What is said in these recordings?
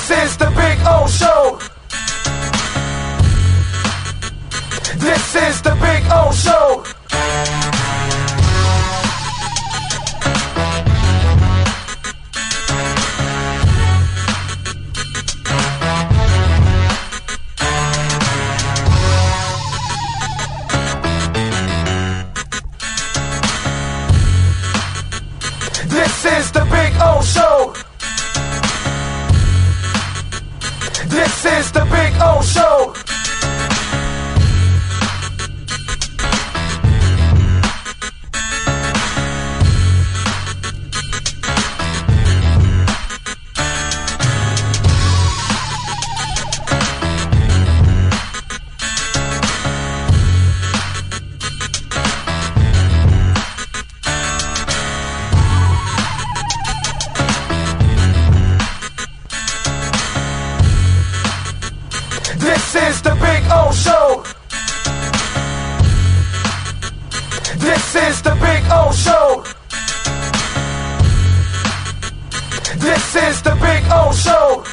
This is the Big O Show. This is the Big O Show. This is the Big O Show. This is the Big O Show. This is the Big O Show. This is the Big O Show. This is the Big O Show.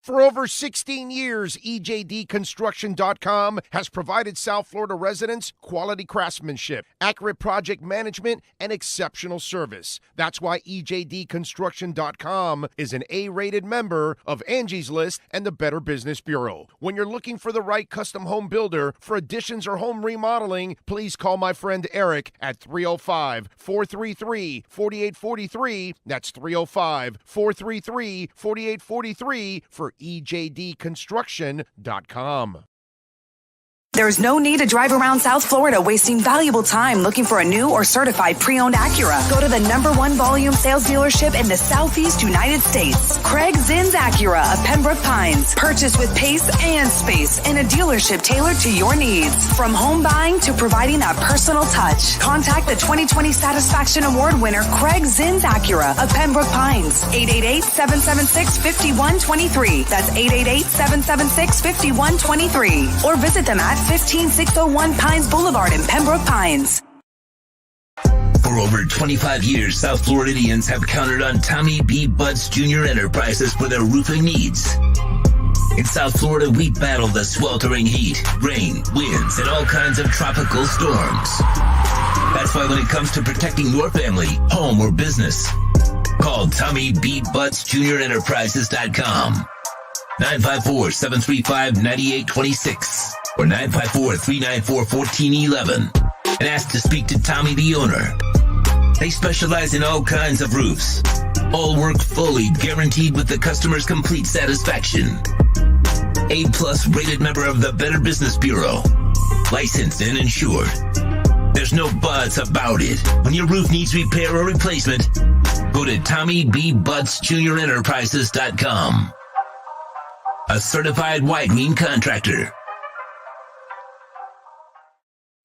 For over 16 years, EJDconstruction.com has provided South Florida residents quality craftsmanship, accurate project management, and exceptional service. That's why EJDconstruction.com is an A-rated member of Angie's List and the Better Business Bureau. When you're looking for the right custom home builder for additions or home remodeling, please call my friend Eric at 305-433-4843. That's 305-433-4843 for EJDconstruction.com. There's no need to drive around South Florida wasting valuable time looking for a new or certified pre-owned Acura. Go to the #1 volume sales dealership in the Southeast United States. Craig Zinn's Acura of Pembroke Pines. Purchase with pace and space in a dealership tailored to your needs. From home buying to providing that personal touch. Contact the 2020 Satisfaction Award winner Craig Zinn's Acura of Pembroke Pines. 888-776-5123. That's 888-776-5123. Or visit them at 15601 Pines Boulevard in Pembroke Pines. For over 25 years, South Floridians have counted on Tommy B. Butts Jr. Enterprises for their roofing needs. In South Florida, we battle the sweltering heat, rain, winds, and all kinds of tropical storms. That's why when it comes to protecting your family, home, or business, call Tommy B. Butts Jr. Enterprises.com. 954-735-9826 or 954-394-1411 and ask to speak to Tommy, the owner. They specialize in all kinds of roofs. All work fully guaranteed with the customer's complete satisfaction. A+ rated member of the Better Business Bureau. Licensed and insured. There's no buts about it. When your roof needs repair or replacement, go to TommyBButtsJrEnterprises.com. A certified widening contractor.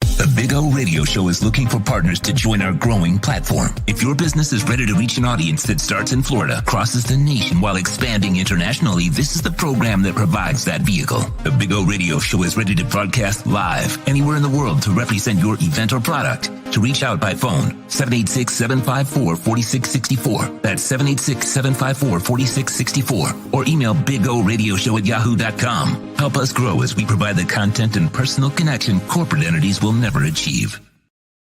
The Big O Radio Show is looking for partners to join our growing platform. If your business is ready to reach an audience that starts in Florida, crosses the nation while expanding internationally, this is the program that provides that vehicle. The Big O Radio Show is ready to broadcast live anywhere in the world to represent your event or product. To reach out by phone, 786-754-4664. That's 786-754-4664. Or email bigoradioshow@yahoo.com. Help us grow as we provide the content and personal connection corporate entities will never achieve.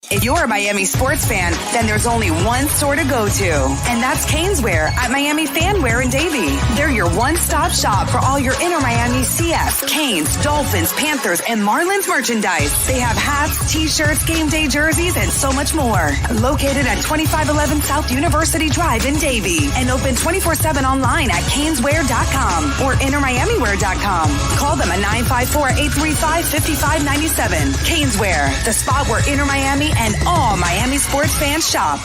If you're a Miami sports fan, then there's only one store to go to, and that's Caneswear at Miami Fanwear in Davie. They're your one-stop shop for all your inner Miami CF, Canes, Dolphins, Panthers, and Marlins merchandise. They have hats, t-shirts, game day jerseys, and so much more. Located at 2511 South University Drive in Davie and open 24/7 online at caneswear.com or innermiamiwear.com. Call them at 954-835-5597. Caneswear, the spot where inner Miami and all Miami sports fans shop.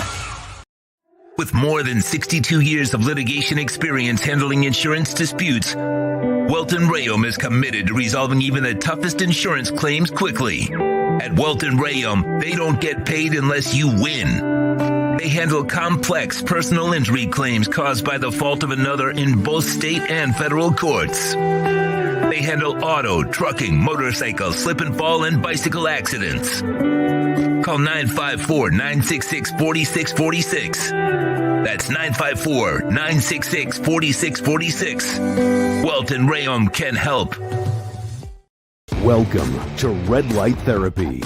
With more than 62 years of litigation experience handling insurance disputes, Welton Rayom is committed to resolving even the toughest insurance claims quickly. At Welton Rayom, they don't get paid unless you win. They handle complex personal injury claims caused by the fault of another in both state and federal courts. They handle auto, trucking, motorcycle, slip and fall, and bicycle accidents. Call 954-966-4646. That's 954-966-4646. Welton Rayom can help. Welcome to Red Light Therapy,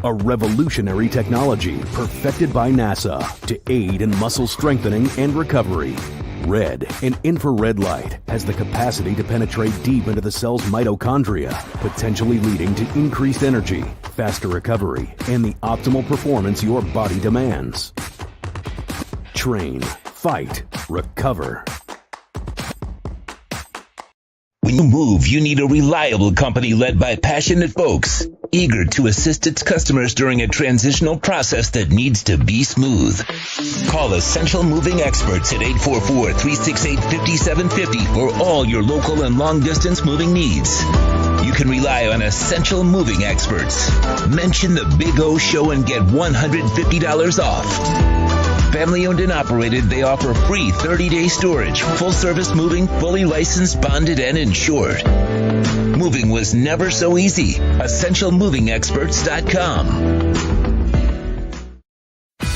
a revolutionary technology perfected by NASA to aid in muscle strengthening and recovery. Red and infrared light has the capacity to penetrate deep into the cell's mitochondria, potentially leading to increased energy, faster recovery, and the optimal performance your body demands. Train, fight, recover. When you move, you need a reliable company led by passionate folks, eager to assist its customers during a transitional process that needs to be smooth. Call Essential Moving Experts at 844-368-5750 for all your local and long-distance moving needs. You can rely on Essential Moving Experts. Mention the Big O Show and get $150 off. Family owned and operated, they offer free 30-day storage, full-service moving, fully licensed, bonded, and insured. Moving was never so easy. EssentialMovingExperts.com.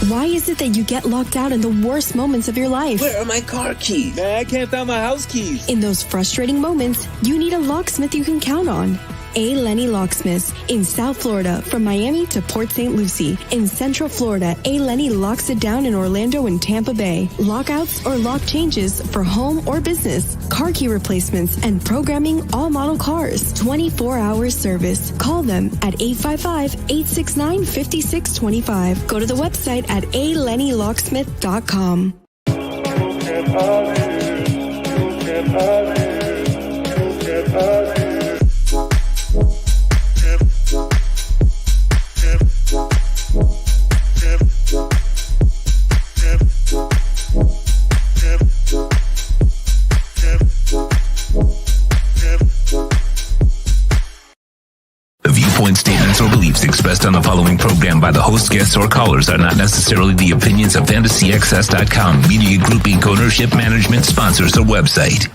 Why is it that you get locked out in the worst moments of your life? Where are my car keys? Man, I can't find my house keys. In those frustrating moments, you need a locksmith you can count on. A. Lenny Locksmiths in South Florida, from Miami to Port St. Lucie. In Central Florida, A. Lenny locks it down in Orlando and Tampa Bay. Lockouts or lock changes for home or business, car key replacements, and programming all model cars. 24-hour service. Call them at 855-869-5625. Go to the website at alennylocksmith.com. Statements or beliefs expressed on the following program by the host, guests, or callers are not necessarily the opinions of FantasyXS.com, Media Group Inc. ownership, management, sponsors, or website.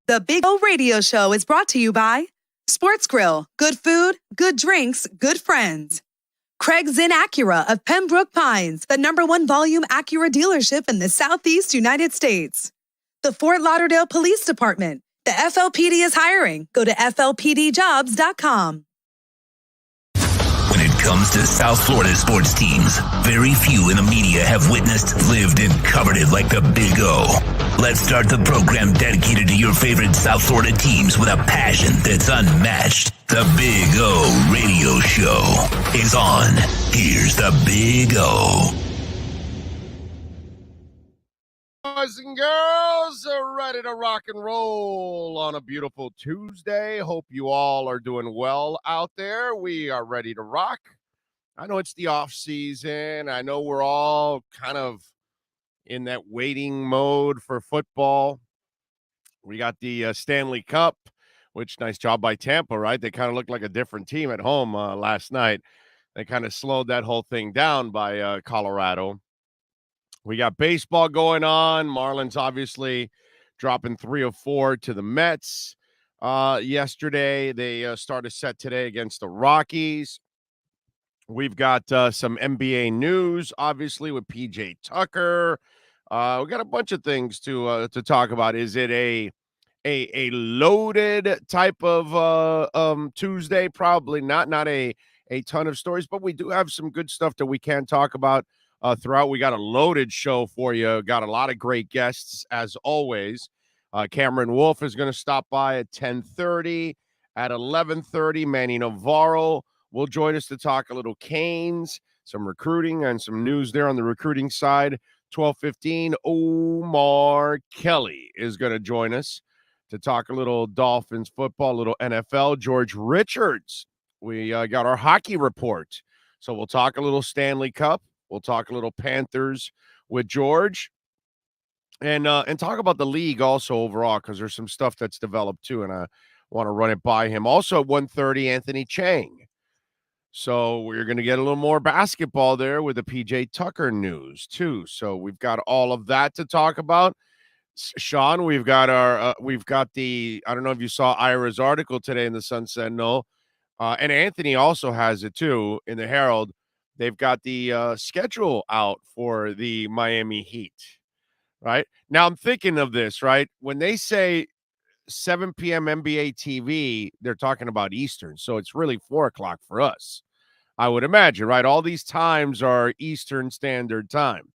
The Big O Radio Show is brought to you by Sports Grill. Good food, good drinks, good friends. Craig Zinn Acura of Pembroke Pines, the #1 volume Acura dealership in the Southeast United States. The Fort Lauderdale Police Department. The FLPD is hiring. Go to FLPDjobs.com. When it comes to South Florida sports teams, very few in the media have witnessed, lived, and covered it like the Big O. Let's start the program dedicated to your favorite South Florida teams with a passion that's unmatched. The Big O Radio Show is on. Here's the Big O. Boys and girls are ready to rock and roll on a beautiful Tuesday. Hope you all are doing well out there. We are ready to rock. I know it's the off season. I know we're all kind of in that waiting mode for football. We got the Stanley Cup, which nice job by Tampa, right? They kind of looked like a different team at home last night. They kind of slowed that whole thing down by Colorado. We got baseball going on. Marlins obviously dropping 3 of 4 to the Mets. Yesterday, they start a set today against the Rockies. We've got some NBA news, obviously, with PJ Tucker. We got a bunch of things to talk about. Is it a loaded type of Tuesday? Probably not. Not a ton of stories, but we do have some good stuff that we can talk about throughout. We got a loaded show for you. Got a lot of great guests, as always. Cameron Wolf is going to stop by at 10:30. At 11:30, Manny Navarro will join us to talk a little Canes, some recruiting, and some news there on the recruiting side. 12:15, Omar Kelly is going to join us to talk a little Dolphins football, a little NFL. George Richards, we got our hockey report. So we'll talk a little Stanley Cup. We'll talk a little Panthers with George, and talk about the league also overall, because there's some stuff that's developed too, and I want to run it by him. Also at 1:30, Anthony Chang. So we're going to get a little more basketball there with the PJ Tucker news too. So we've got all of that to talk about. Sean, we've got I don't know if you saw Ira's article today in the Sun Sentinel, and Anthony also has it too in the Herald, they've got the schedule out for the Miami Heat, right? Now I'm thinking of this, right? When they say 7 p.m. NBA TV, they're talking about Eastern. So it's really 4 o'clock for us, I would imagine, right? All these times are Eastern Standard Time.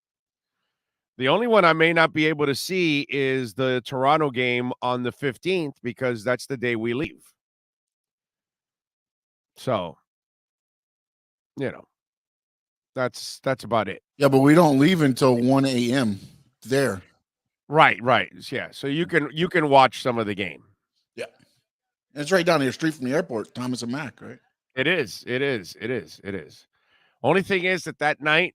The only one I may not be able to see is the Toronto game on the 15th because that's the day we leave. So, that's about it. Yeah, but we don't leave until 1 a.m. there. Right. Yeah. So you can watch some of the game. Yeah. And it's right down the street from the airport, Thomas and Mack, right? It is. Only thing is that night,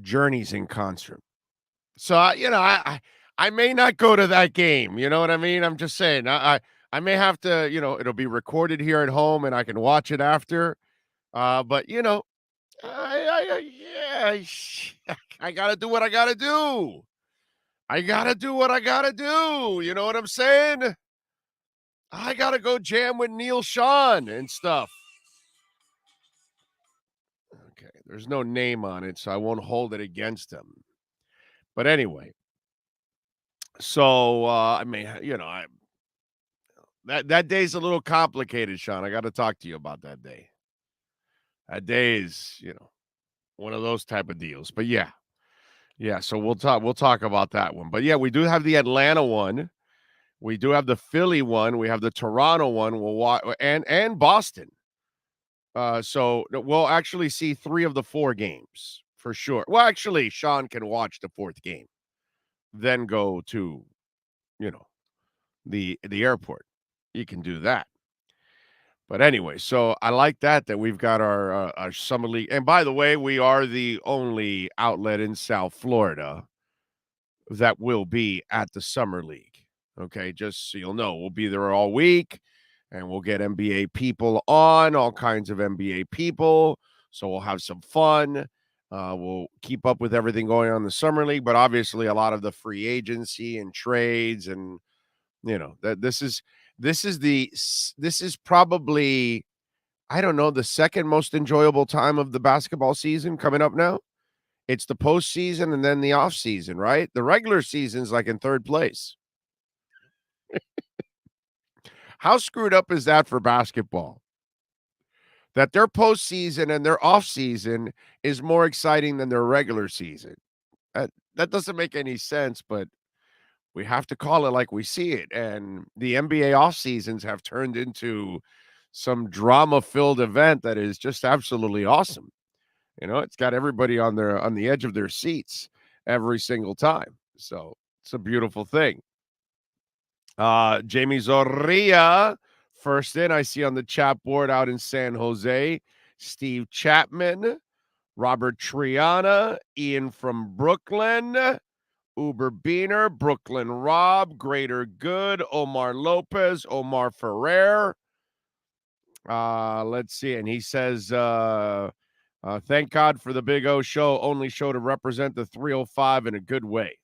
Journey's in concert. So, I may not go to that game. You know what I mean? I'm just saying. I may have to, it'll be recorded here at home and I can watch it after. But, I got to do what I got to do. I got to do what I got to do. You know what I'm saying? I got to go jam with Neil Sean and stuff. Okay, there's no name on it, so I won't hold it against him. But anyway, so that day's a little complicated, Sean. I got to talk to you about that day. That day is, one of those type of deals. But yeah. So we'll talk about that one. But yeah, we do have the Atlanta one. We do have the Philly one. We have the Toronto one. We'll watch and Boston. So we'll actually see 3 of the 4 games for sure. Well, actually, Sean can watch the 4th game, then go to, the airport. You can do that. But anyway, so I like that we've got our summer league. And by the way, we are the only outlet in South Florida that will be at the summer league. Okay, just so you'll know, we'll be there all week. And we'll get NBA people on, all kinds of NBA people. So we'll have some fun. We'll keep up with everything going on in the summer league, but obviously a lot of the free agency and trades, and that this is probably, I don't know, the second most enjoyable time of the basketball season coming up now. It's the postseason and then the off season, right? The regular season's like in 3rd place. How screwed up is that for basketball? That their postseason and their offseason is more exciting than their regular season. That doesn't make any sense, but we have to call it like we see it. And the NBA off seasons have turned into some drama-filled event that is just absolutely awesome. It's got everybody on the edge of their seats every single time. So it's a beautiful thing. Jamie Zorria, first in, I see on the chat board out in San Jose. Steve Chapman, Robert Triana, Ian from Brooklyn, Uber Beaner, Brooklyn Rob, Greater Good, Omar Lopez, Omar Ferrer. Let's see. And he says, thank God for the Big O show, only show to represent the 305 in a good way.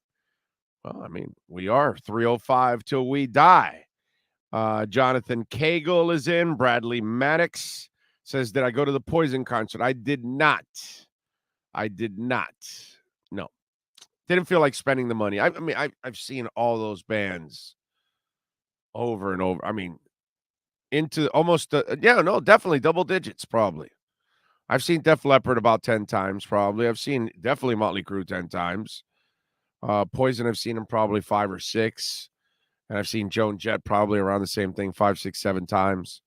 Well, I mean, we are 305 till we die. Jonathan Cagle is in. Bradley Maddox says, did I go to the Poison concert? I did not. No. Didn't feel like spending the money. I've seen all those bands over and over. I mean, into almost, definitely double digits probably. I've seen Def Leppard about 10 times probably. I've seen definitely Motley Crue 10 times. Poison, I've seen him probably 5 or 6. And I've seen Joan Jett probably around the same thing 5, 6, 7 times.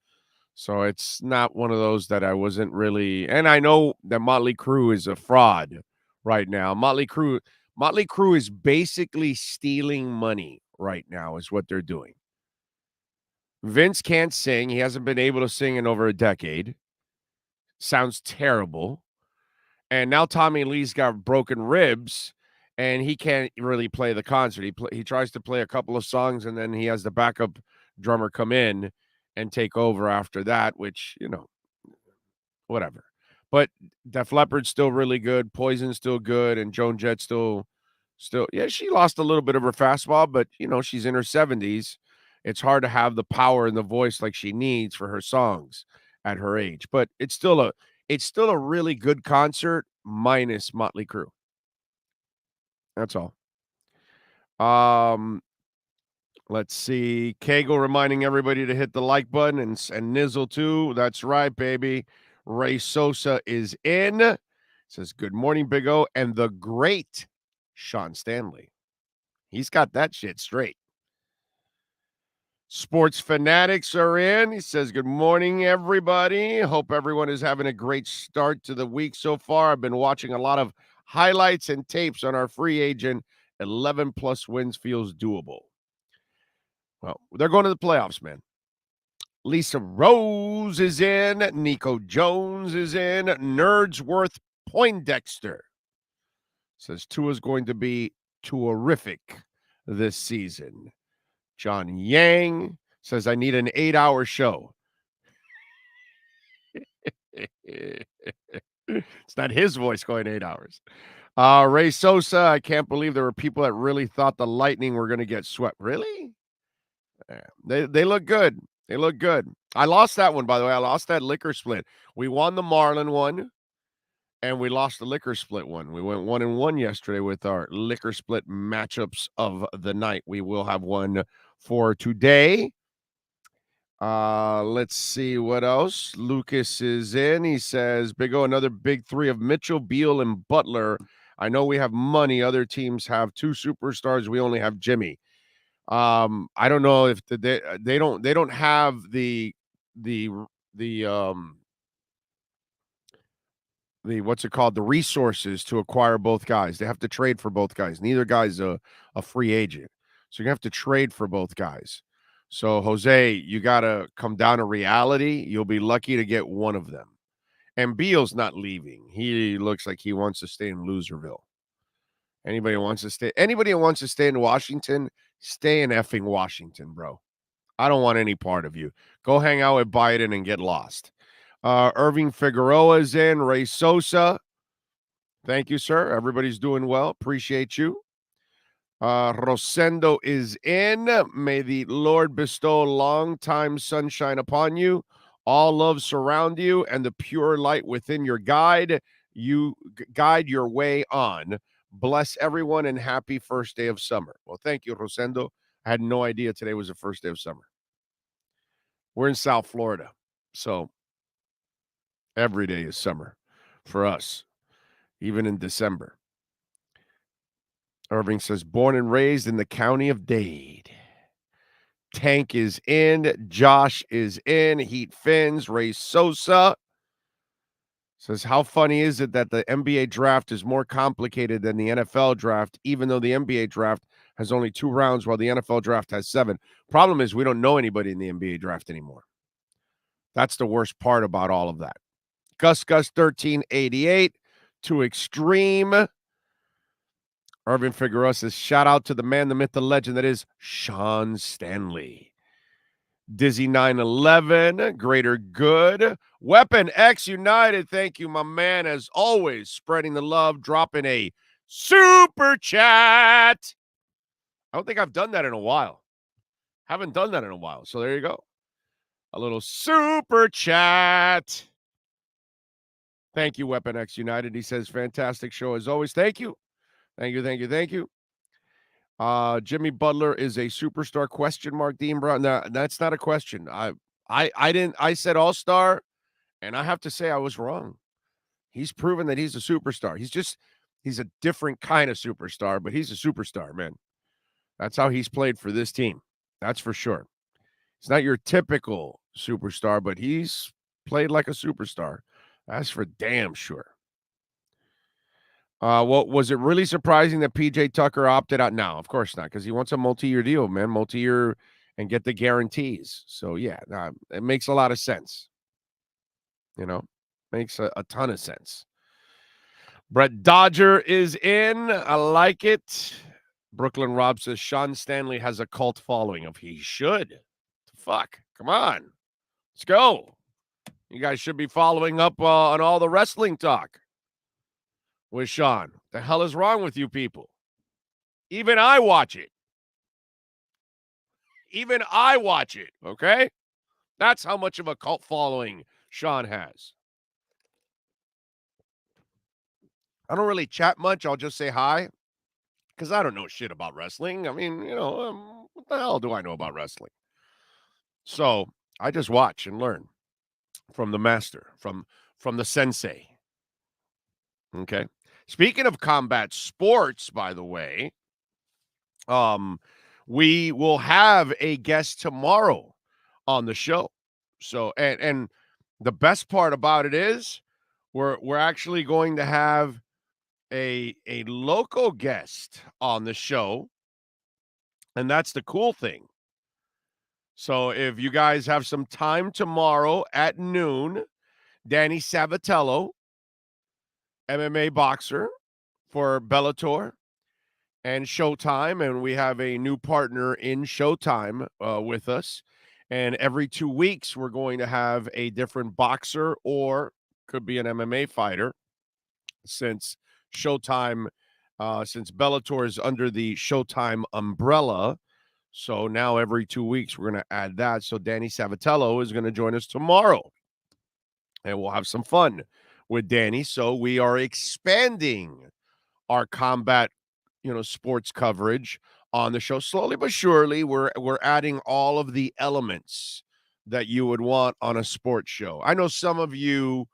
So it's not one of those that I wasn't really. And I know that Motley Crue is a fraud right now. Motley Crue is basically stealing money right now is what they're doing. Vince can't sing. He hasn't been able to sing in over a decade. Sounds terrible. And now Tommy Lee's got broken ribs. And he can't really play the concert. He tries to play a couple of songs, and then he has the backup drummer come in and take over after that, which, whatever. But Def Leppard's still really good. Poison's still good. And Joan Jett still, yeah, she lost a little bit of her fastball, but, she's in her 70s. It's hard to have the power and the voice like she needs for her songs at her age. But it's still a really good concert minus Motley Crue. That's all. Let's see. Kegel reminding everybody to hit the like button and Nizzle too. That's right, baby. Ray Sosa is in. Says, good morning, Big O. And the great Sean Stanley. He's got that shit straight. Sports Fanatics are in. He says, good morning, everybody. Hope everyone is having a great start to the week so far. I've been watching a lot of highlights and tapes on our free agent. 11 plus wins feels doable. Well, they're going to the playoffs, man. Lisa Rose is in. Nico Jones is in. Nerdsworth Poindexter says Tua's going to be terrific this season. John Yang says, I need an 8-hour show. It's not his voice going 8 hours. Ray Sosa, I can't believe there were people that really thought the Lightning were going to get swept. Really? They look good. They look good. I lost that one, by the way. I lost that liquor split. We won the Marlin one, and we lost the liquor split one. We went 1-1 yesterday with our liquor split matchups of the night. We will have one for today. Let's see what else. Lucas is in. He says, Big O, another big three of Mitchell, Beal, and Butler. I know we have money. Other teams have two superstars. We only have Jimmy. I don't know if they don't have the what's it called, the resources to acquire both guys. They have to trade for both guys. Neither guy's a free agent, so you have to trade for both guys. So Jose, you got to come down to reality. You'll be lucky to get one of them. And Beal's not leaving. He looks like he wants to stay in Loserville. Anybody who wants to stay in Washington, stay in effing Washington, bro. I don't want any part of you. Go hang out with Biden and get lost. Irving Figueroa is in. Ray Sosa. Thank you, sir. Everybody's doing well. Appreciate you. Rosendo is in. May the Lord bestow long time sunshine upon you. All love surround you, and the pure light within your guide your way on. Bless everyone and happy first day of summer. Well, thank you, Rosendo. I had no idea today was the first day of summer. We're in South Florida, so every day is summer for us, even in December. Irving says, born and raised in the county of Dade. Tank is in. Josh is in. Heat Fins. Ray Sosa says, how funny is it that the NBA draft is more complicated than the NFL draft, even though the NBA draft has only 2 rounds while the NFL draft has 7? Problem is we don't know anybody in the NBA draft anymore. That's the worst part about all of that. Gus 1388 to Extreme. Irvin Figueroa says, shout out to the man, the myth, the legend that is Sean Stanley. Dizzy 911, Greater Good. Weapon X United, thank you, my man, as always, spreading the love, dropping a super chat. I don't think I've done that in a while. Haven't done that in a while, so there you go. A little super chat. Thank you, Weapon X United. He says, fantastic show as always. Thank you. Thank you. Jimmy Butler is a superstar, question mark, Dean Brown. No, that's not a question. I said all-star, and I have to say I was wrong. He's proven that he's a superstar. He's a different kind of superstar, but he's a superstar, man. That's how he's played for this team. That's for sure. He's not your typical superstar, but he's played like a superstar. That's for damn sure. Well, was it really surprising that PJ Tucker opted out? No, of course not, because he wants a multi-year deal, man, multi-year and get the guarantees. So, yeah, it makes a lot of sense. Makes a ton of sense. Brett Dodger is in. I like it. Brooklyn Rob says Sean Stanley has a cult following. He should. Fuck, come on. Let's go. You guys should be following up on all the wrestling talk with Sean. The hell is wrong with you people? Even I watch it. Okay? That's how much of a cult following Sean has. I don't really chat much. I'll just say hi because I don't know shit about wrestling. I mean, what the hell do I know about wrestling? So I just watch and learn from the master, from the sensei. Okay. Speaking of combat sports, by the way, we will have a guest tomorrow on the show. So and the best part about it is we're actually going to have a local guest on the show, and that's the cool thing. So if you guys have some time tomorrow at noon, Danny Savatello, MMA boxer for Bellator and Showtime, and we have a new partner in Showtime with us. And every 2 weeks, we're going to have a different boxer or could be an MMA fighter, since Showtime, since Bellator is under the Showtime umbrella. So now every 2 weeks, we're going to add that. So Danny Savatello is going to join us tomorrow, and we'll have some fun with Danny. So we are expanding our combat, sports coverage on the show. Slowly but surely, we're adding all of the elements that you would want on a sports show. I know some of you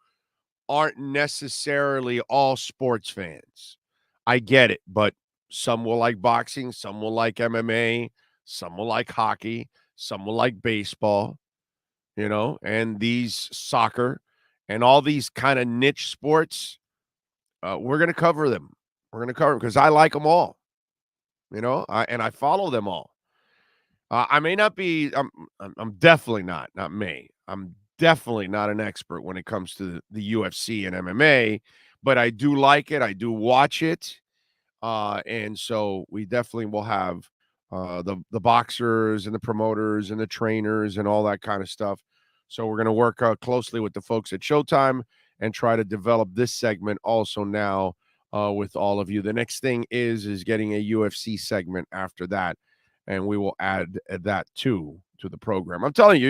aren't necessarily all sports fans. I get it, but some will like boxing, some will like MMA, some will like hockey, some will like baseball, and these soccer and all these kind of niche sports. We're going to cover them. We're going to cover them because I like them all, and I follow them all. I may not be, I'm definitely not me. I'm definitely not an expert when it comes to the UFC and MMA, but I do like it. I do watch it. And so we definitely will have the boxers and the promoters and the trainers and all that kind of stuff. So we're going to work closely with the folks at Showtime and try to develop this segment also now with all of you. The next thing is getting a UFC segment after that, and we will add that to the program. I'm telling you,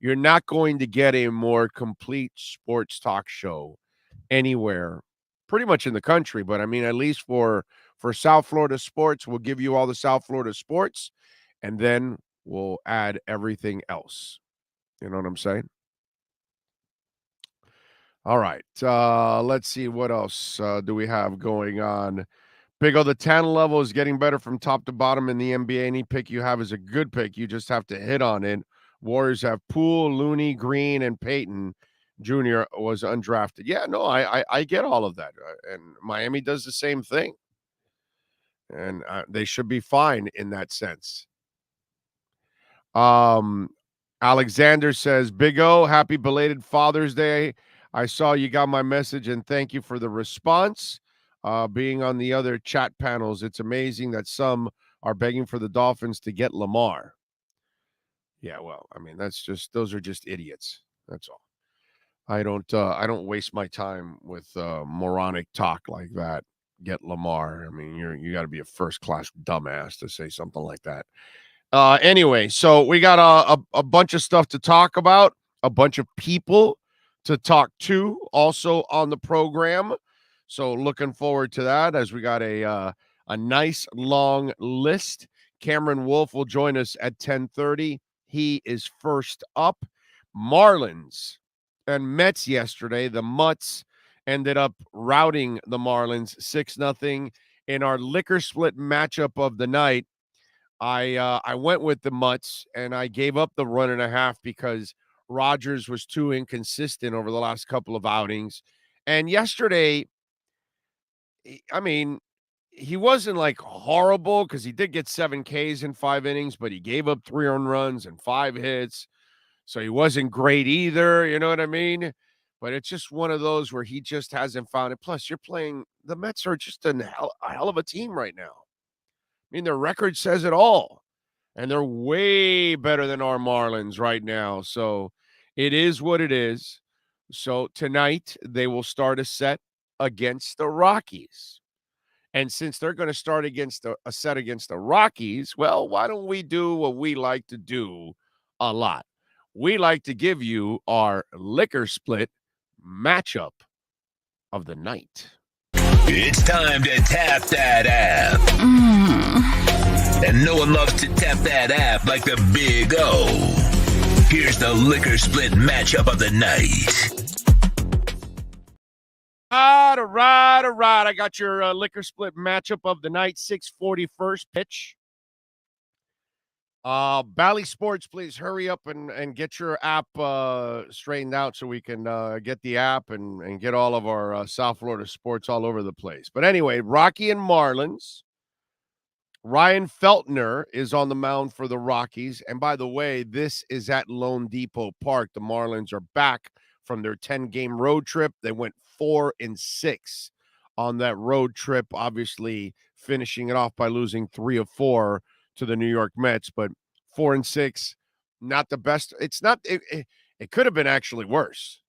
you're not going to get a more complete sports talk show anywhere, pretty much in the country. But I mean, at least for South Florida sports, we'll give you all the South Florida sports, and then we'll add everything else. You know what I'm saying? All right. Let's see what else do we have going on. Big O, the talent level is getting better from top to bottom in the NBA. Any pick you have is a good pick. You just have to hit on it. Warriors have Poole, Looney, Green, and Peyton. Jr. was undrafted. Yeah, no, I get all of that. And Miami does the same thing. And they should be fine in that sense. Alexander says, Big O, happy belated Father's Day. I saw you got my message, and thank you for the response. Being on the other chat panels, it's amazing that some are begging for the Dolphins to get Lamar. Yeah, well, I mean, those are just idiots. That's all. I don't waste my time with moronic talk like that. Get Lamar. I mean, you got to be a first-class dumbass to say something like that. Anyway, so we got a bunch of stuff to talk about, a bunch of people to talk to also on the program. So looking forward to that as we got a nice long list. Cameron Wolf will join us at 10:30. He is first up. Marlins and Mets yesterday. The Mutts ended up routing the Marlins 6-0 in our liquor split matchup of the night. I went with the Mutts, and I gave up the 1.5 because Rogers was too inconsistent over the last couple of outings. And yesterday, I mean, he wasn't like horrible because he did get 7 Ks in 5 innings, but he gave up 3 earned runs and 5 hits. So he wasn't great either, you know what I mean? But it's just one of those where he just hasn't found it. Plus, you're playing – the Mets are just a hell of a team right now. I mean, their record says it all. And they're way better than our Marlins right now. So it is what it is. So tonight, they will start a set against the Rockies. And since they're going to start against a set against the Rockies, well, why don't we do what we like to do a lot? we like to give you our liquor split matchup of the night. It's time to tap that app. And no one loves to tap that app like the Big O. Here's the liquor split matchup of the night. All right. I got your liquor split matchup of the night, 6:40 first pitch. Bally Sports, please hurry up and get your app straightened out so we can get the app and get all of our South Florida sports all over the place. But anyway, Rocky and Marlins. Ryan Feltner is on the mound for the Rockies. And by the way, this is at Lone Depot Park. The Marlins are back from their 10-game road trip. They went 4-6 on that road trip, obviously finishing it off by losing 3 of 4 to the New York Mets. But 4-6, not the best. It's not. It could have been actually worse,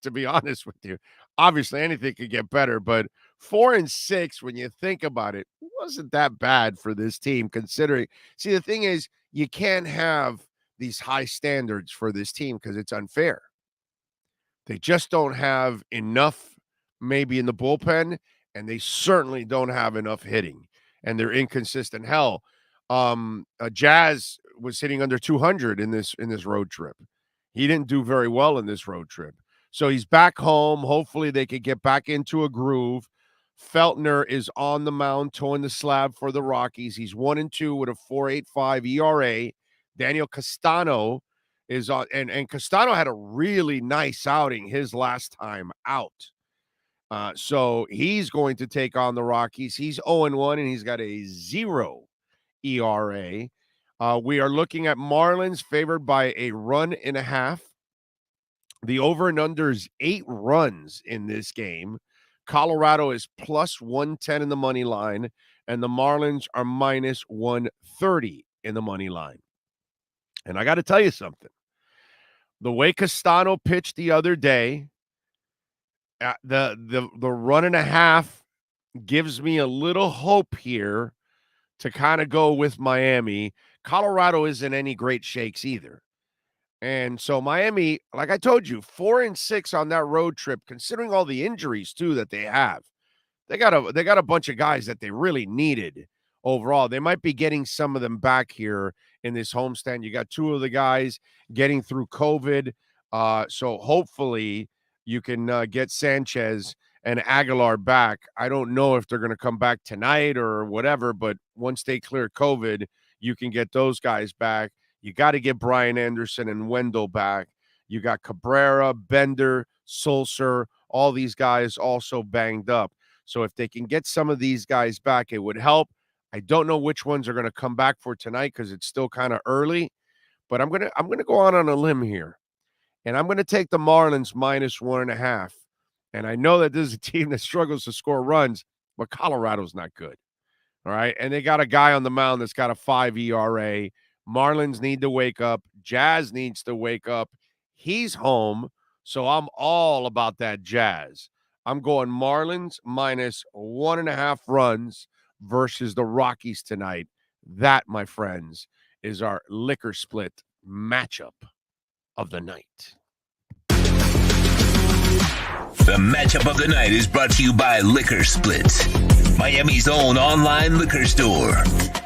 to be honest with you. Obviously, anything could get better, but 4-6, when you think about it, wasn't that bad for this team, considering. See, the thing is, you can't have these high standards for this team because it's unfair. They just don't have enough, maybe in the bullpen, and they certainly don't have enough hitting, and they're inconsistent. Hell, Jazz was hitting under 200 in this road trip. He didn't do very well in this road trip. So he's back home. Hopefully they could get back into a groove. Feltner is on the mound, towing the slab for the Rockies. He's 1-2 with a 4.85 ERA. Daniel Castano is on, and Castano had a really nice outing his last time out. So he's going to take on the Rockies. He's 0-1, and he's got a 0 ERA. We are looking at Marlins favored by a 1.5. The over and under is 8 runs in this game. Colorado is plus 110 in the money line, and the Marlins are minus 130 in the money line. And I got to tell you something. The way Castano pitched the other day, the 1.5 gives me a little hope here to kind of go with Miami. Colorado isn't any great shakes either. And so Miami, like I told you, 4-6 on that road trip, considering all the injuries too that they have. They got a bunch of guys that they really needed overall. They might be getting some of them back here in this homestand. You got 2 of the guys getting through COVID. So hopefully you can get Sanchez and Aguilar back. I don't know if they're going to come back tonight or whatever, but once they clear COVID, you can get those guys back. You got to get Brian Anderson and Wendell back. You got Cabrera, Bender, Sulcer, all these guys also banged up. So if they can get some of these guys back, it would help. I don't know which ones are going to come back for tonight because it's still kind of early. But I'm gonna go on a limb here, and I'm going to take the Marlins minus 1.5. And I know that this is a team that struggles to score runs, but Colorado's not good. All right, and they got a guy on the mound that's got a 5 ERA. Marlins need to wake up. Jazz needs to wake up. He's home, so I'm all about that Jazz. I'm going Marlins minus 1.5 runs versus the Rockies tonight. That, my friends, is our liquor split matchup of the night. The matchup of the night is brought to you by Liquor Split, Miami's own online liquor store.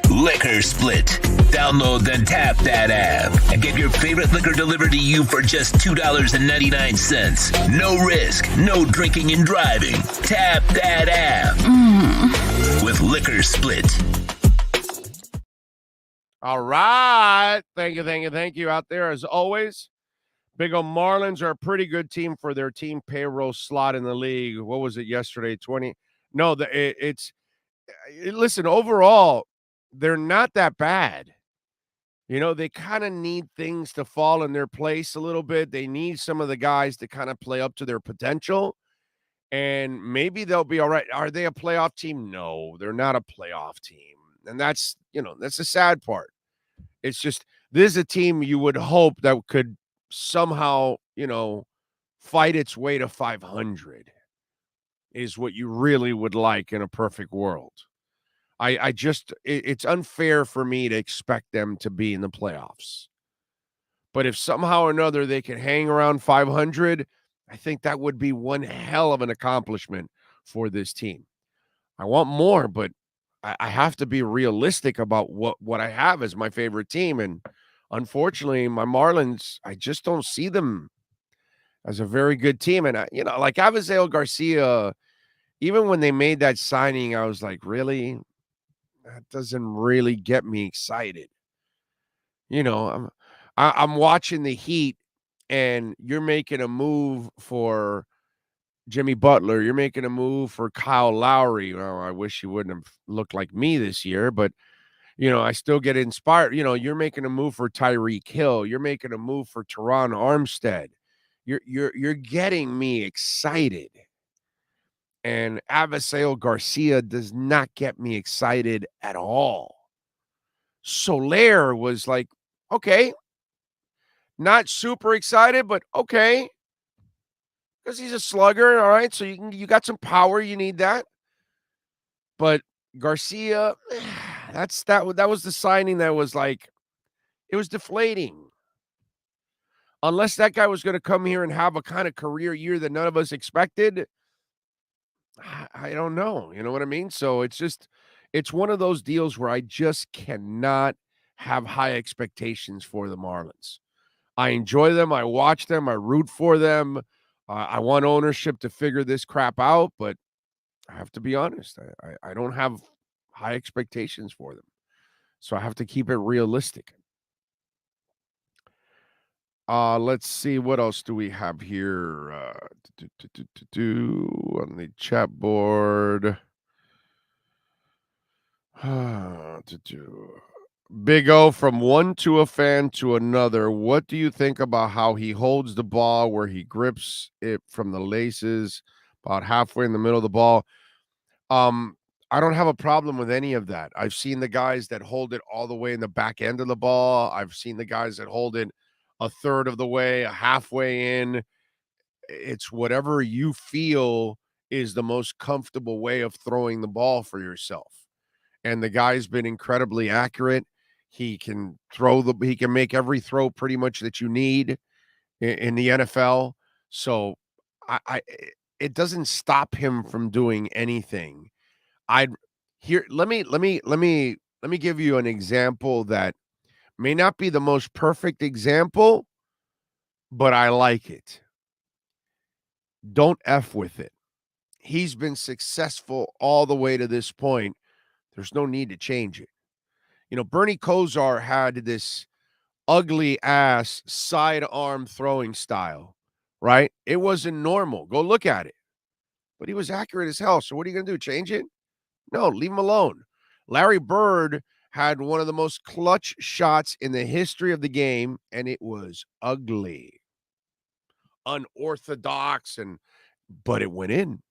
Liquor Split. Download then tap that app and get your favorite liquor delivered to you for just $2.99. No risk, no drinking and driving. Tap that app with Liquor Split. All right. Thank you out there as always. Big O Marlins are a pretty good team for their team payroll slot in the league. What was it yesterday? 20? No, listen, overall, they're not that bad. You know, they kind of need things to fall in their place a little bit. They need some of the guys to kind of play up to their potential, and maybe they'll be all right. Are they a playoff team? No, they're not a playoff team. And that's the sad part. It's just, this is a team you would hope that could somehow, fight its way to 500 is what you really would like in a perfect world. It's unfair for me to expect them to be in the playoffs. But if somehow or another they can hang around 500, I think that would be one hell of an accomplishment for this team. I want more, but I have to be realistic about what I have as my favorite team. And unfortunately, my Marlins, I just don't see them as a very good team. And, like Avisail Garcia, even when they made that signing, I was like, really? That doesn't really get me excited. I'm watching the Heat, and you're making a move for Jimmy Butler. You're making a move for Kyle Lowry. Well, I wish he wouldn't have looked like me this year, but I still get inspired. You're making a move for Tyreek Hill. You're making a move for Teron Armstead. You're getting me excited. And Avisail Garcia does not get me excited at all. Soler was like, okay, not super excited, but okay. Because he's a slugger, all right. So you got some power, you need that. But Garcia, that was the signing that was like, it was deflating. Unless that guy was going to come here and have a kind of career year that none of us expected, I don't know. You know what I mean? So it's one of those deals where I just cannot have high expectations for the Marlins. I enjoy them. I watch them. I root for them. I want ownership to figure this crap out, but I have to be honest. I don't have high expectations for them. So I have to keep it realistic. Let's see. What else do we have here on the chat board? Big O, from one to a fan to another, what do you think about how he holds the ball, where he grips it from the laces about halfway in the middle of the ball? I don't have a problem with any of that. I've seen the guys that hold it all the way in the back end of the ball. I've seen the guys that hold it a third of the way, a halfway in. It's whatever you feel is the most comfortable way of throwing the ball for yourself. And the guy's been incredibly accurate. He can make every throw pretty much that you need in the NFL. So it doesn't stop him from doing anything. Let me give you an example that may not be the most perfect example, but I like it. Don't F with it. He's been successful all the way to this point. There's no need to change it. Bernie Kosar had this ugly ass sidearm throwing style, right? It wasn't normal. Go look at it. But he was accurate as hell. So what are you going to do? Change it? No, leave him alone. Larry Bird had one of the most clutch shots in the history of the game, and it was ugly, unorthodox, but it went in.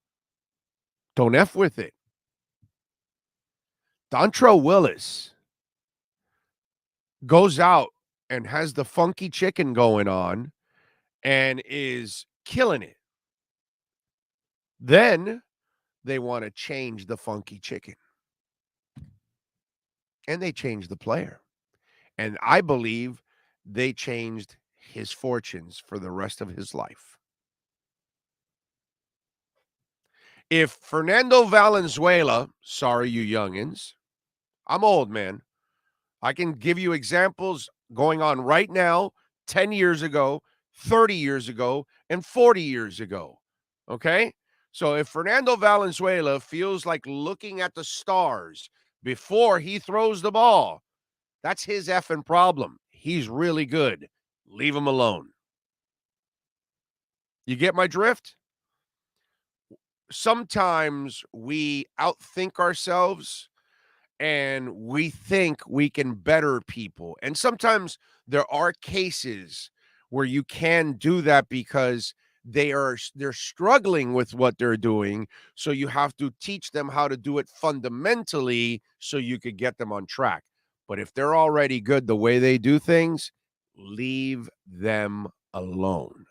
Don't F with it. Dontrell Willis goes out and has the funky chicken going on and is killing it. Then they want to change the funky chicken. And they changed the player. And I believe they changed his fortunes for the rest of his life. If Fernando Valenzuela, sorry, you youngins, I'm old, man. I can give you examples going on right now, 10 years ago, 30 years ago, and 40 years ago. Okay? So if Fernando Valenzuela feels like looking at the stars before he throws the ball, that's his effing problem. He's really good. Leave him alone. You get my drift? Sometimes we outthink ourselves and we think we can better people. And sometimes there are cases where you can do that because they're struggling with what they're doing. So you have to teach them how to do it fundamentally so you could get them on track. But if they're already good the way they do things, leave them alone.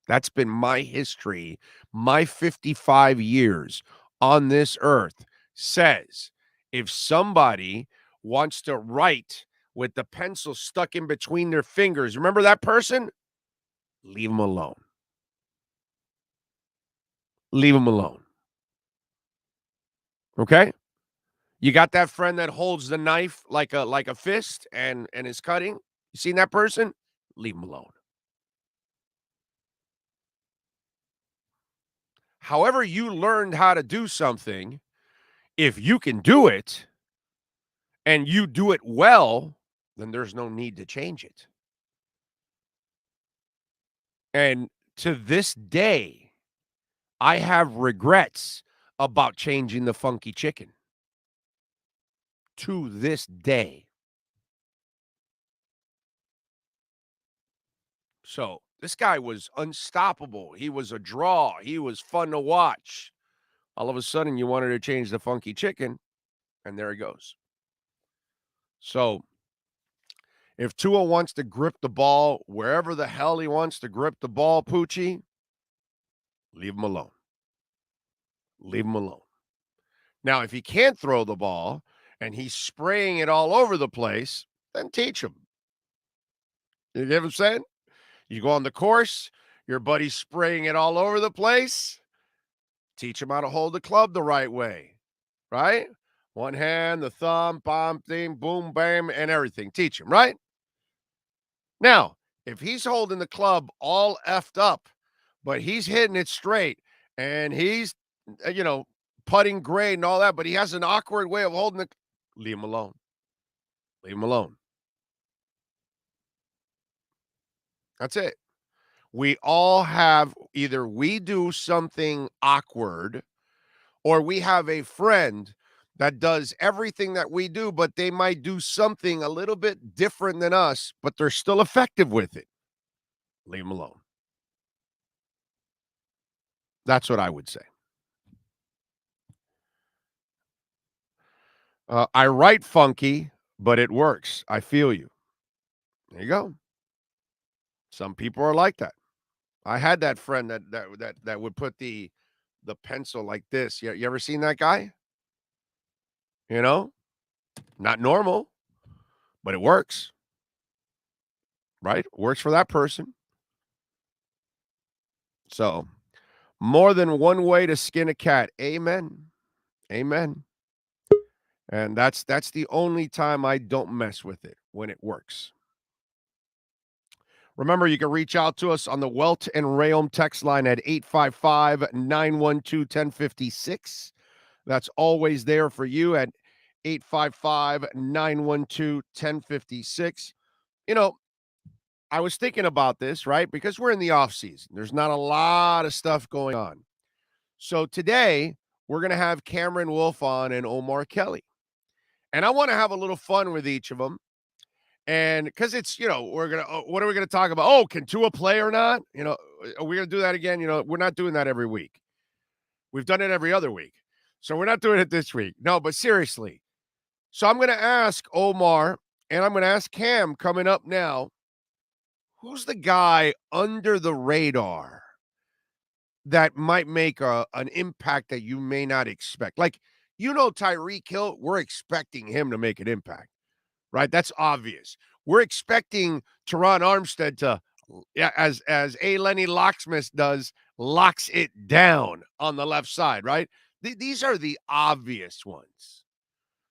That's been my history. My 55 years on this earth says if somebody wants to write with the pencil stuck in between their fingers. Remember that person? Leave them alone. Leave them alone. Okay? You got that friend that holds the knife like a fist and is cutting? You seen that person? Leave them alone. However you learned how to do something, if you can do it and you do it well, then there's no need to change it. And to this day, I have regrets about changing the funky chicken. To this day. So this guy was unstoppable. He was a draw. He was fun to watch. All of a sudden, you wanted to change the funky chicken, and there he goes. So if Tua wants to grip the ball wherever the hell he wants to grip the ball, Poochie, leave him alone. Leave him alone. Now, if he can't throw the ball and he's spraying it all over the place, then teach him. You get what I'm saying? You go on the course, your buddy's spraying it all over the place. Teach him how to hold the club the right way, right? One hand, the thumb, bomb thing, boom, bam, and everything. Teach him, right? Now, if he's holding the club all effed up, but he's hitting it straight and he's, putting great and all that, but he has an awkward way of holding it, leave him alone. Leave him alone. That's it. We all have, either we do something awkward or we have a friend that does everything that we do, but they might do something a little bit different than us, but they're still effective with it. Leave them alone. That's what I would say. I write funky, but it works. I feel you. There you go. Some people are like that. I had that friend that would put the pencil like this. You ever seen that guy? Not normal, but it works. Right? It works for that person. So, more than one way to skin a cat. Amen. Amen. And that's the only time I don't mess with it, when it works. Remember, you can reach out to us on the Welt and Rayom text line at 855-912-1056. That's always there for you at 855-912-1056. I was thinking about this, right? Because we're in the off season. There's not a lot of stuff going on. So today, we're going to have Cameron Wolf on and Omar Kelly. And I want to have a little fun with each of them. And because it's, what are we going to talk about? Oh, can Tua play or not? Are we going to do that again? We're not doing that every week. We've done it every other week. So we're not doing it this week. No, but seriously. So I'm going to ask Omar and I'm going to ask Cam coming up now, who's the guy under the radar that might make an impact that you may not expect? Like, Tyreek Hill, we're expecting him to make an impact, right? That's obvious. We're expecting Teron Armstead to, as A. Lenny Locksmith does, locks it down on the left side, right? These are the obvious ones.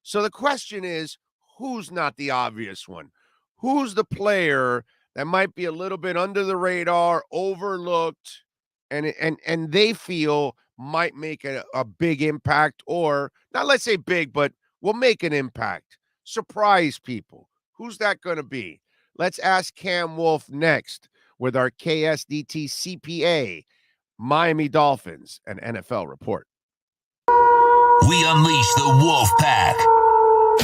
So the question is, who's not the obvious one? Who's the player that might be a little bit under the radar, overlooked, and they feel might make a big impact, or not, let's say big, but will make an impact, surprise people? Who's that going to be? Let's ask Cam Wolf next with our KSDT CPA, Miami Dolphins, and NFL report. We unleash the Wolf Pack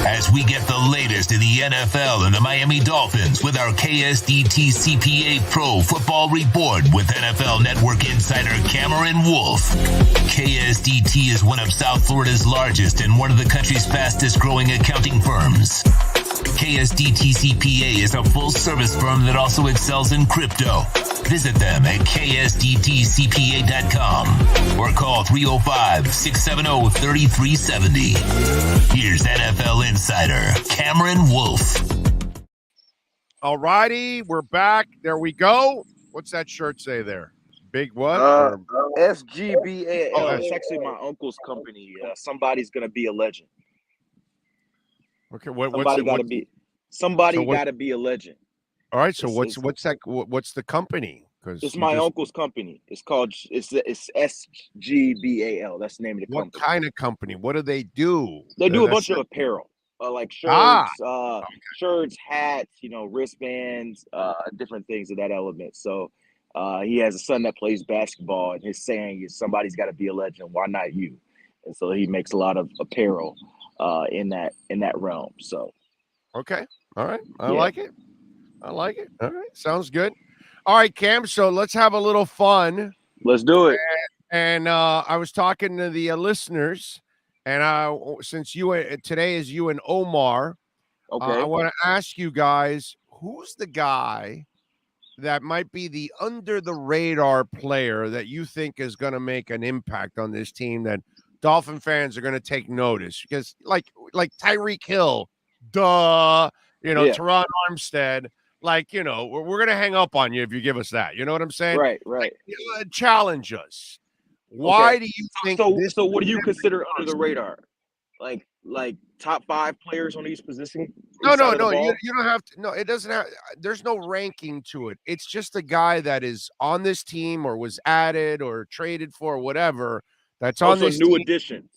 as we get the latest in the NFL and the Miami Dolphins with our KSDT CPA Pro Football Report with NFL Network insider Cameron Wolf. KSDT is one of South Florida's largest and one of the country's fastest growing accounting firms. KSDT CPA is a full-service firm that also excels in crypto. Visit them at ksdtcpa.com or call 305-670-3370. Here's NFL insider Cameron Wolf. All righty, we're back. There we go. What's that shirt say there? Big what? SGBAL. Oh, It's actually my uncle's company. Somebody's gonna be a legend. okay. What's Somebody it? gotta be. Somebody gotta be a legend. All right. So It's what's the company? It's my uncle's company. It's called it's SGBAL. That's the name of the company. What kind of company? What do they do? They do a bunch of apparel, like shirts, shirts, hats, wristbands, different things of that element. So he has a son that plays basketball, and his saying is, "Somebody's got to be a legend. Why not you?" And so he makes a lot of apparel in that realm. So okay, all right, I like it. All right, sounds good. All right, Cam. So let's have a little fun. Let's do it. And I was talking to the listeners, and since today is you and Omar, I want to ask you guys, who's the guy that might be the under the radar player that you think is going to make an impact on this team that Dolphin fans are going to take notice? Because like Tyreek Hill, Teron Armstead. We're going to hang up on you if you give us that. You know what I'm saying? Right. Challenge us. Why do you think so what do you consider under the radar? Like top 5 players on each position? No. You don't have to. No, it doesn't have. There's no ranking to it. It's just a guy that is on this team or was added or traded for whatever. That's on this new team. additions.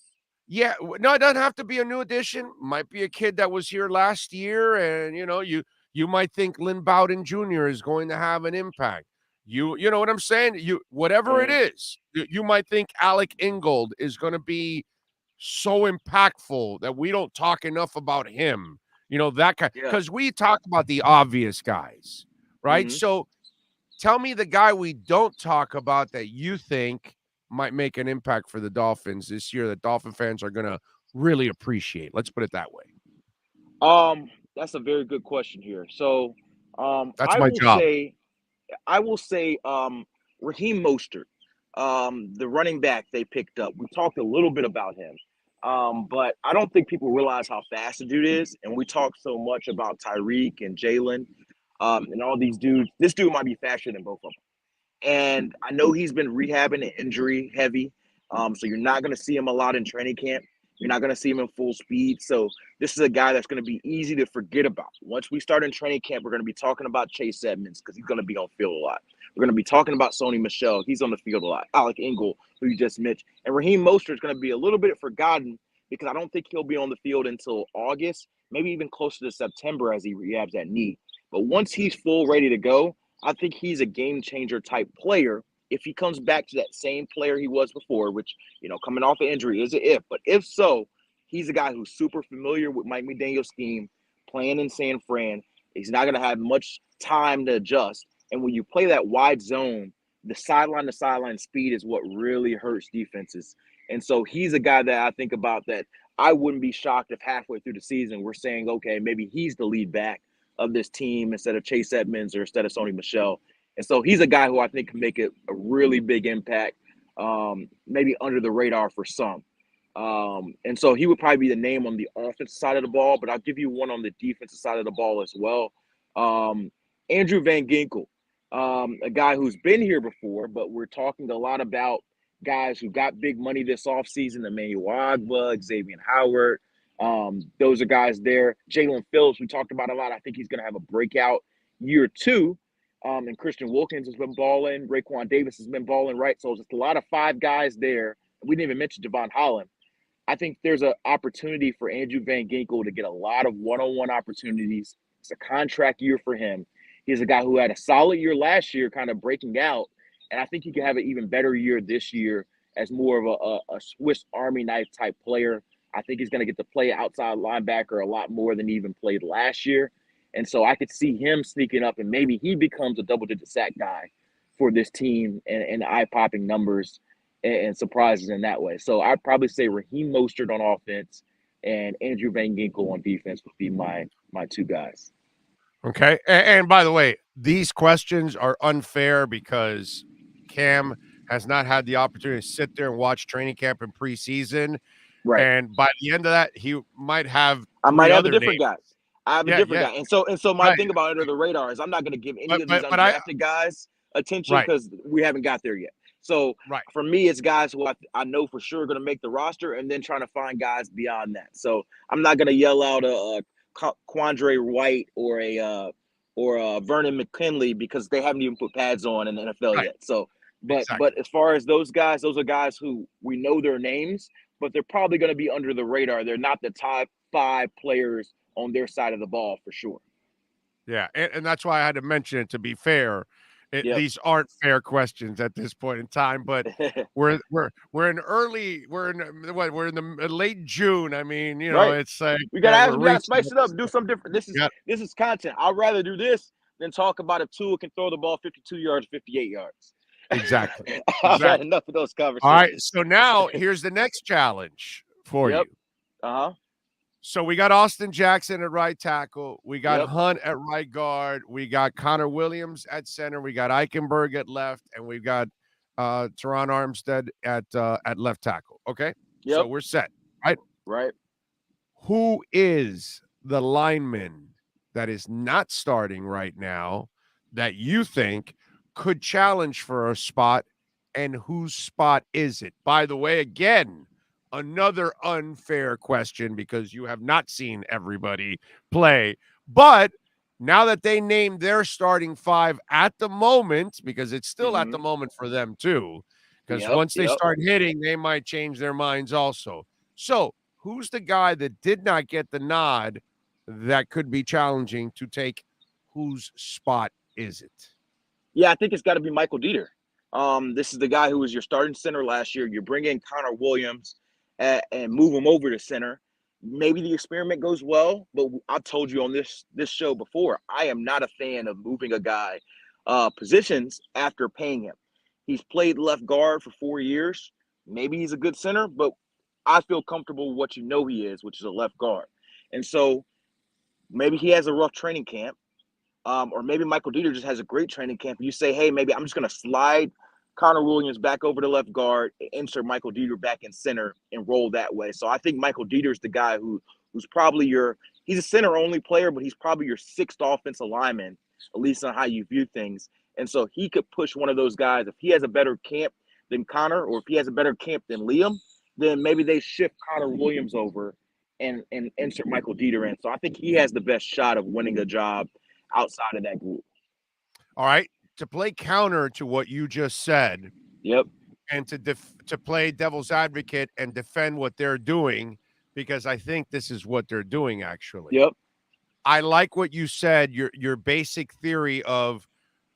Yeah, no, it doesn't have to be a new addition. Might be a kid that was here last year, and you might think Lynn Bowden Jr. is going to have an impact. You know what I'm saying? Whatever it is, you might think Alec Ingold is going to be so impactful that we don't talk enough about him. That kind, because we talk about the obvious guys, right? Mm-hmm. So tell me the guy we don't talk about that you think might make an impact for the Dolphins this year that Dolphin fans are going to really appreciate. Let's put it that way. That's a very good question here. So that's my job. I will say Raheem Moster, the running back they picked up. We talked a little bit about him, but I don't think people realize how fast the dude is. And we talk so much about Tyreek and Jalen and all these dudes. This dude might be faster than both of them. And I know he's been rehabbing and injury heavy, so you're not going to see him a lot in training camp. You're not going to see him in full speed. So this is a guy that's going to be easy to forget about. Once we start in training camp, we're going to be talking about Chase Edmonds because he's going to be on field a lot. We're going to be talking about Sony Michel. He's on the field a lot. Alec Ingold, who you just mentioned. And Raheem Moster is going to be a little bit forgotten because I don't think he'll be on the field until August, maybe even closer to September as he rehabs that knee. But once he's full, ready to go, I think he's a game changer type player. If he comes back to that same player he was before, which, coming off an injury is an if. But if so, he's a guy who's super familiar with Mike McDaniel's scheme, playing in San Fran. He's not going to have much time to adjust. And when you play that wide zone, the sideline to sideline speed is what really hurts defenses. And so he's a guy that I think about that I wouldn't be shocked if halfway through the season we're saying, okay, maybe he's the lead back of this team instead of Chase Edmonds or instead of Sony Michel. And so he's a guy who I think can make it a really big impact, maybe under the radar for some. And so he would probably be the name on the offensive side of the ball, but I'll give you one on the defensive side of the ball as well. Andrew Van Ginkel, a guy who's been here before, but we're talking a lot about guys who got big money this offseason, Emmanuel Ogbah, Xavier Howard. Those are guys there. Jalen Phillips, we talked about a lot. I think he's going to have a breakout year 2. And Christian Wilkins has been balling. Raekwon Davis has been balling, right? So just a lot of 5 guys there. We didn't even mention Javon Holland. I think there's an opportunity for Andrew Van Ginkel to get a lot of one-on-one opportunities. It's a contract year for him. He's a guy who had a solid year last year, kind of breaking out. And I think he can have an even better year this year as more of a Swiss Army knife type player. I think he's going to get to play outside linebacker a lot more than he even played last year. And so I could see him sneaking up and maybe he becomes a double-digit sack guy for this team and eye-popping numbers and surprises in that way. So I'd probably say Raheem Mostert on offense and Andrew Van Ginkel on defense would be my 2 guys. Okay. And by the way, these questions are unfair because Cam has not had the opportunity to sit there and watch training camp and preseason. Right. And by the end of that, he might have a different guy. I have a different guy. And so my Right. thing about under the radar is I'm not going to give any of these But undrafted guys attention Right. because we haven't got there yet. So Right. for me, it's guys who I know for sure are going to make the roster, and then trying to find guys beyond that. So I'm not going to yell out a Quandre White or a Vernon McKinley because they haven't even put pads on in the NFL yet. So, but as far as those guys, those are guys who we know their names, but they're probably going to be under the radar. They're not the top 5 players on their side of the ball for sure. Yeah, and that's why I had to mention it. To be fair, these aren't fair questions at this point in time. But we're in the late June. I mean, it's like we gotta spice it up, do something different. This is content. I'd rather do this than talk about if Tua can throw the ball 52 yards, 58 yards. Exactly. I've had enough of those conversations. All right, so now here's the next challenge for you. So we got Austin Jackson at right tackle. We got Hunt at right guard. We got Connor Williams at center. We got Eichenberg at left, and we've got Teron Armstead at left tackle. Okay, so we're set, right? Right. Who is the lineman that is not starting right now that you think could challenge for a spot, and whose spot is it? By the way, again, another unfair question because you have not seen everybody play. But now that they named their starting 5 at the moment, because it's still at the moment for them too, because once they start hitting, they might change their minds also. So who's the guy that did not get the nod that could be challenging to take? Whose spot is it? Yeah, I think it's got to be Michael Dieter. This is the guy who was your starting center last year. You bring in Connor Williams and move him over to center. Maybe the experiment goes well, but I've told you on this show before, I am not a fan of moving a guy positions after paying him. He's played left guard for 4 years. Maybe he's a good center, but I feel comfortable with what he is, which is a left guard. And so maybe he has a rough training camp. Or maybe Michael Dieter just has a great training camp. You say, hey, maybe I'm just going to slide Connor Williams back over to left guard, insert Michael Dieter back in center, and roll that way. So I think Michael Dieter is the guy who's probably he's a center-only player, but he's probably your 6th offensive lineman, at least on how you view things. And so he could push one of those guys. If he has a better camp than Connor, or if he has a better camp than Liam, then maybe they shift Connor Williams over and insert Michael Dieter in. So I think he has the best shot of winning a job outside of that group. All right. To play counter to what you just said. And to play devil's advocate and defend what they're doing, because I think this is what they're doing actually. I like what you said, your basic theory of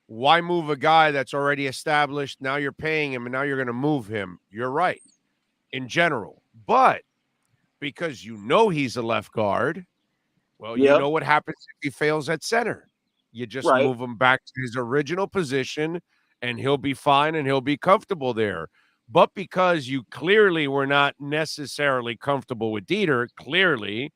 why move a guy that's already established, now you're paying him and now you're going to move him. You're right in general. But because you know he's a left guard, well, you know what happens if he fails at center. You just move him back to his original position, and he'll be fine and he'll be comfortable there. But because you clearly were not necessarily comfortable with Dieter, clearly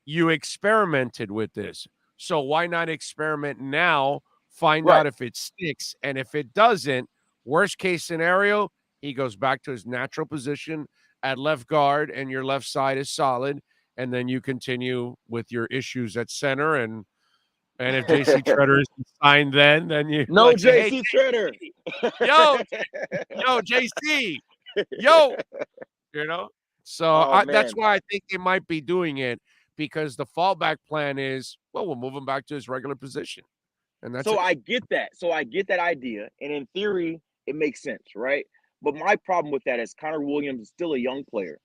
you experimented with this. So why not experiment now, find out if it sticks, and if it doesn't, worst case scenario, he goes back to his natural position at left guard, and your left side is solid. And then you continue with your issues at center, and if J.C. Treader isn't signed, then you J.C. Treader, yo, J.C., yo, So that's why I think they might be doing it, because the fallback plan is, well, we'll move him back to his regular position, and that's I get that. So I get that idea, and in theory, it makes sense, right? But my problem with that is Connor Williams is still a young player.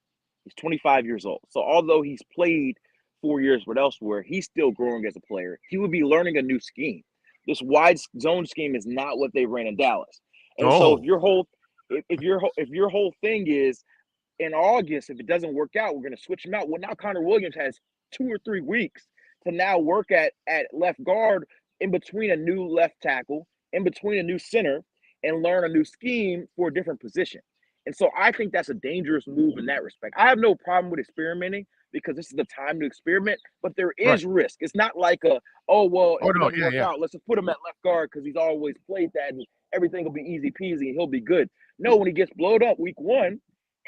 He's 25 years old. So although he's played 4 years with elsewhere, he's still growing as a player. He would be learning a new scheme. This wide zone scheme is not what they ran in Dallas. And so if your whole thing is in August, if it doesn't work out, we're going to switch him out. Well, now Connor Williams has 2 or 3 weeks to now work at left guard, in between a new left tackle, in between a new center, and learn a new scheme for a different position. And so I think that's a dangerous move in that respect. I have no problem with experimenting, because this is the time to experiment, but there is risk. It's not like if it doesn't work out, let's just put him at left guard because he's always played that and everything will be easy peasy and he'll be good. No, when he gets blowed up week 1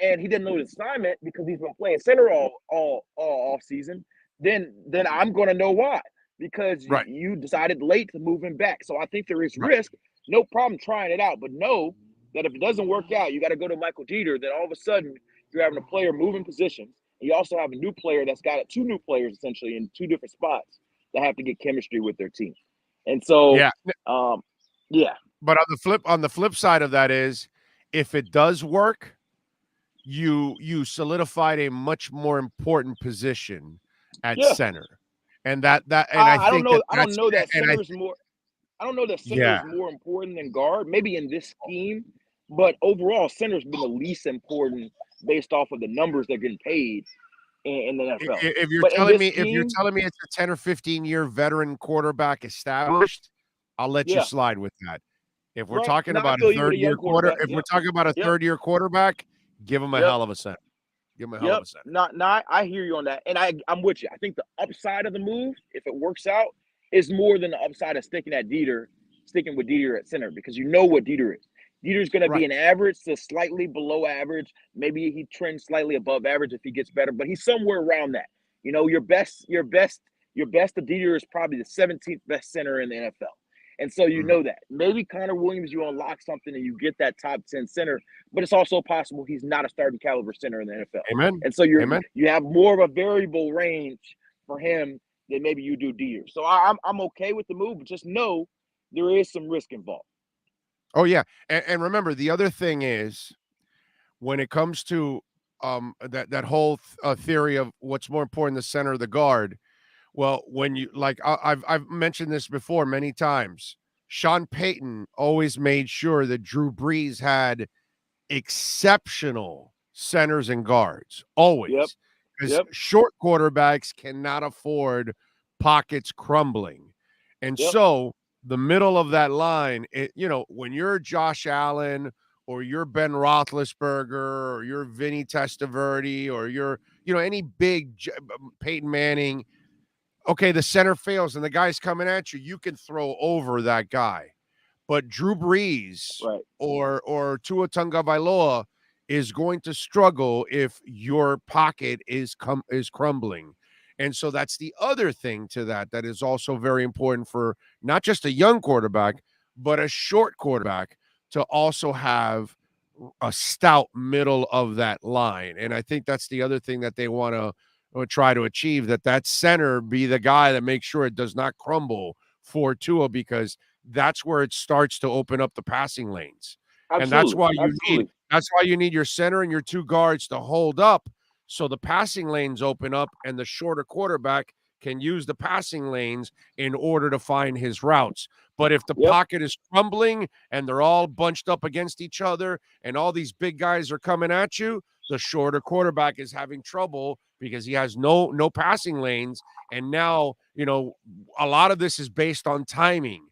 and he didn't know his assignment because he's been playing center all off season, then I'm going to know why, because Right. you decided late to move him back. So I think there is Right. risk. No problem trying it out, but know that if it doesn't work out, you got to go to Michael Jeter. Then all of a sudden, you're having a player moving positions. And you also have a new player that's got two new players essentially in two different spots that have to get chemistry with their team. And so, Yeah. yeah. But on the flip side of that is, if it does work, you solidified a much more important position at Yeah. center, and I I don't think know. that I don't know that and I center is more. I don't know that center yeah is more important than guard. Maybe in this scheme, but overall, center's been the least important based off of the numbers they're getting paid in the NFL. if you're But in telling this me scheme, it's a 10 or 15-year veteran quarterback established, I'll let you yeah, slide with that. If we're right. talking Now I about a feel you with a young third-year quarterback. if we're Yep, talking about a yep, third-year quarterback, give him a yep, hell of a center. Give him a hell of yep. a center. Not. I hear you on that, and I'm with you. I think the upside of the move, if it works out, is more than the upside of sticking with Dieter at center, because you know what Dieter is. Dieter's going to be Right. an average to slightly below average. Maybe he trends slightly above average if he gets better, but he's somewhere around that. You know, your best of Dieter is probably the 17th best center in the NFL. And so you Mhm. know that. Maybe Connor Williams, you unlock something and you get that top 10 center, but it's also possible he's not a starting caliber center in the NFL. Amen. And so Amen. you have more of a variable range for him than maybe you do Dieter. So I'm okay with the move, but just know there is some risk involved. Oh yeah, and remember, the other thing is, when it comes to that whole theory of what's more important, the center or the guard. Well, when you I've mentioned this before many times. Sean Payton always made sure that Drew Brees had exceptional centers and guards, Yep. always, because Yep. short quarterbacks cannot afford pockets crumbling. And Yep. so the middle of that line, when you're Josh Allen or you're Ben Roethlisberger or you're Vinny Testaverde or you're, any big Peyton Manning, okay, the center fails and the guy's coming at you, you can throw over that guy. But Drew Brees Right. or Tua Tagovailoa is going to struggle if your pocket is crumbling. And so that's the other thing to that is also very important for not just a young quarterback, but a short quarterback to also have a stout middle of that line. And I think that's the other thing that they want to try to achieve, that center be the guy that makes sure it does not crumble for Tua, because that's where it starts to open up the passing lanes. Absolutely. And that's why you need your center and your two guards to hold up, so the passing lanes open up and the shorter quarterback can use the passing lanes in order to find his routes. But if the pocket is crumbling and they're all bunched up against each other and all these big guys are coming at you, the shorter quarterback is having trouble because he has no passing lanes. And now, a lot of this is based on timing.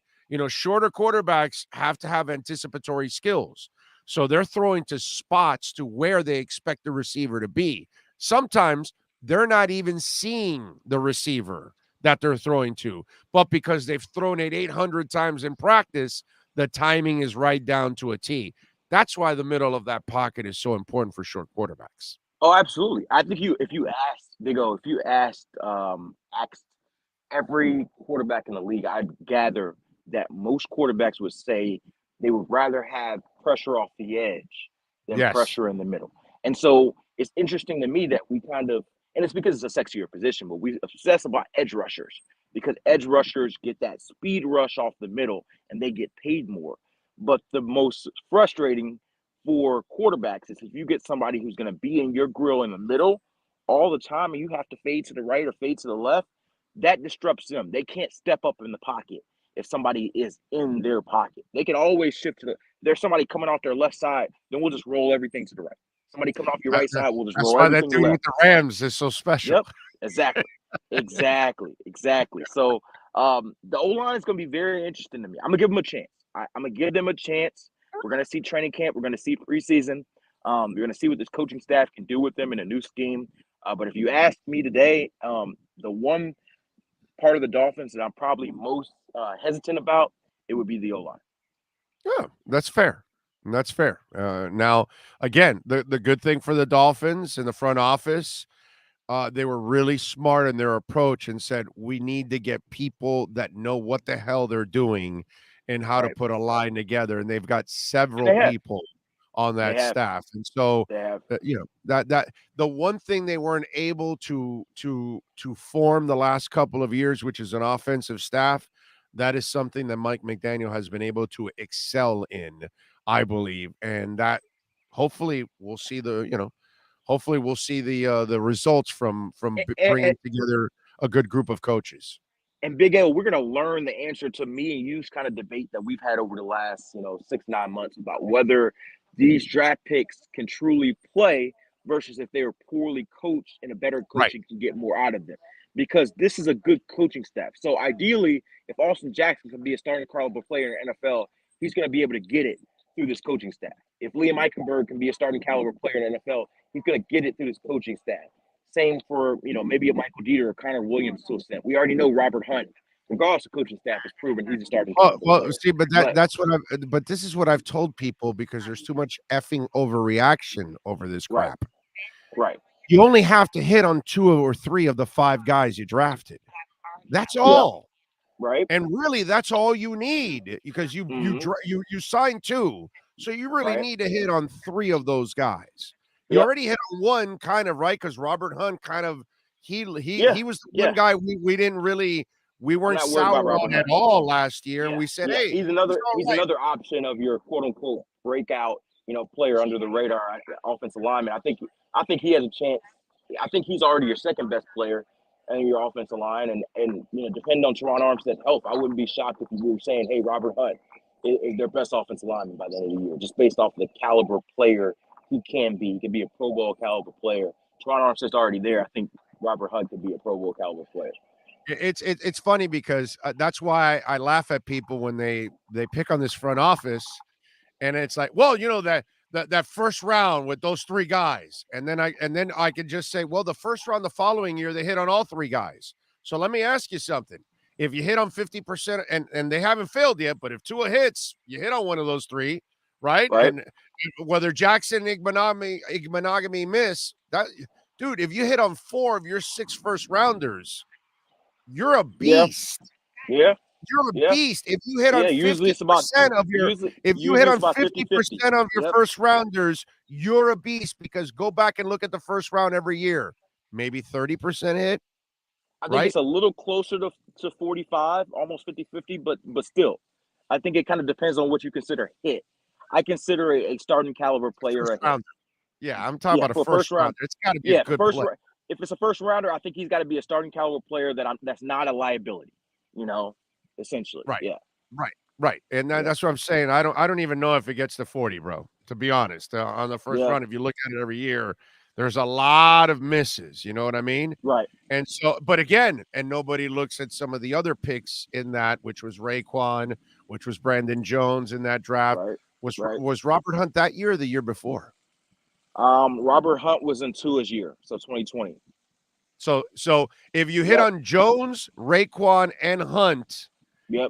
Shorter quarterbacks have to have anticipatory skills. So they're throwing to spots to where they expect the receiver to be. Sometimes they're not even seeing the receiver that they're throwing to, but because they've thrown it 800 times in practice, the timing is right down to a T. That's why the middle of that pocket is so important for short quarterbacks. Oh, absolutely. I think if you asked every quarterback in the league, I'd gather that most quarterbacks would say they would rather have pressure off the edge than pressure in the middle. And so it's interesting to me that we and it's because it's a sexier position, but we obsess about edge rushers because edge rushers get that speed rush off the middle and they get paid more. But the most frustrating for quarterbacks is if you get somebody who's going to be in your grill in the middle all the time and you have to fade to the right or fade to the left, that disrupts them. They can't step up in the pocket if somebody is in their pocket. They can always shift there's somebody coming off their left side, then we'll just roll everything to the right. Somebody coming off your right side, we'll just roll everything to the left. That's why that thing with the Rams is so special. Yep, exactly. So the O-line is going to be very interesting to me. I'm going to give them a chance. I'm going to give them a chance. We're going to see training camp. We're going to see preseason. You're going to see what this coaching staff can do with them in a new scheme. But if you ask me today, the one part of the Dolphins that I'm probably most hesitant about, it would be the O-line. Yeah, that's fair. That's fair. Now, again, the good thing for the Dolphins in the front office, They were really smart in their approach and said, we need to get people that know what the hell they're doing and how to Right. put a line together. And they've got And several they have. people on They that have. staff. And so, They have. that the one thing they weren't able to form the last couple of years, which is an offensive staff, that is something that Mike McDaniel has been able to excel in, I believe. And that hopefully we'll see the results from And, bringing together a good group of coaches. and Big L, we're gonna learn the answer to me and you's kind of debate that we've had over the last 6-9 months about whether these draft picks can truly play versus if they are poorly coached and a better Right. coaching can get more out of them. Because this is a good coaching staff. So ideally, if Austin Jackson can be a starting caliber player in the NFL, he's going to be able to get it through this coaching staff. If Liam Eichenberg can be a starting caliber player in the NFL, he's going to get it through this coaching staff. Same for, maybe a Michael Dieter or Connor Williams to a extent. We already know Robert Hunt, regardless of coaching staff, has proven he's a starting caliber player. See, but but this is what I've told people because there's too much effing overreaction over this crap. Right. You only have to hit on 2 or 3 of the 5 guys you drafted. That's all. Right. And really, that's all you need because you signed 2, so you really need to hit on 3 of those guys. You already hit on 1, kind of, right? Because Robert Hunt kind of he was the one guy we weren't sour on at all last year, and we said, hey, he's another option of your quote unquote breakout player under the radar offensive lineman. I think he has a chance. I think he's already your second best player in your offensive line, and depending on Teron Armstead's health, I wouldn't be shocked if you were saying, hey, Robert Hunt is their best offensive lineman by the end of the year, just based off the caliber player he can be. He could be a Pro Bowl caliber player. Teron Armstead's already there. I think Robert Hunt could be a Pro Bowl caliber player. It's funny because that's why I laugh at people when they pick on this front office, and it's like, well, that first round with those 3 guys, and then I could just say, well, the first round the following year they hit on all 3 guys. So let me ask you something: if you hit on 50%, and they haven't failed yet, but if Tua hits, you hit on one of those 3, right? And whether Jackson and Igbenogany miss that, dude, if you hit on 4 of your 6 first rounders, you're a beast. Yeah. You're a beast. If you hit on 50% of your first rounders, you're a beast because go back and look at the first round every year. Maybe 30% hit. I think it's a little closer to 45, almost 50-50, but still. I think it kind of depends on what you consider hit. I consider a starting caliber player a hit. Yeah, I'm talking about a first rounder. It's got to be a good play. If it's a first rounder, I think he's got to be a starting caliber player that's not a liability, essentially. Right. Yeah. Right. And that's what I'm saying. I don't even know if it gets to 40, bro, to be honest. On the first run, if you look at it every year, there's a lot of misses. You know what I mean? Right. And so, but again, and nobody looks at some of the other picks in that, which was Raekwon, which was Brandon Jones in that draft. Right. Was Robert Hunt that year or the year before? Robert Hunt was in Tua's year, so 2020. So if you hit on Jones, Raekwon, and Hunt,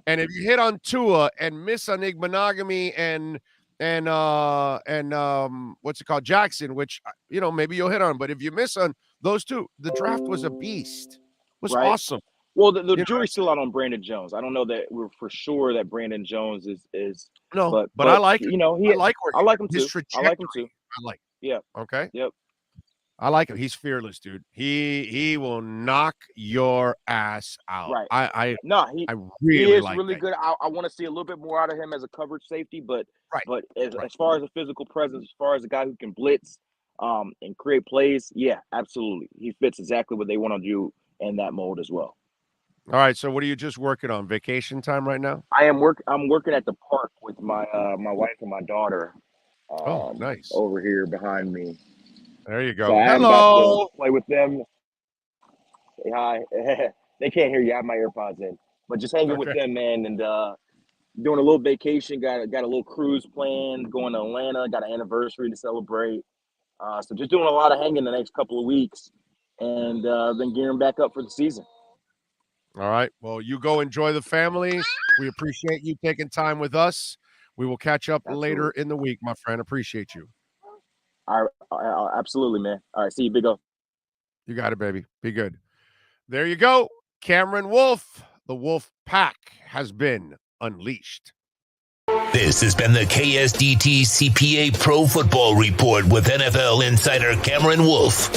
and if you hit on Tua and miss on Igbenogany and what's it called, Jackson, which maybe you'll hit on, but if you miss on those 2, the draft was a beast. It was awesome. Well, the jury's still out on Brandon Jones. I don't know that we're for sure that Brandon Jones is no, but I like him. I like him too. I like him too. I like him. Yeah. Okay. Yep. I like him. He's fearless, dude. He will knock your ass out. Right. He is like really that. good. I want to see a little bit more out of him as a coverage safety, but as far as a physical presence, as far as a guy who can blitz and create plays, yeah, absolutely. He fits exactly what they want to do in that mold as well. All right. So what are you just working on? Vacation time right now? I'm working at the park with my wife and my daughter. Nice. Over here behind me. There you go. So Hello. Play with them. Say hi. They can't hear you. I have my AirPods in, but just hanging with them, man, and doing a little vacation. Got a little cruise planned. Going to Atlanta. Got an anniversary to celebrate. So just doing a lot of hanging the next couple of weeks, and then gearing back up for the season. All right. Well, you go enjoy the family. We appreciate you taking time with us. We will catch up later in the week, my friend. Appreciate you. All right, absolutely, man. All right, see you, Big O. You got it, baby. Be good. There you go. Cameron Wolf. The Wolf Pack has been unleashed. This has been the KSDT CPA Pro Football Report with NFL insider Cameron Wolf.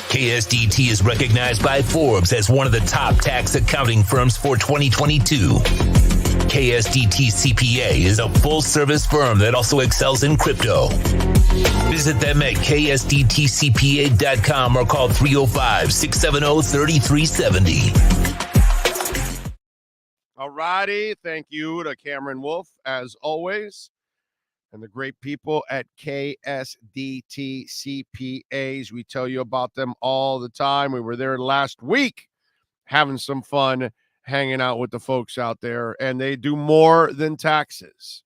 KSDT is recognized by Forbes as one of the top tax accounting firms for 2022. KSDT CPA is a full-service firm that also excels in crypto. Visit them at ksdtcpa.com or call 305-670-3370. All righty. Thank you to Cameron Wolf, as always, and the great people at KSDT CPAs. We tell you about them all the time. We were there last week having some fun, hanging out with the folks out there, and they do more than taxes.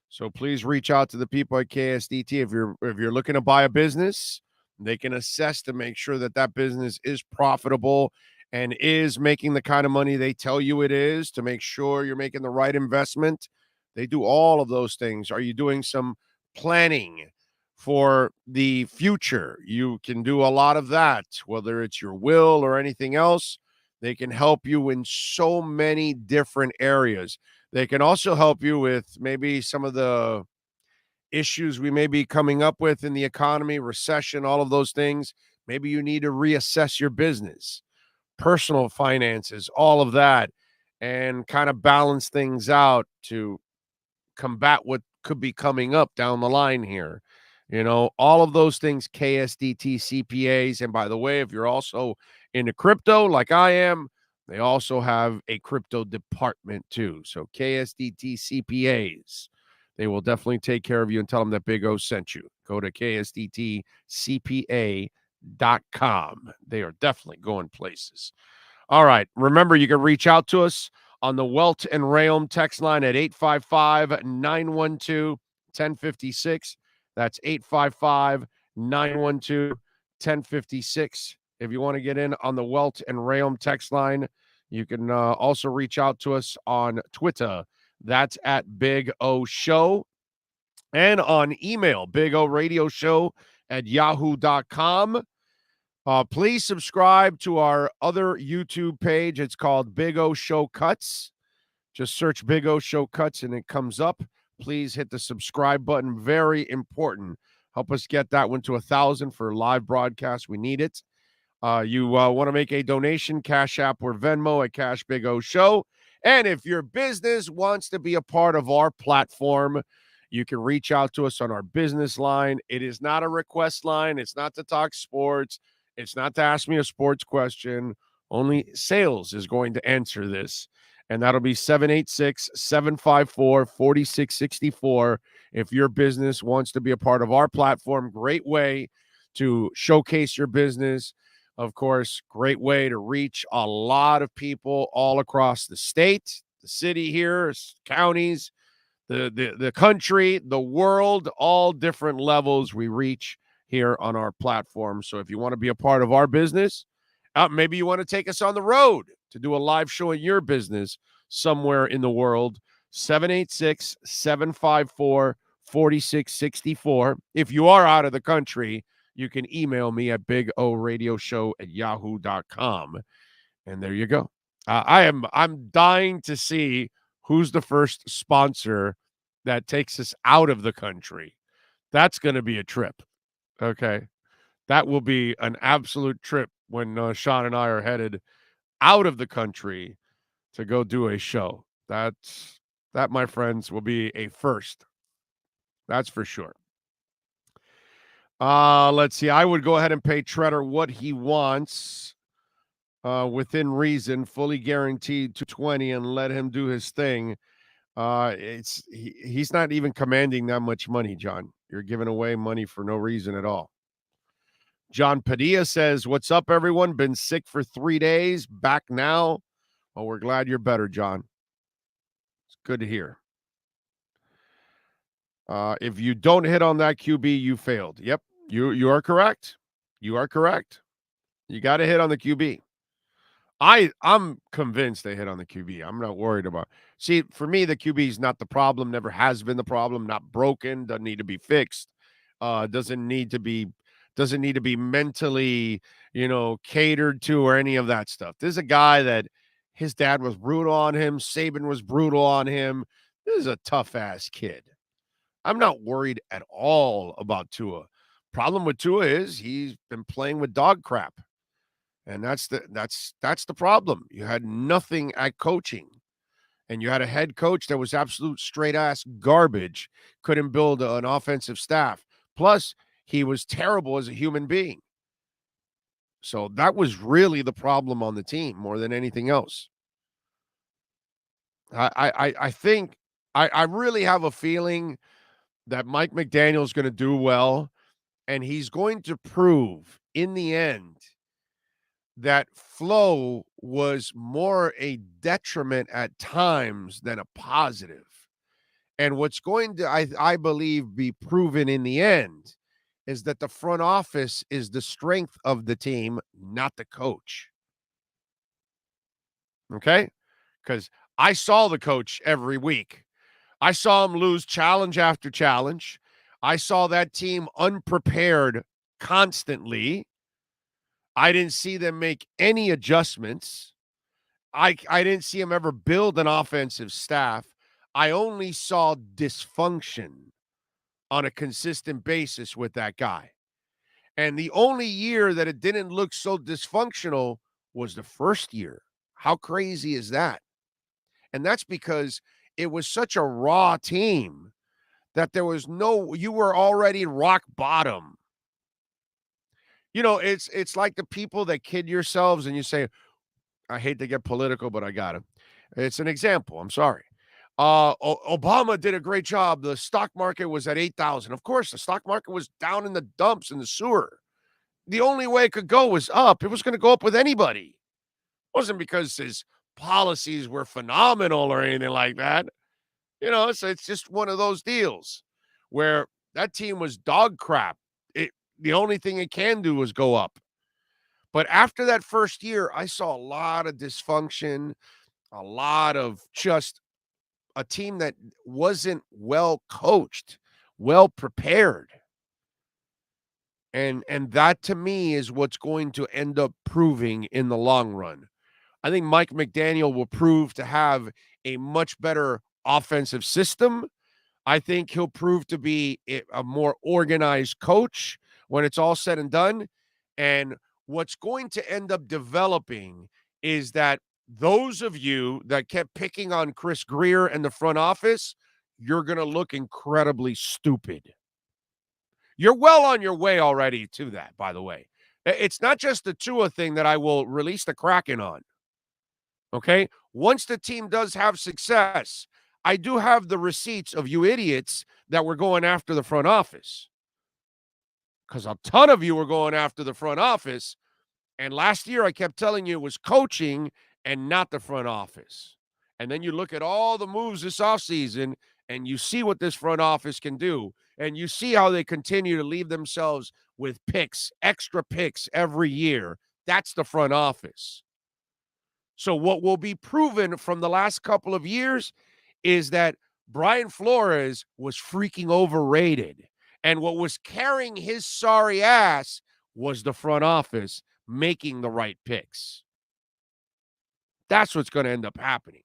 So please reach out to the people at KSDT. If you're looking to buy a business, they can assess to make sure that that business is profitable and is making the kind of money they tell you it is, to make sure you're making the right investment. They do all of those things. Are you doing some planning for the future? You can do a lot of that, whether it's your will or anything else. They can help you in so many different areas. They can also help you with maybe some of the issues we may be coming up with in the economy, recession, all of those things. Maybe you need to reassess your business, personal finances, all of that, and kind of balance things out to combat what could be coming up down the line here. You know, all of those things, KSDT CPAs. And by the way, if you're also into crypto like I am, they also have a crypto department too. So KSDT CPAs, they will definitely take care of you and tell them that Big O sent you. Go to ksdtcpa.com. They are definitely going places. All right. Remember, you can reach out to us on the Welt and Rayom text line at 855-912-1056. That's 855-912-1056. If you want to get in on the Welt and Rayom text line, you can also reach out to us on Twitter. That's at Big O Show. And on email, bigoradioshow@yahoo.com. Please subscribe to our other YouTube page. It's called Big O Show Cuts. Just search Big O Show Cuts and it comes up. Please hit the subscribe button. Very important. Help us get that one to 1,000 for live broadcast. We need it. You want to make a donation, Cash App or Venmo at Cash Big O Show. And if your business wants to be a part of our platform, you can reach out to us on our business line. It is not a request line. It's not to talk sports. It's not to ask me a sports question. Only sales is going to answer this. And that'll be 786-754-4664. If your business wants to be a part of our platform, great way to showcase your business. Of course, great way to reach a lot of people all across the state, the city here, counties, the country, the world, all different levels we reach here on our platform. So if you want to be a part of our business, maybe you want to take us on the road to do a live show in your business somewhere in the world, 786-754-4664. If you are out of the country, you can email me at bigoradioshow@yahoo.com. And there you go. I'm dying to see who's the first sponsor that takes us out of the country. That's going to be a trip. Okay. That will be an absolute trip when Sean and I are headed out of the country to go do a show. That, my friends, will be a first. That's for sure. Let's see. I would go ahead and pay Treader what he wants within reason, fully guaranteed to 20, and let him do his thing. He's not even commanding that much money, John. You're giving away money for no reason at all. John Padilla says, "What's up, everyone? Been sick for 3 days. Back now." Well, we're glad you're better, John. It's good to hear. If you don't hit on that QB, you failed. Yep, you are correct. You are correct. You got to hit on the QB. I'm convinced they hit on the QB. I'm not worried about. See, for me, the QB is not the problem. Never has been the problem. Not broken. Doesn't need to be fixed. Doesn't need to be doesn't need to be mentally, catered to or any of that stuff. This is a guy that his dad was brutal on him. Saban was brutal on him. This is a tough-ass kid. I'm not worried at all about Tua. Problem with Tua is he's been playing with dog crap. And that's the problem. You had nothing at coaching. And you had a head coach that was absolute straight-ass garbage, couldn't build an offensive staff. Plus, he was terrible as a human being. So that was really the problem on the team more than anything else. I think I really have a feeling that Mike McDaniel is going to do well, and he's going to prove in the end that flow was more a detriment at times than a positive. And what's going to, I believe, be proven in the end is that the front office is the strength of the team, not the coach. Okay? Because I saw the coach every week. I saw him lose challenge after challenge. I saw that team unprepared constantly. I didn't see them make any adjustments. I didn't see him ever build an offensive staff. I only saw dysfunction on a consistent basis with that guy. And the only year that it didn't look so dysfunctional was the first year. How crazy is that? And that's because it was such a raw team that you were already rock bottom. It's like the people that kid yourselves and you say, I hate to get political, but I got to. It's an example. I'm sorry. Obama did a great job. The stock market was at 8,000. Of course, the stock market was down in the dumps in the sewer. The only way it could go was up. It was going to go up with anybody. It wasn't because his policies were phenomenal or anything like that. So it's just one of those deals where that team was dog crap. The only thing it can do is go up. But after that first year, I saw a lot of dysfunction, a lot of just a team that wasn't well coached, well prepared. And that to me is what's going to end up proving in the long run. I think Mike McDaniel will prove to have a much better offensive system. I think he'll prove to be a more organized coach when it's all said and done. And what's going to end up developing is that those of you that kept picking on Chris Greer and the front office, you're going to look incredibly stupid. You're well on your way already to that, by the way. It's not just the Tua thing that I will release the Kraken on. Okay? Once the team does have success, I do have the receipts of you idiots that were going after the front office. Because a ton of you were going after the front office. And last year I kept telling you it was coaching and not the front office. And then you look at all the moves this offseason and you see what this front office can do. And you see how they continue to leave themselves with picks, extra picks every year. That's the front office. So what will be proven from the last couple of years is that Brian Flores was freaking overrated. And what was carrying his sorry ass was the front office making the right picks. That's what's going to end up happening.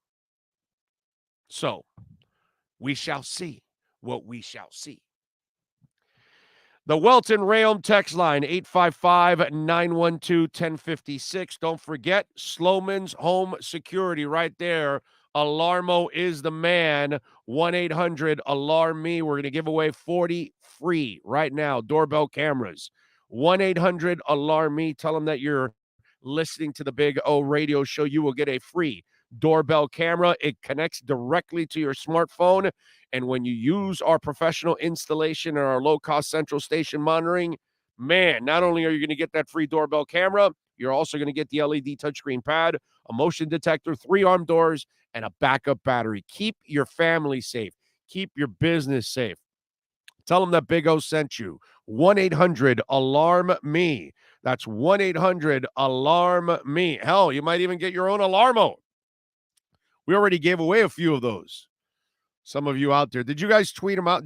So we shall see what we shall see. The Welton Rayom text line, 855-912-1056. Don't forget, Sloman's Home Security right there. Alarmo is the man. 1-800-ALARM-ME. We're going to give away 40 free right now. Doorbell cameras. 1-800-ALARM-ME. Tell them that you're listening to the Big O radio show. You will get a free doorbell camera. It connects directly to your smartphone. And when you use our professional installation and our low-cost central station monitoring, man, not only are you going to get that free doorbell camera, you're also going to get the LED touchscreen pad, a motion detector, 3 arm doors, and a backup battery. Keep your family safe. Keep your business safe. Tell them that Big O sent you. 1-800-ALARM-ME. That's 1-800-ALARM-ME. Hell, you might even get your own Alarmo. We already gave away a few of those. Some of you out there. Did you guys tweet them out?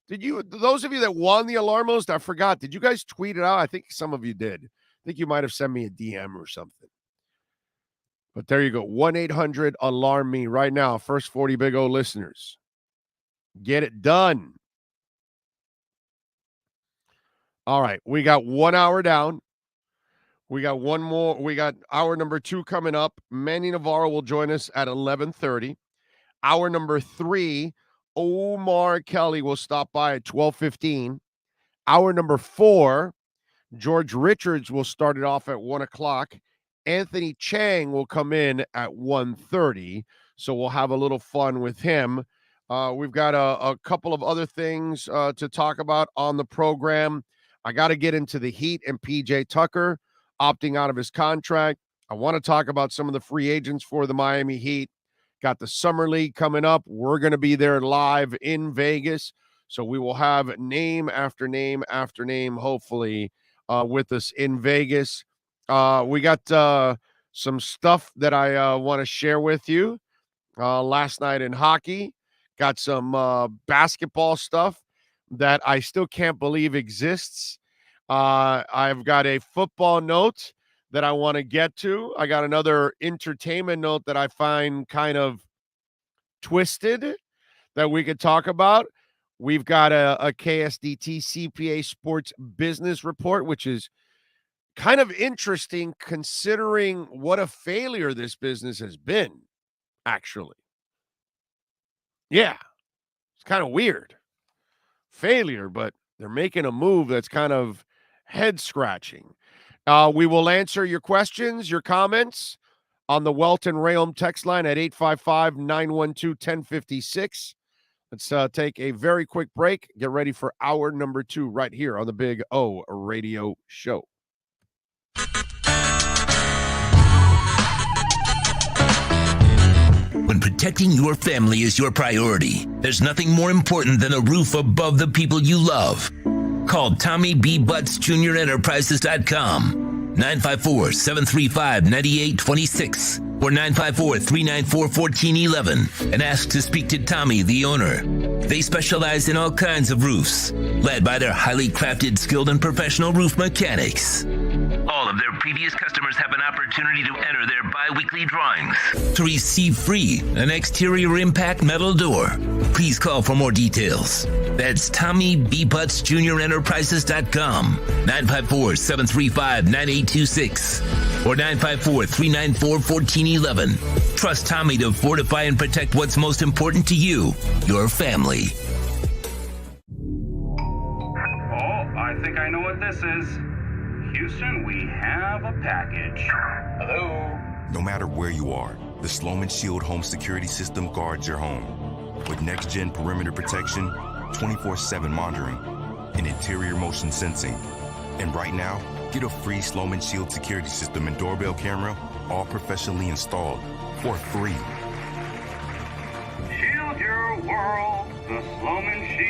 Those of you that won the Alarmos, I forgot, did you guys tweet it out? I think some of you did. I think you might have sent me a DM or something. But there you go. 1-800-ALARM-ME right now. First 40 Big O listeners. Get it done. All right. We got 1 hour down. We got one more. We got hour number 2 coming up. Manny Navarro will join us at 11:30. Hour number 3, Omar Kelly will stop by at 12:15. Hour number 4, George Richards will start it off at 1 o'clock. Anthony Chang will come in at 1:30, so we'll have a little fun with him. We've got a couple of other things to talk about on the program. I got to get into the Heat and PJ Tucker opting out of his contract. I want to talk about some of the free agents for the Miami Heat. Got the Summer League coming up. We're going to be there live in Vegas, so we will have name after name after name, hopefully, with us in Vegas. We got some stuff that I want to share with you. Last night in hockey, got some basketball stuff that I still can't believe exists. I've got a football note that I want to get to. I got another entertainment note that I find kind of twisted that we could talk about. We've got a KSDT CPA Sports Business Report, which is kind of interesting considering what a failure this business has been, actually. Yeah, it's kind of weird. Failure, but they're making a move that's kind of head-scratching. We will answer your questions, your comments on the Welton Realm text line at 855-912-1056. Let's take a very quick break. Get ready for hour number 2 right here on the Big O Radio Show. When protecting your family is your priority, there's nothing more important than a roof above the people you love. Call Tommy B. Butts Jr. Enterprises.com, 954-735-9826 or 954-394-1411, and ask to speak to Tommy, the owner. They specialize in all kinds of roofs, led by their highly crafted, skilled, and professional roof mechanics. All of their previous customers have an opportunity to enter their bi-weekly drawings to receive free an exterior impact metal door. Please call for more details. That's Tommy B. Butts Jr. Enterprises.com, 954-735-9826 or 954-394-1411. Trust Tommy to fortify and protect what's most important to you, your family. Oh, I think I know what this is. Houston, we have a package. Hello? No matter where you are, the Sloman Shield Home Security System guards your home. With next-gen perimeter protection, 24/7 monitoring, and interior motion sensing. And right now, get a free Sloman Shield security system and doorbell camera, all professionally installed, for free. Shield your world, the Sloman Shield.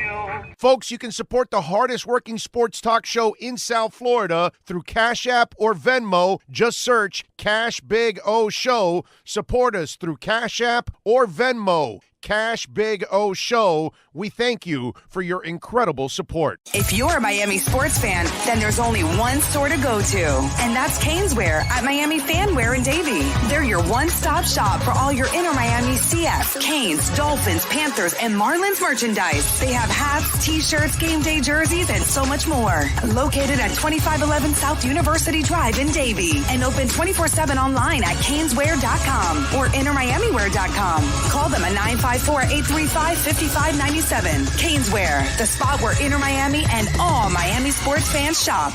Folks, you can support the hardest working sports talk show in South Florida through Cash App or Venmo. Just search Cash Big O Show. Support us through Cash App or Venmo. Cash Big O Show. We thank you for your incredible support. If you're a Miami sports fan, then there's only one store to go to, and that's Caneswear at Miami Fanwear in Davie. They're your one-stop shop for all your inner Miami CF, Canes, Dolphins, Panthers, and Marlins merchandise. They have hats, t-shirts, game day jerseys, and so much more. Located at 2511 South University Drive in Davie, and open 24/7 online at caneswear.com or innermiamiwear.com. Call them at 954-835-5597. Caneswear, the spot where Inner Miami and all Miami sports fans shop.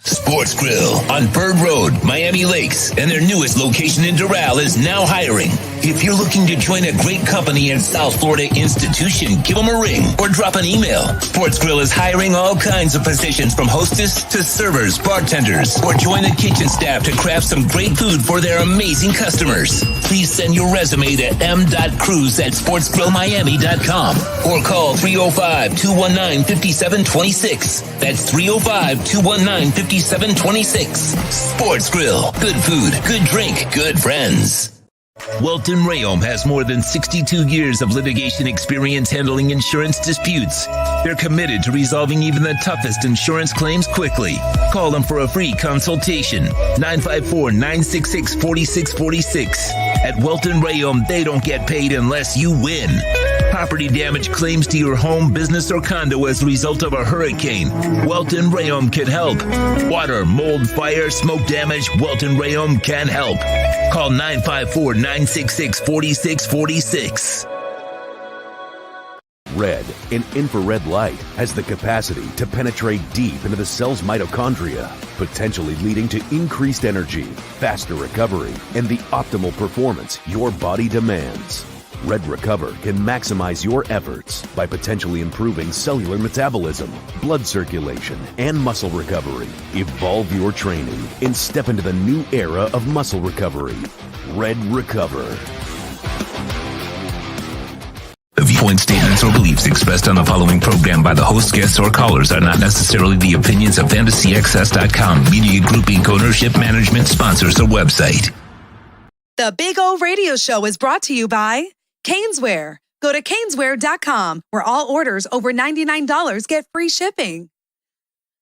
Sports Grill on Bird Road, Miami Lakes, and their newest location in Doral is now hiring. If you're looking to join a great company and South Florida institution, give them a ring or drop an email. Sports Grill is hiring all kinds of positions from hostess to servers, bartenders, or join the kitchen staff to craft some great food for their amazing customers. Please send your resume to m.cruz@sportsgrillmiami.com or call 305-219-5726. That's 305-219-5726. Sports Grill. Good food, good drink, good friends. Welton Rayom has more than 62 years of litigation experience handling insurance disputes. They're committed to resolving even the toughest insurance claims quickly. Call them for a free consultation. 954-966-4646. At Welton Rayom, they don't get paid unless you win. Property damage claims to your home, business, or condo as a result of a hurricane. Welton Rayom can help. Water, mold, fire, smoke damage, Welton Rayom can help. Call 954-966-4646. Red and infrared light has the capacity to penetrate deep into the cell's mitochondria, potentially leading to increased energy, faster recovery, and the optimal performance your body demands. Red Recover can maximize your efforts by potentially improving cellular metabolism, blood circulation, and muscle recovery. Evolve your training and step into the new era of muscle recovery. Red Recover. The viewpoint statements or beliefs expressed on the following program by the host, guests, or callers are not necessarily the opinions of FantasyXS.com, Media Group Inc. ownership, management, sponsors, or website. The Big O Radio Show is brought to you by Caneswear. Go to Caneswear.com, where all orders over $99 get free shipping.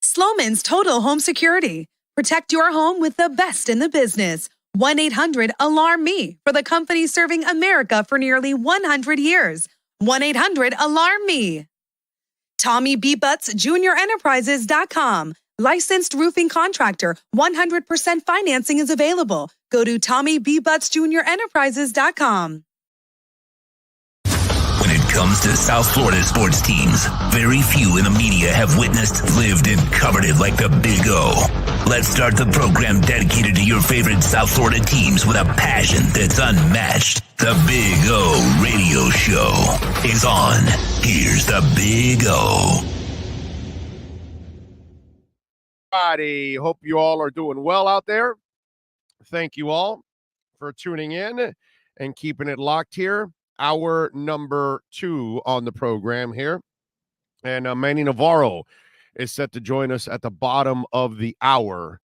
Sloman's Total Home Security. Protect your home with the best in the business. 1-800-ALARM-ME for the company serving America for nearly 100 years. 1-800-ALARM-ME. Tommy B. Butts Junior Enterprises.com. Licensed roofing contractor. 100% financing is available. Go to Tommy B. Butts Junior Enterprises.com. When it comes to South Florida sports teams, very few in the media have witnessed, lived, and covered it like the Big O. Let's start the program dedicated to your favorite South Florida teams with a passion that's unmatched. The Big O Radio Show is on. Here's the Big O. Everybody, hope you all are doing well out there. Thank you all for tuning in and keeping it locked here. Hour number 2 on the program here. And Manny Navarro is set to join us at the bottom of the hour.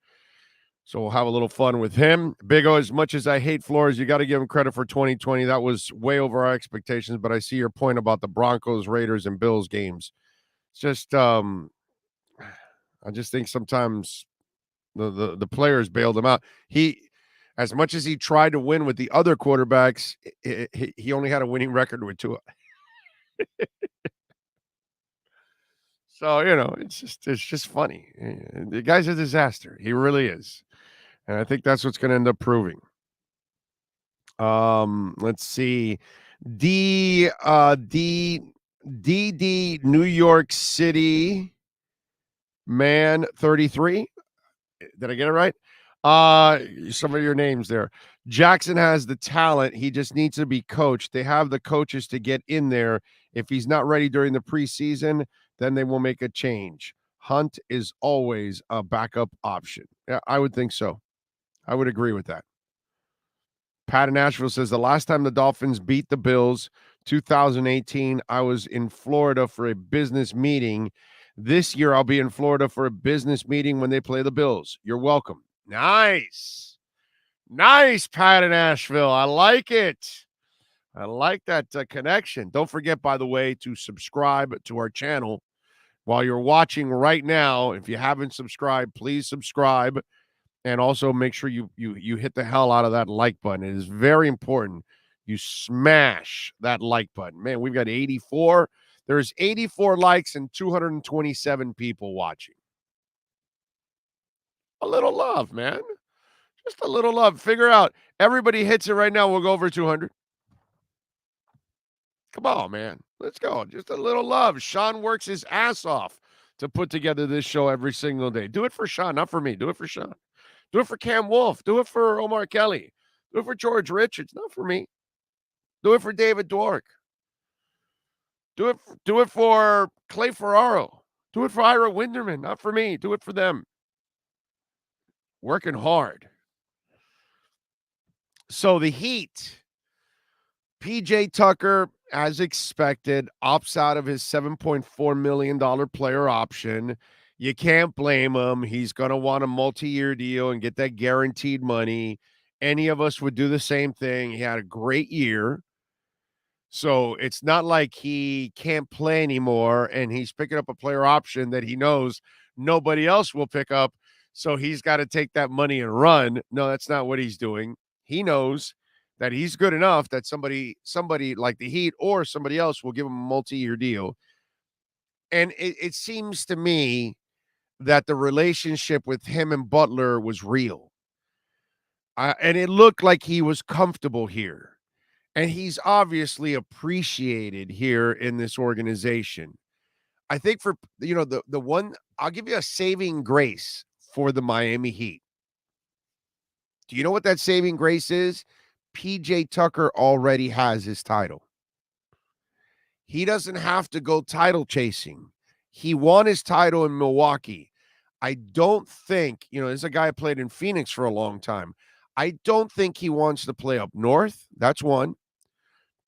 So we'll have a little fun with him. Big O, as much as I hate Flores, you got to give him credit for 2020. That was way over our expectations, but I see your point about the Broncos, Raiders, and Bills games. It's just, I just think sometimes the players bailed him out. As much as he tried to win with the other quarterbacks, he only had a winning record with Tua. So, it's just funny. The guy's a disaster. He really is. And I think that's what's going to end up proving. Let's see. DD New York City man 33. Did I get it right? Some of your names there. Jackson has the talent. He just needs to be coached. They have the coaches to get in there. If he's not ready during the preseason, then they will make a change. Hunt is always a backup option. Yeah, I would think so. I would agree with that. Pat in Nashville says, the last time the Dolphins beat the Bills, 2018, I was in Florida for a business meeting. This year, I'll be in Florida for a business meeting when they play the Bills. You're welcome. Nice, Pat in Nashville. I like it. I like that connection. Don't forget, by the way, to subscribe to our channel while you're watching right now. If you haven't subscribed, please subscribe, and also make sure you hit the hell out of that like button. It is very important. You smash that like button. Man, we've got 84. There's 84 likes and 227 people watching. A little love, man. Just a little love. Figure out. Everybody hits it right now. We'll go over 200. Come on, man. Let's go. Just a little love. Sean works his ass off to put together this show every single day. Do it for Sean, not for me. Do it for Sean. Do it for Cam Wolf. Do it for Omar Kelly. Do it for George Richards, not for me. Do it for David Dwork. Do it for Clay Ferraro. Do it for Ira Winderman, not for me. Do it for them. Working hard. So the Heat, PJ Tucker, as expected, opts out of his $7.4 million player option. You can't blame him. He's going to want a multi-year deal and get that guaranteed money. any of us would do the same thing. He had a great year. So it's not like he can't play anymore and he's picking up a player option that he knows nobody else will pick up. So he's got to take that money and run. No, that's not what he's doing. He knows that he's good enough that somebody like the Heat or somebody else will give him a multi-year deal. And it seems to me that the relationship with him and Butler was real. And it looked like he was comfortable here. And he's obviously appreciated here in this organization. I think for, the one, I'll give you a saving grace for the Miami Heat. Do you know what that saving grace is? PJ Tucker already has his title. He doesn't have to go title chasing. He won his title in Milwaukee. I don't think, there's a guy who played in Phoenix for a long time. I don't think he wants to play up north. That's one.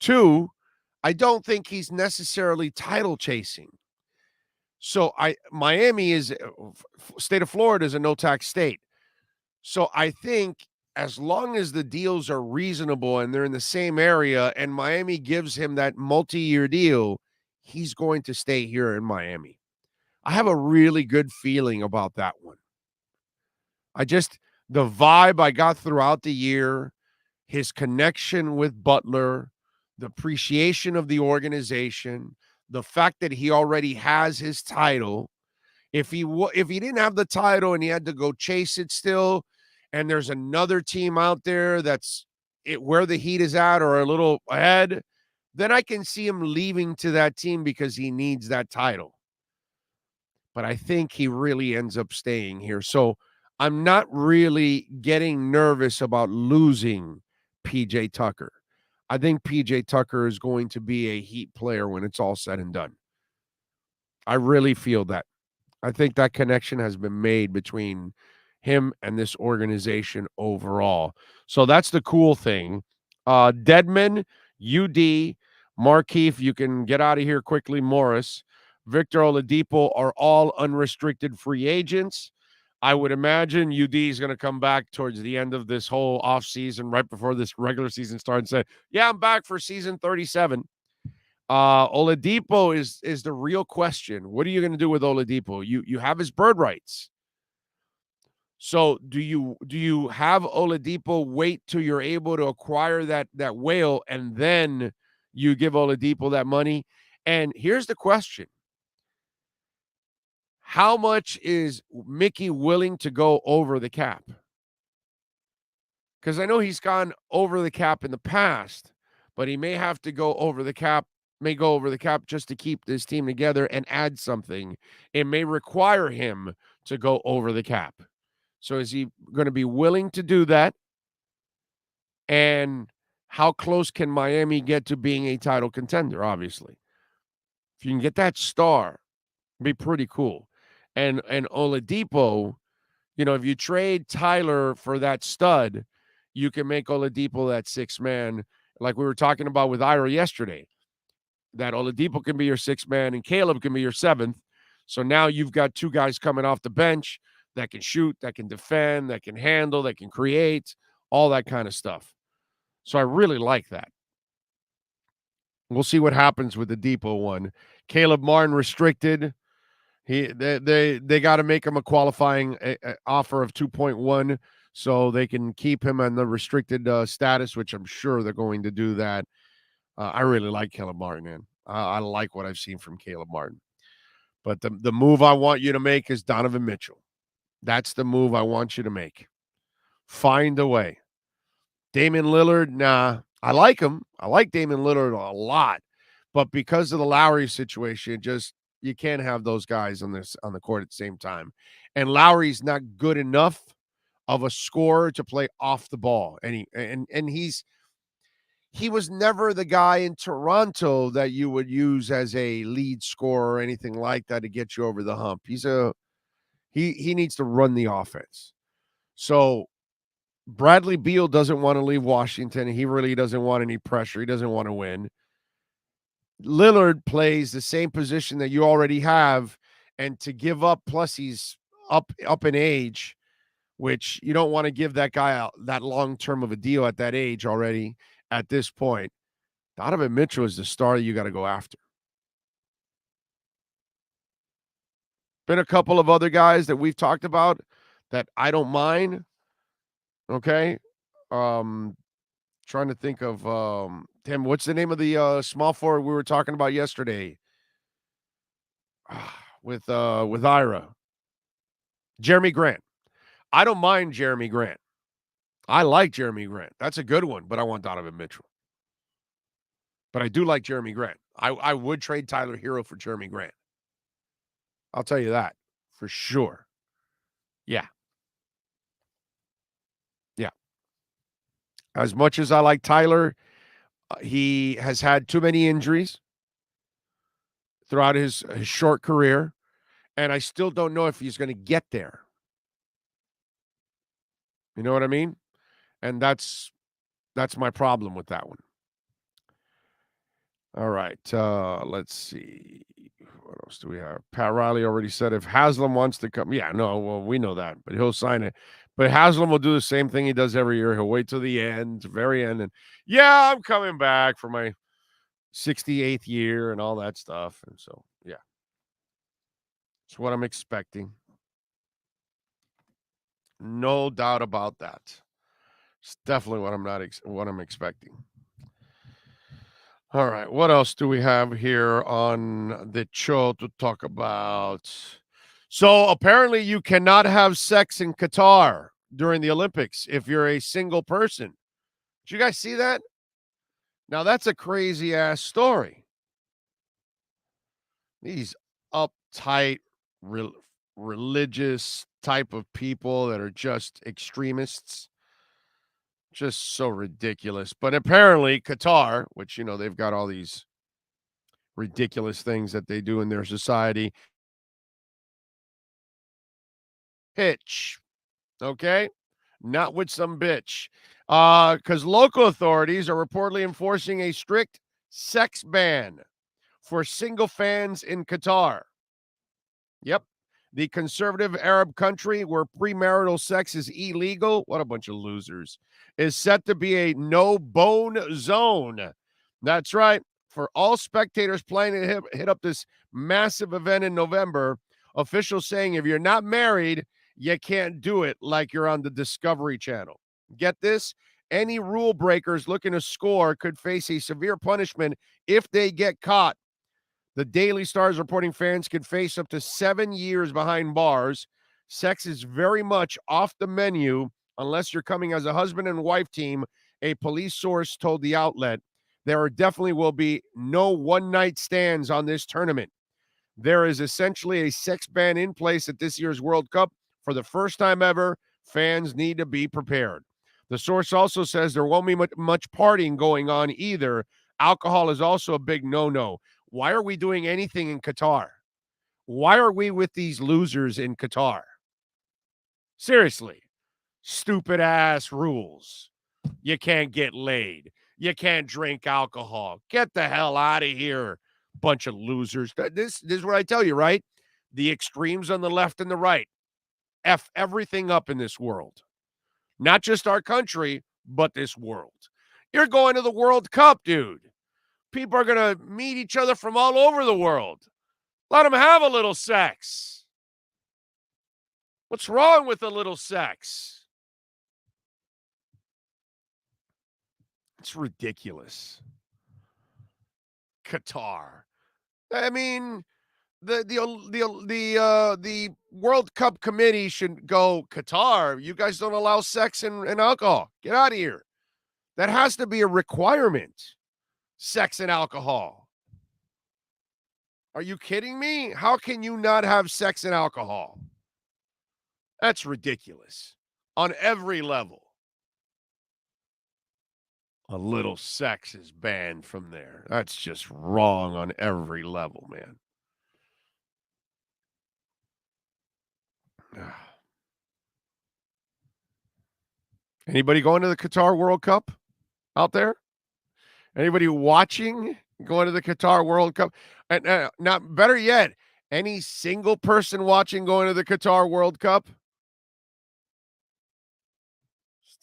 Two, I don't think he's necessarily title chasing. So Miami is, state of Florida is a no-tax state. So I think as long as the deals are reasonable and they're in the same area and Miami gives him that multi-year deal, he's going to stay here in Miami. I have a really good feeling about that one. The vibe I got throughout the year, his connection with Butler, the appreciation of the organization, the fact that he already has his title. If he didn't have the title and he had to go chase it still, and there's another team out there that's where the Heat is at or a little ahead, then I can see him leaving to that team because he needs that title. But I think he really ends up staying here. So I'm not really getting nervous about losing PJ Tucker. I think PJ Tucker is going to be a Heat player when it's all said and done. I really feel that. I think that connection has been made between him and this organization overall. So that's the cool thing. Dedman, UD, Markeith, you can get out of here quickly. Morris, Victor Oladipo are all unrestricted free agents. I would imagine UD is going to come back towards the end of this whole offseason, right before this regular season starts, and say, yeah, I'm back for season 37. Oladipo is the real question. What are you going to do with Oladipo? You have his bird rights. So do you have Oladipo wait till you're able to acquire that whale and then you give Oladipo that money? And here's the question. How much is Mickey willing to go over the cap? Because I know he's gone over the cap in the past, but he may have to go over the cap, just to keep this team together and add something. It may require him to go over the cap. So is he going to be willing to do that? And how close can Miami get to being a title contender, obviously? If you can get that star, it'd be pretty cool. And Oladipo, if you trade Tyler for that stud, you can make Oladipo that sixth man, like we were talking about with Ira yesterday. That Oladipo can be your sixth man and Caleb can be your seventh. So now you've got two guys coming off the bench that can shoot, that can defend, that can handle, that can create, all that kind of stuff. So I really like that. We'll see what happens with the Depot one. Caleb Martin restricted. They got to make him a qualifying offer of 2.1 so they can keep him on the restricted status, which I'm sure they're going to do that. I really like Caleb Martin, man. I like what I've seen from Caleb Martin. But the move I want you to make is Donovan Mitchell. That's the move I want you to make. Find a way. Damian Lillard, nah. I like him. I like Damian Lillard a lot. But because of the Lowry situation, you can't have those guys on the court at the same time. And Lowry's not good enough of a scorer to play off the ball. And he was never the guy in Toronto that you would use as a lead scorer or anything like that to get you over the hump. He needs to run the offense. So Bradley Beal doesn't want to leave Washington. He really doesn't want any pressure. He doesn't want to win. Lillard plays the same position that you already have, and to give up, plus he's up in age, which you don't want to give that guy out that long term of a deal at that age already at this point. Donovan Mitchell is the star you got to go after. Been a couple of other guys that we've talked about that I don't mind. Okay. Trying to think of Tim, what's the name of the small forward we were talking about yesterday? With Ira. Jeremy Grant. I don't mind Jeremy Grant. I like Jeremy Grant. That's a good one, but I want Donovan Mitchell. But I do like Jeremy Grant. I would trade Tyler Hero for Jeremy Grant. I'll tell you that for sure. Yeah. Yeah. As much as I like Tyler, he has had too many injuries throughout his short career, and I still don't know if he's going to get there. You know what I mean? And that's my problem with that one. All right. Let's see. What else do we have? Pat Riley already said if Haslam wants to come. Yeah, no, well, we know that, but he'll sign it. But Haslam will do the same thing he does every year. He'll wait till the end, very end, and yeah, I'm coming back for my 68th year and all that stuff. And so, yeah. It's what I'm expecting. No doubt about that. It's definitely what I'm expecting. All right. What else do we have here on the show to talk about? So apparently you cannot have sex in Qatar during the Olympics if you're a single person. Did you guys see that? Now that's a crazy ass story. These uptight, religious type of people that are just extremists. Just so ridiculous. But apparently Qatar, which, you know, they've got all these ridiculous things that they do in their society. Pitch. Okay? Not with some bitch. Because local authorities are reportedly enforcing a strict sex ban for single fans in Qatar. Yep. The conservative Arab country where premarital sex is illegal, what a bunch of losers, is set to be a no-bone zone. That's right. For all spectators planning to hit up this massive event in November, officials saying if you're not married, you can't do it like you're on the Discovery Channel. Get this? Any rule breakers looking to score could face a severe punishment if they get caught. The Daily Star is reporting fans could face up to 7 years behind bars. Sex is very much off the menu unless you're coming as a husband and wife team, a police source told the outlet. There definitely will be no one-night stands on this tournament. There is essentially a sex ban in place at this year's World Cup. For the first time ever, fans need to be prepared. The source also says there won't be much partying going on either. Alcohol is also a big no-no. Why are we doing anything in Qatar? Why are we with these losers in Qatar? Seriously. Stupid ass rules. You can't get laid. You can't drink alcohol. Get the hell out of here, bunch of losers. This is what I tell you, right? The extremes on the left and the right. F everything up in this world. Not just our country, but this world. You're going to the World Cup, dude. People are going to meet each other from all over the world. Let them have a little sex. What's wrong with a little sex? It's ridiculous. Qatar. I mean, the World Cup committee should go, Qatar, you guys don't allow sex and alcohol. Get out of here. That has to be a requirement. Sex and alcohol. Are you kidding me? How can you not have sex and alcohol? That's ridiculous. On every level. A little sex is banned from there. That's just wrong on every level, man. Anybody going to the Qatar World Cup out there? Anybody watching going to the Qatar World Cup? And not better yet, any single person watching going to the Qatar World Cup?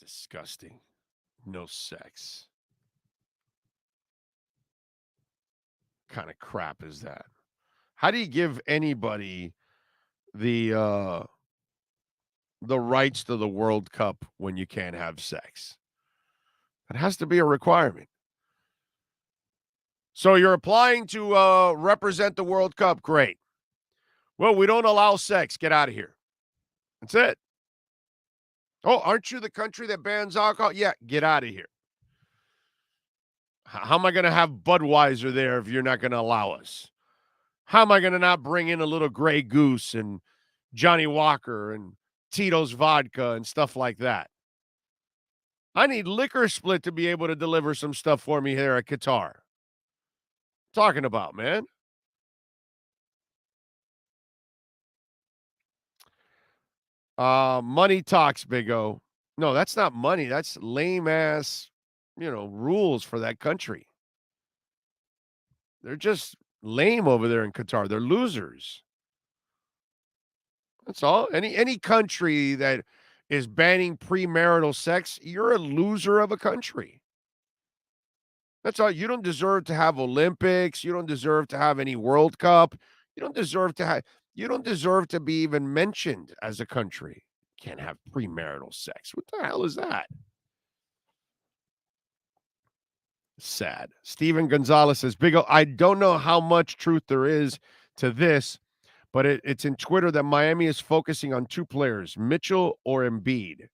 disgusting. No sex. What kind of crap is that? How do you give anybody the rights to the World Cup when you can't have sex? It has to be a requirement. So you're applying to represent the World Cup. Great. Well, we don't allow sex. Get out of here. That's it. Oh, aren't you the country that bans alcohol? Yeah, get out of here. How am I going to have Budweiser there if you're not going to allow us? How am I going to not bring in a little Grey Goose and Johnny Walker and Tito's vodka and stuff like that? I need Liquor Split to be able to deliver some stuff for me here at Qatar. Talking about, man. Money talks, Big O. No, that's not money. That's lame ass, rules for that country. They're just lame over there in Qatar. They're losers. That's all. Any country that is banning premarital sex, you're a loser of a country. That's all. You don't deserve to have Olympics. You don't deserve to have any World Cup. You don't deserve to be even mentioned as a country. Can't have premarital sex. What the hell is that? Sad. Steven Gonzalez says, Big O, I don't know how much truth there is to this, but it's in Twitter that Miami is focusing on two players, Mitchell or Embiid.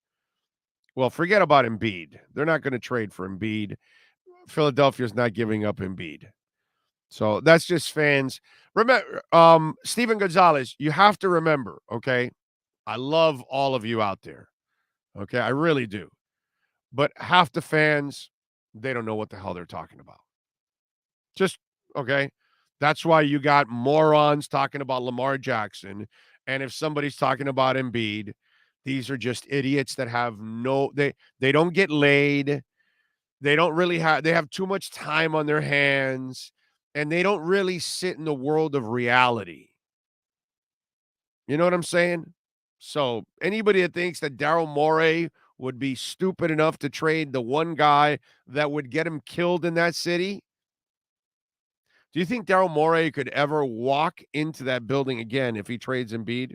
Well, forget about Embiid. They're not going to trade for Embiid. Philadelphia's not giving up Embiid. So that's just fans. Remember, Steven Gonzalez, you have to remember, okay? I love all of you out there. Okay, I really do. But half the fans, they don't know what the hell they're talking about. Just, okay? That's why you got morons talking about Lamar Jackson. And if somebody's talking about Embiid, these are just idiots that have they don't get laid. They have too much time on their hands. And they don't really sit in the world of reality. You know what I'm saying? So anybody that thinks that Daryl Morey would be stupid enough to trade the one guy that would get him killed in that city, do you think Daryl Morey could ever walk into that building again if he trades Embiid?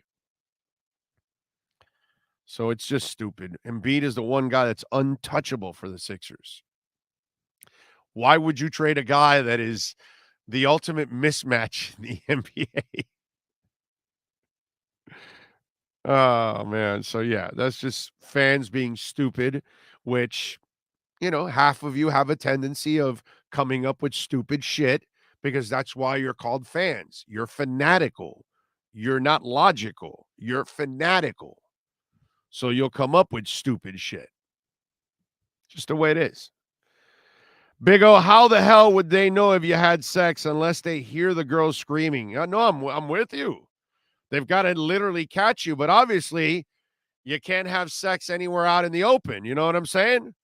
So it's just stupid. Embiid is the one guy that's untouchable for the Sixers. Why would you trade a guy that is the ultimate mismatch in the NBA? Oh, man. So, yeah, that's just fans being stupid, which, half of you have a tendency of coming up with stupid shit because that's why you're called fans. You're fanatical. You're not logical. You're fanatical. So you'll come up with stupid shit. Just the way it is. Big O, how the hell would they know if you had sex unless they hear the girl screaming? No, I'm with you. They've got to literally catch you, but obviously you can't have sex anywhere out in the open. You know what I'm saying?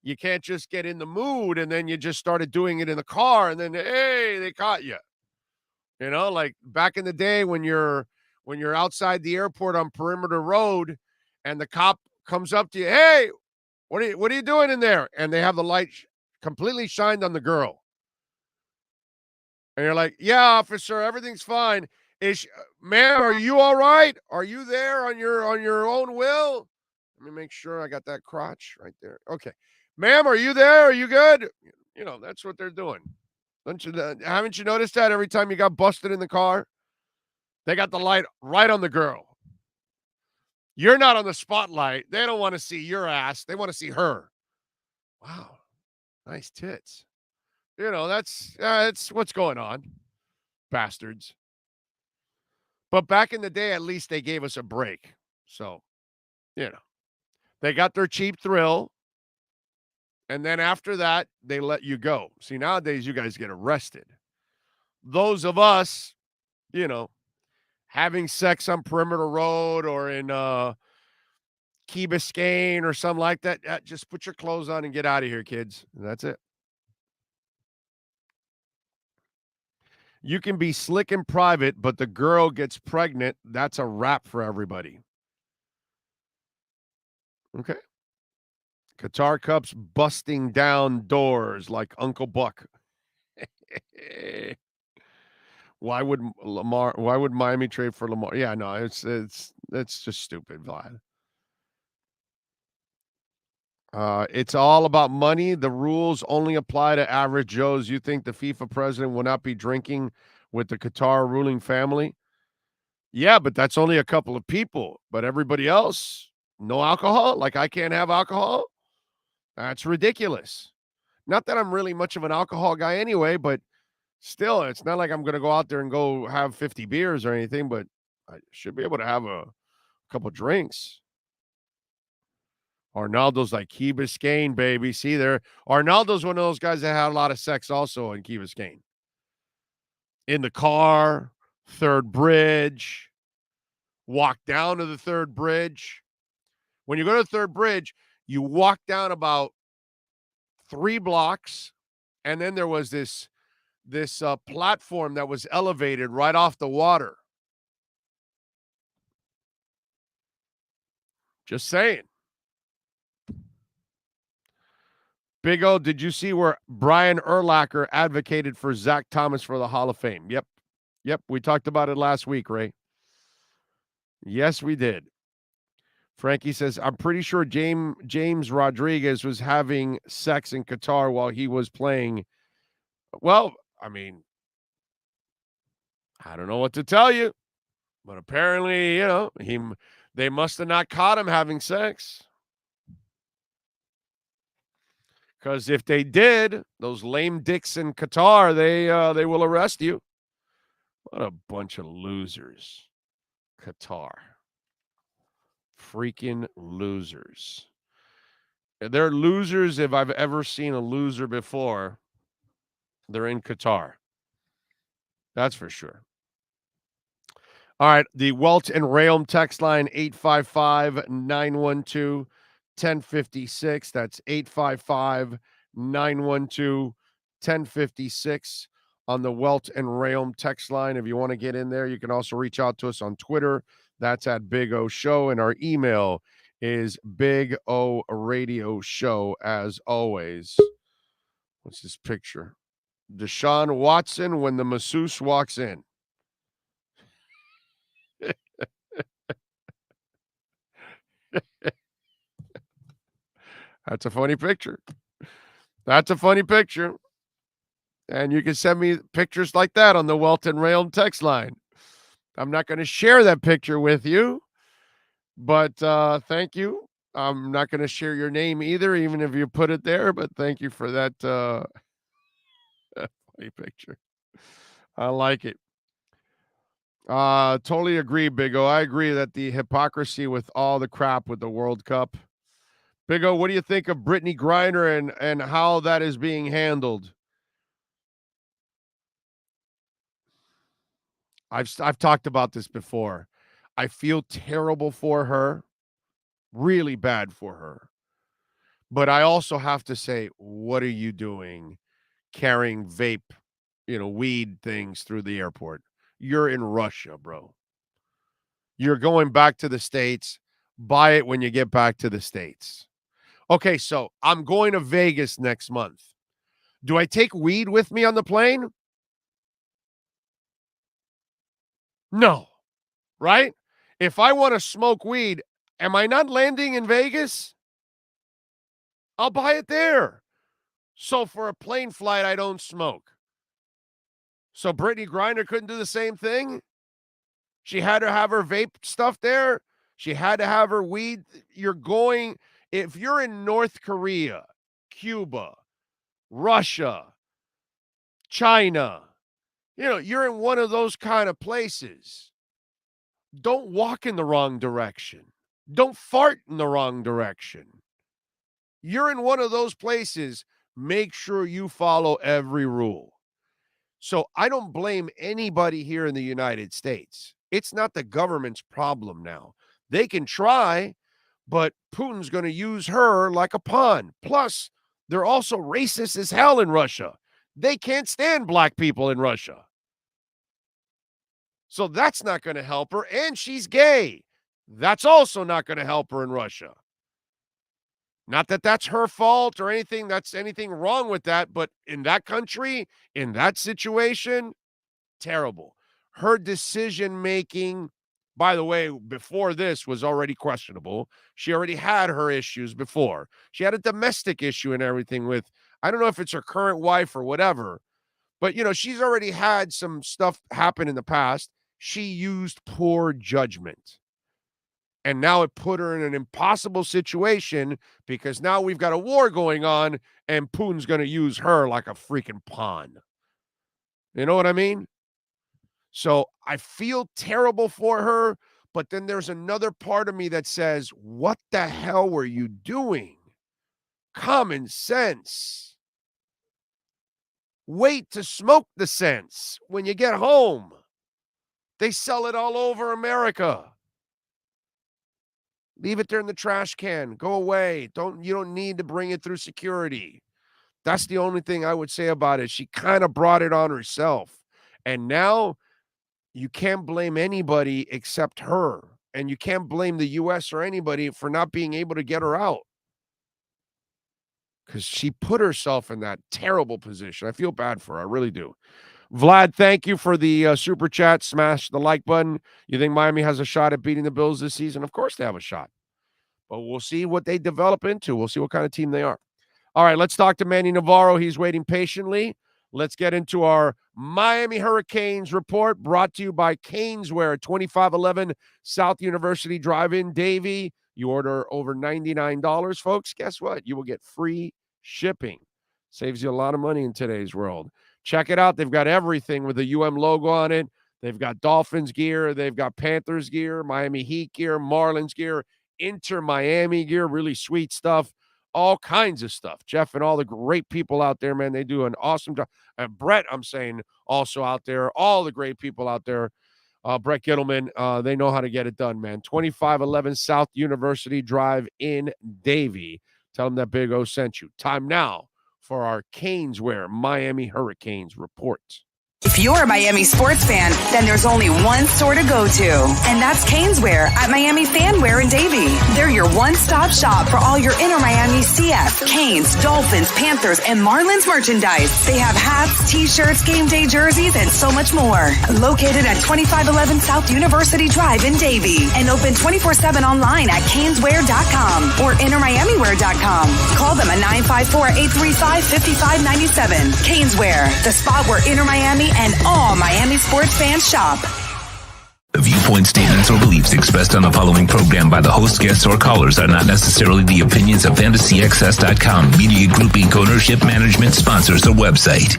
You can't just get in the mood and then you just started doing it in the car and then, hey, they caught you. Like back in the day when you're outside the airport on Perimeter Road and the cop comes up to you, hey, what are you doing in there? And they have the light completely shined on the girl. And you're like, yeah, officer, everything's fine. Ma'am, are you all right? Are you there on your own will? Let me make sure I got that crotch right there. Okay. Ma'am, are you there? Are you good? That's what they're doing. Haven't you noticed that every time you got busted in the car? They got the light right on the girl. You're not on the spotlight. They don't want to see your ass. They want to see her. Wow. Nice tits. That's what's going on. Bastards. But back in the day, at least they gave us a break. So, they got their cheap thrill. And then after that, they let you go. See, nowadays, you guys get arrested. Those of us, having sex on Perimeter Road or in Key Biscayne or something like that, just put your clothes on and get out of here, kids. And that's it. You can be slick in private, but the girl gets pregnant. That's a wrap for everybody. Okay. Qatar Cup's busting down doors like Uncle Buck. Why would Miami trade for Lamar? Yeah, no, it's just stupid, Vlad. It's all about money. The rules only apply to average Joes. You think the FIFA president will not be drinking with the Qatar ruling family? Yeah, but that's only a couple of people. But everybody else, no alcohol? Like I can't have alcohol? That's ridiculous. Not that I'm really much of an alcohol guy anyway, but still, it's not like I'm going to go out there and go have 50 beers or anything, but I should be able to have a couple drinks. Arnaldo's like Key Biscayne, baby. See there. Arnaldo's one of those guys that had a lot of sex also in Key Biscayne. In the car, third bridge, walk down to the third bridge. When you go to the third bridge, you walk down about 3 blocks, and then there was this platform that was elevated right off the water. Just saying. Big O, did you see where Brian Urlacher advocated for Zach Thomas for the Hall of Fame? Yep. We talked about it last week, Ray. Yes, we did. Frankie says, I'm pretty sure James Rodriguez was having sex in Qatar while he was playing. Well, I mean, I don't know what to tell you, but apparently, they must have not caught him having sex. Because if they did, those lame dicks in Qatar, they will arrest you. What a bunch of losers. Qatar. Freaking losers. They're losers if I've ever seen a loser before. They're in Qatar. That's for sure. All right, the Welt and Realm text line, 855-912-1056. That's 855-912-1056 on the Welt and Realm text line. If you want to get in there, you can also reach out to us on Twitter. That's at Big O Show, and our email is Big O Radio Show, as always. What's this picture? Deshaun Watson when the masseuse walks in. That's a funny picture. And you can send me pictures like that on the Welton Realm text line. I'm not going to share that picture with you, but thank you. I'm not going to share your name either, even if you put it there, but thank you for that funny picture. I like it. Totally agree, Big O. I agree that the hypocrisy with all the crap with the World Cup. Big O, what do you think of Brittany Griner and how that is being handled? I've talked about this before. I feel terrible for her, really bad for her. But I also have to say, what are you doing carrying vape, weed things through the airport? You're in Russia, bro. You're going back to the States. Buy it when you get back to the States. Okay, so I'm going to Vegas next month. Do I take weed with me on the plane? No, right? If I want to smoke weed, am I not landing in Vegas? I'll buy it there. So for a plane flight, I don't smoke. So Brittany Griner couldn't do the same thing? She had to have her vape stuff there. She had to have her weed. If you're in North Korea, Cuba, Russia, China, you're in one of those kind of places. Don't walk in the wrong direction. Don't fart in the wrong direction. You're in one of those places. Make sure you follow every rule. So I don't blame anybody here in the United States. It's not the government's problem now. They can try, but Putin's going to use her like a pawn. Plus, they're also racist as hell in Russia. They can't stand black people in Russia. So that's not going to help her. And she's gay. That's also not going to help her in Russia. Not that that's her fault or anything, that's anything wrong with that, but in that country, in that situation, terrible. Her decision making, by the way, before this was already questionable. She already had her issues before. She had a domestic issue and everything with, I don't know if it's her current wife or whatever, but she's already had some stuff happen in the past. She used poor judgment. And now it put her in an impossible situation because now we've got a war going on and Putin's going to use her like a freaking pawn. You know what I mean? So I feel terrible for her, but then there's another part of me that says, what the hell were you doing? Common sense. Wait to smoke the sense when you get home. They sell it all over America. Leave it there in the trash can. Go away. You don't need to bring it through security. That's the only thing I would say about it. She kind of brought it on herself. And now you can't blame anybody except her. And you can't blame the U.S. or anybody for not being able to get her out. Because she put herself in that terrible position. I feel bad for her. I really do. Vlad, thank you for the super chat. Smash the like button. You think Miami has a shot at beating the Bills this season? Of course they have a shot. But we'll see what they develop into. We'll see what kind of team they are. All right, let's talk to Manny Navarro. He's waiting patiently. Let's get into our Miami Hurricanes report brought to you by Caneswear, 2511 South University Drive-In. Davie, you order over $99, folks. Guess what? You will get free shipping. Saves you a lot of money in today's world. Check it out. They've got everything with the logo on it. They've got Dolphins gear. They've got Panthers gear, Miami Heat gear, Marlins gear, Inter Miami gear, really sweet stuff. All kinds of stuff. Jeff and all the great people out there, man, they do an awesome job. And Brett, I'm saying, also out there, all the great people out there. Brett Gittleman, they know how to get it done, man. 2511 South University Drive in Davie. Tell them that Big O sent you. Time now for our Caneswear Miami Hurricanes report. If you're a Miami sports fan, then there's only one store to go to, and that's Caneswear at Miami Fanwear in Davie. They're your one-stop shop for all your inner Miami CF, Canes, Dolphins, Panthers, and Marlins merchandise. They have hats, t-shirts, game day jerseys, and so much more. Located at 2511 South University Drive in Davie and open 24/7 online at caneswear.com or innermiamiwear.com. Call them at 954-835-5597. Caneswear, the spot where inner Miami and all Miami sports fans shop. The viewpoint statements or beliefs expressed on the following program by the host, guests, or callers are not necessarily the opinions of FantasyXS.com, Media Group Inc. ownership, management, sponsors, or website.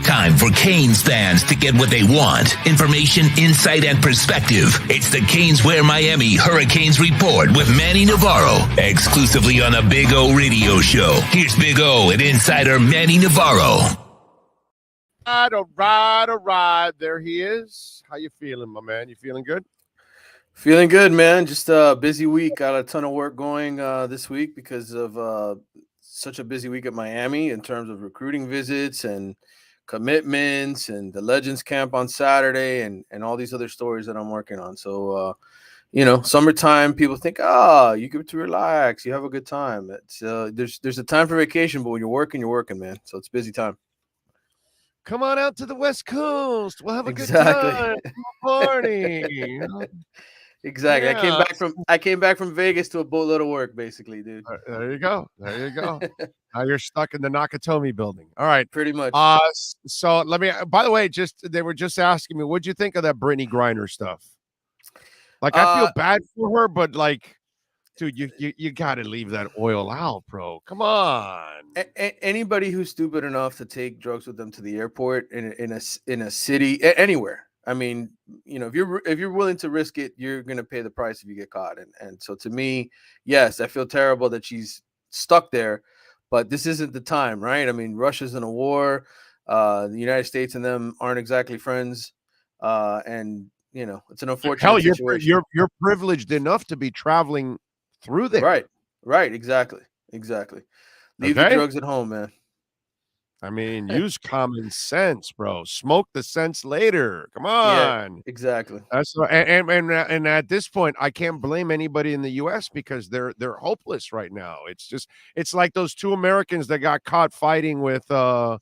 Time for Canes fans to get what they want. Information, insight, and perspective. It's the Caneswear Miami Hurricanes Report with Manny Navarro, exclusively on a Big O radio show. Here's Big O and insider Manny Navarro. All right. There he is. How you feeling, my man? You feeling good? Feeling good, man. Just a busy week. Got a ton of work going this week because of such a busy week at Miami in terms of recruiting visits and commitments and the Legends Camp on Saturday and all these other stories that I'm working on. So, summertime, people think, you get to relax. You have a good time. It's there's a time for vacation, but when you're working, man. So it's busy time. Come on out to the West Coast. We'll have a good time. Party. Exactly. Yeah. I came back from Vegas to a boatload of work, basically, dude. There you go. Now you're stuck in the Nakatomi building. All right. Pretty much. So let me, by the way, they were just asking me, what'd you think of that Brittany Griner stuff? Like, I feel bad for her, but like, dude, you got to leave that oil out, bro. Come on. Anybody who's stupid enough to take drugs with them to the airport in a city, anywhere. I mean, if you're willing to risk it, you're gonna pay the price if you get caught. And so to me, yes, I feel terrible that she's stuck there, but this isn't the time, right? I mean, Russia's in a war. The United States and them aren't exactly friends, and it's an unfortunate situation. You're privileged enough to be traveling through there. Right. Exactly. Leave the drugs at home, man. I mean, use common sense, bro. Smoke the sense later. Come Yeah, on. exactly. That's and at this point, I can't blame anybody in the U.S. because they're hopeless right now. It's like those two Americans that got caught fighting with the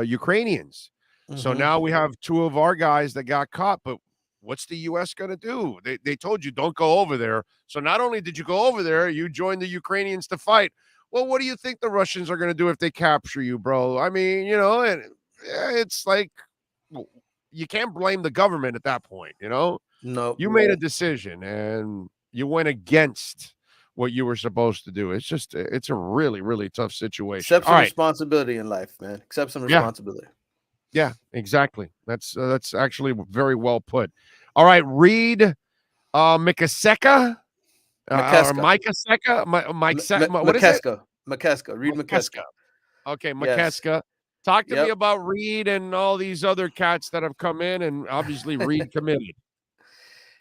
Ukrainians. So Mhm. now we have two of our guys that got caught, but what's the US going to do? They told you don't go over there. So not only did you go over there, you joined the Ukrainians to fight. Well, what do you think the Russians are going to do if they capture you, bro? I mean, it's like you can't blame the government at that point, No. You made a decision and you went against what you were supposed to do. It's a really, really tough situation. Accept All some right. responsibility in life, man. Accept some Yeah. responsibility. Yeah, exactly. That's actually very well put. All right, Reed Mikaseka or McKeska. Mike Seka, what is it? McKeska. Reed McKeska. McKeska. Okay, Yes. McKeska. Talk to me Yep. about Reed and all these other cats that have come in, and obviously Reed committed.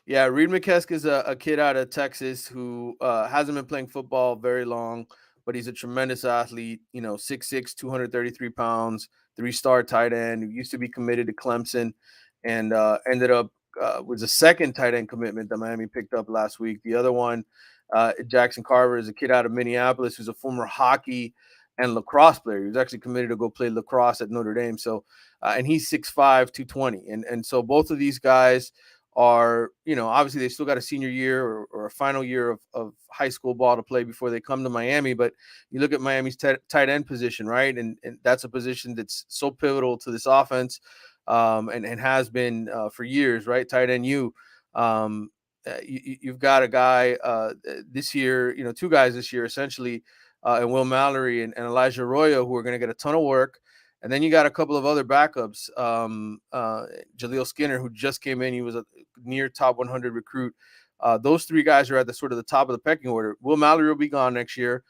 Yeah, Reed McKeska is a kid out of Texas who hasn't been playing football very long, but he's a tremendous athlete. 6'6", 233 pounds, 3-star tight end who used to be committed to Clemson, and ended up was a second tight end commitment that Miami picked up last week. The other one, Jackson Carver, is a kid out of Minneapolis who's a former hockey and lacrosse player. He was actually committed to go play lacrosse at Notre Dame. So, and he's 6'5", 220, and so both of these guys are, obviously they still got a senior year or a final year of high school ball to play before they come to Miami. But you look at Miami's tight end position, right? And that's a position that's so pivotal to this offense, and has been for years, right? Tight end you've got a guy this year, two guys this year essentially, and Will Mallory and Elijah Arroyo, who are going to get a ton of work. And then you got a couple of other backups. Jaleel Skinner, who just came in, he was a near top 100 recruit. Those three guys are at the sort of the top of the pecking order. Will Mallory will be gone next year.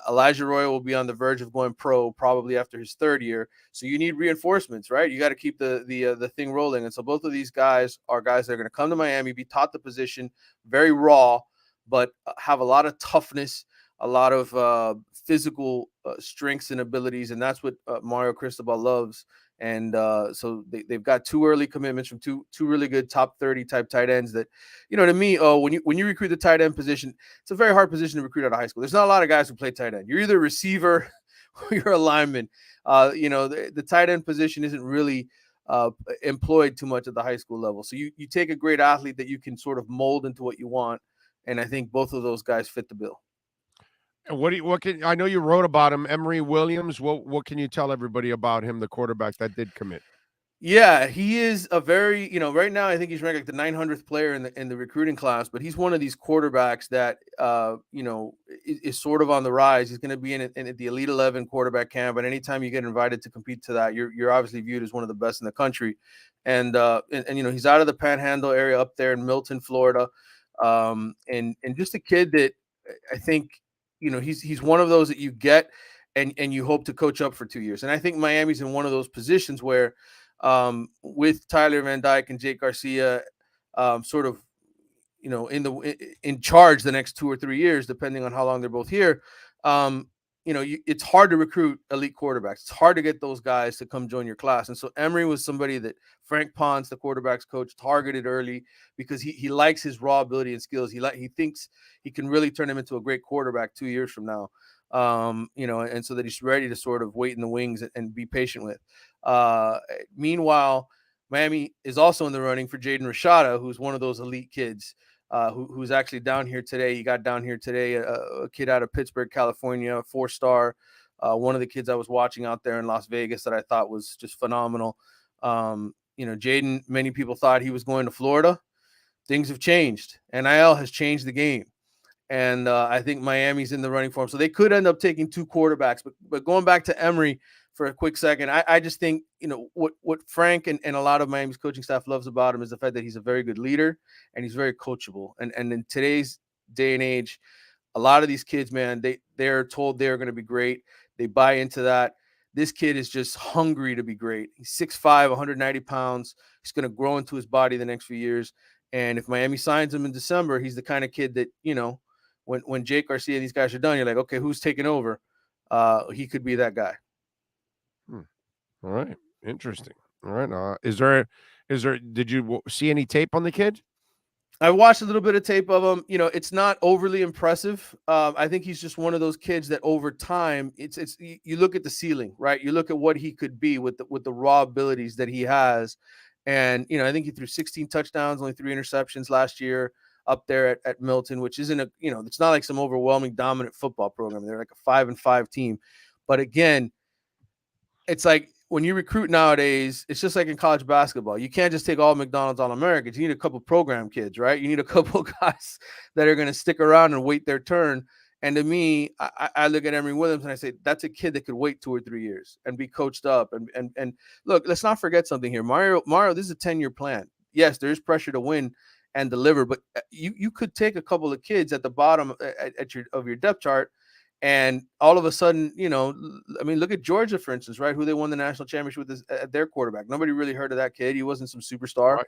Elijah Roy will be on the verge of going pro probably after his third year. So you need reinforcements, right? You got to keep the thing rolling. And so both of these guys are guys that are going to come to Miami, be taught the position, very raw, but have a lot of toughness, a lot of physical strengths and abilities, and that's what Mario Cristobal loves. And so they've got two early commitments from two really good top 30 type tight ends that, to me, when you recruit the tight end position, it's a very hard position to recruit out of high school. There's not a lot of guys who play tight end. You're either a receiver or you're a lineman. The tight end position isn't really employed too much at the high school level. So you take a great athlete that you can sort of mold into what you want. And I think both of those guys fit the bill. And I know you wrote about him, Emory Williams. What can you tell everybody about him, the quarterback that did commit? Yeah, he is a very, right now I think he's ranked like the 900th player in the recruiting class, but he's one of these quarterbacks that is sort of on the rise. He's going to be in the Elite 11 quarterback camp, and anytime you get invited to compete to that, you're obviously viewed as one of the best in the country. And he's out of the Panhandle area up there in Milton, Florida, and just a kid that I think he's one of those that you get and you hope to coach up for 2 years. And I think Miami's in one of those positions where with Tyler Van Dyke and Jake Garcia, sort of, in charge the next 2 or 3 years, depending on how long they're both here. It's hard to recruit elite quarterbacks. It's hard to get those guys to come join your class. And so Emory was somebody that Frank Ponce, the quarterbacks coach, targeted early because he likes his raw ability and skills. He thinks he can really turn him into a great quarterback 2 years from now. And so that he's ready to sort of wait in the wings and be patient with. Meanwhile, Miami is also in the running for Jaden Rashada, who's one of those elite kids who's actually down here today. He got down here today, a kid out of Pittsburgh, California, 4-star. One of the kids I was watching out there in Las Vegas that I thought was just phenomenal. Jaden, many people thought he was going to Florida. Things have changed. NIL has changed the game. And I think Miami's in the running for him. So they could end up taking two quarterbacks. But going back to Emory for a quick second, I just think, what Frank and a lot of Miami's coaching staff loves about him is the fact that he's a very good leader and he's very coachable. And in today's day and age, a lot of these kids, man, they're told they're going to be great. They buy into that. This kid is just hungry to be great. He's 6'5", 190 pounds. He's going to grow into his body the next few years. And if Miami signs him in December, he's the kind of kid that, when Jake Garcia and these guys are done, you're like, okay, who's taking over? he could be that guy. All right. Interesting. All right. Did you see any tape on the kid? I watched a little bit of tape of him. It's not overly impressive. I think he's just one of those kids that over time, you look at the ceiling, right? You look at what he could be with the raw abilities that he has. And, I think he threw 16 touchdowns, only 3 interceptions last year up there at Milton, which isn't it's not like some overwhelming dominant football program. They're like a 5-5 team. But again, it's like when you recruit nowadays, it's just like in college basketball. You can't just take all McDonald's All-Americans. You need a couple program kids, right? You need a couple guys that are going to stick around and wait their turn. And to me, I look at Emory Williams and I say, that's a kid that could wait 2 or 3 years and be coached up. And look, let's not forget something here. Mario, this is a 10-year plan. Yes, there is pressure to win and deliver, but you could take a couple of kids at the bottom of your depth chart. And all of a sudden, look at Georgia, for instance, right? Who they won the national championship with at their quarterback. Nobody really heard of that kid. He wasn't some superstar. Right.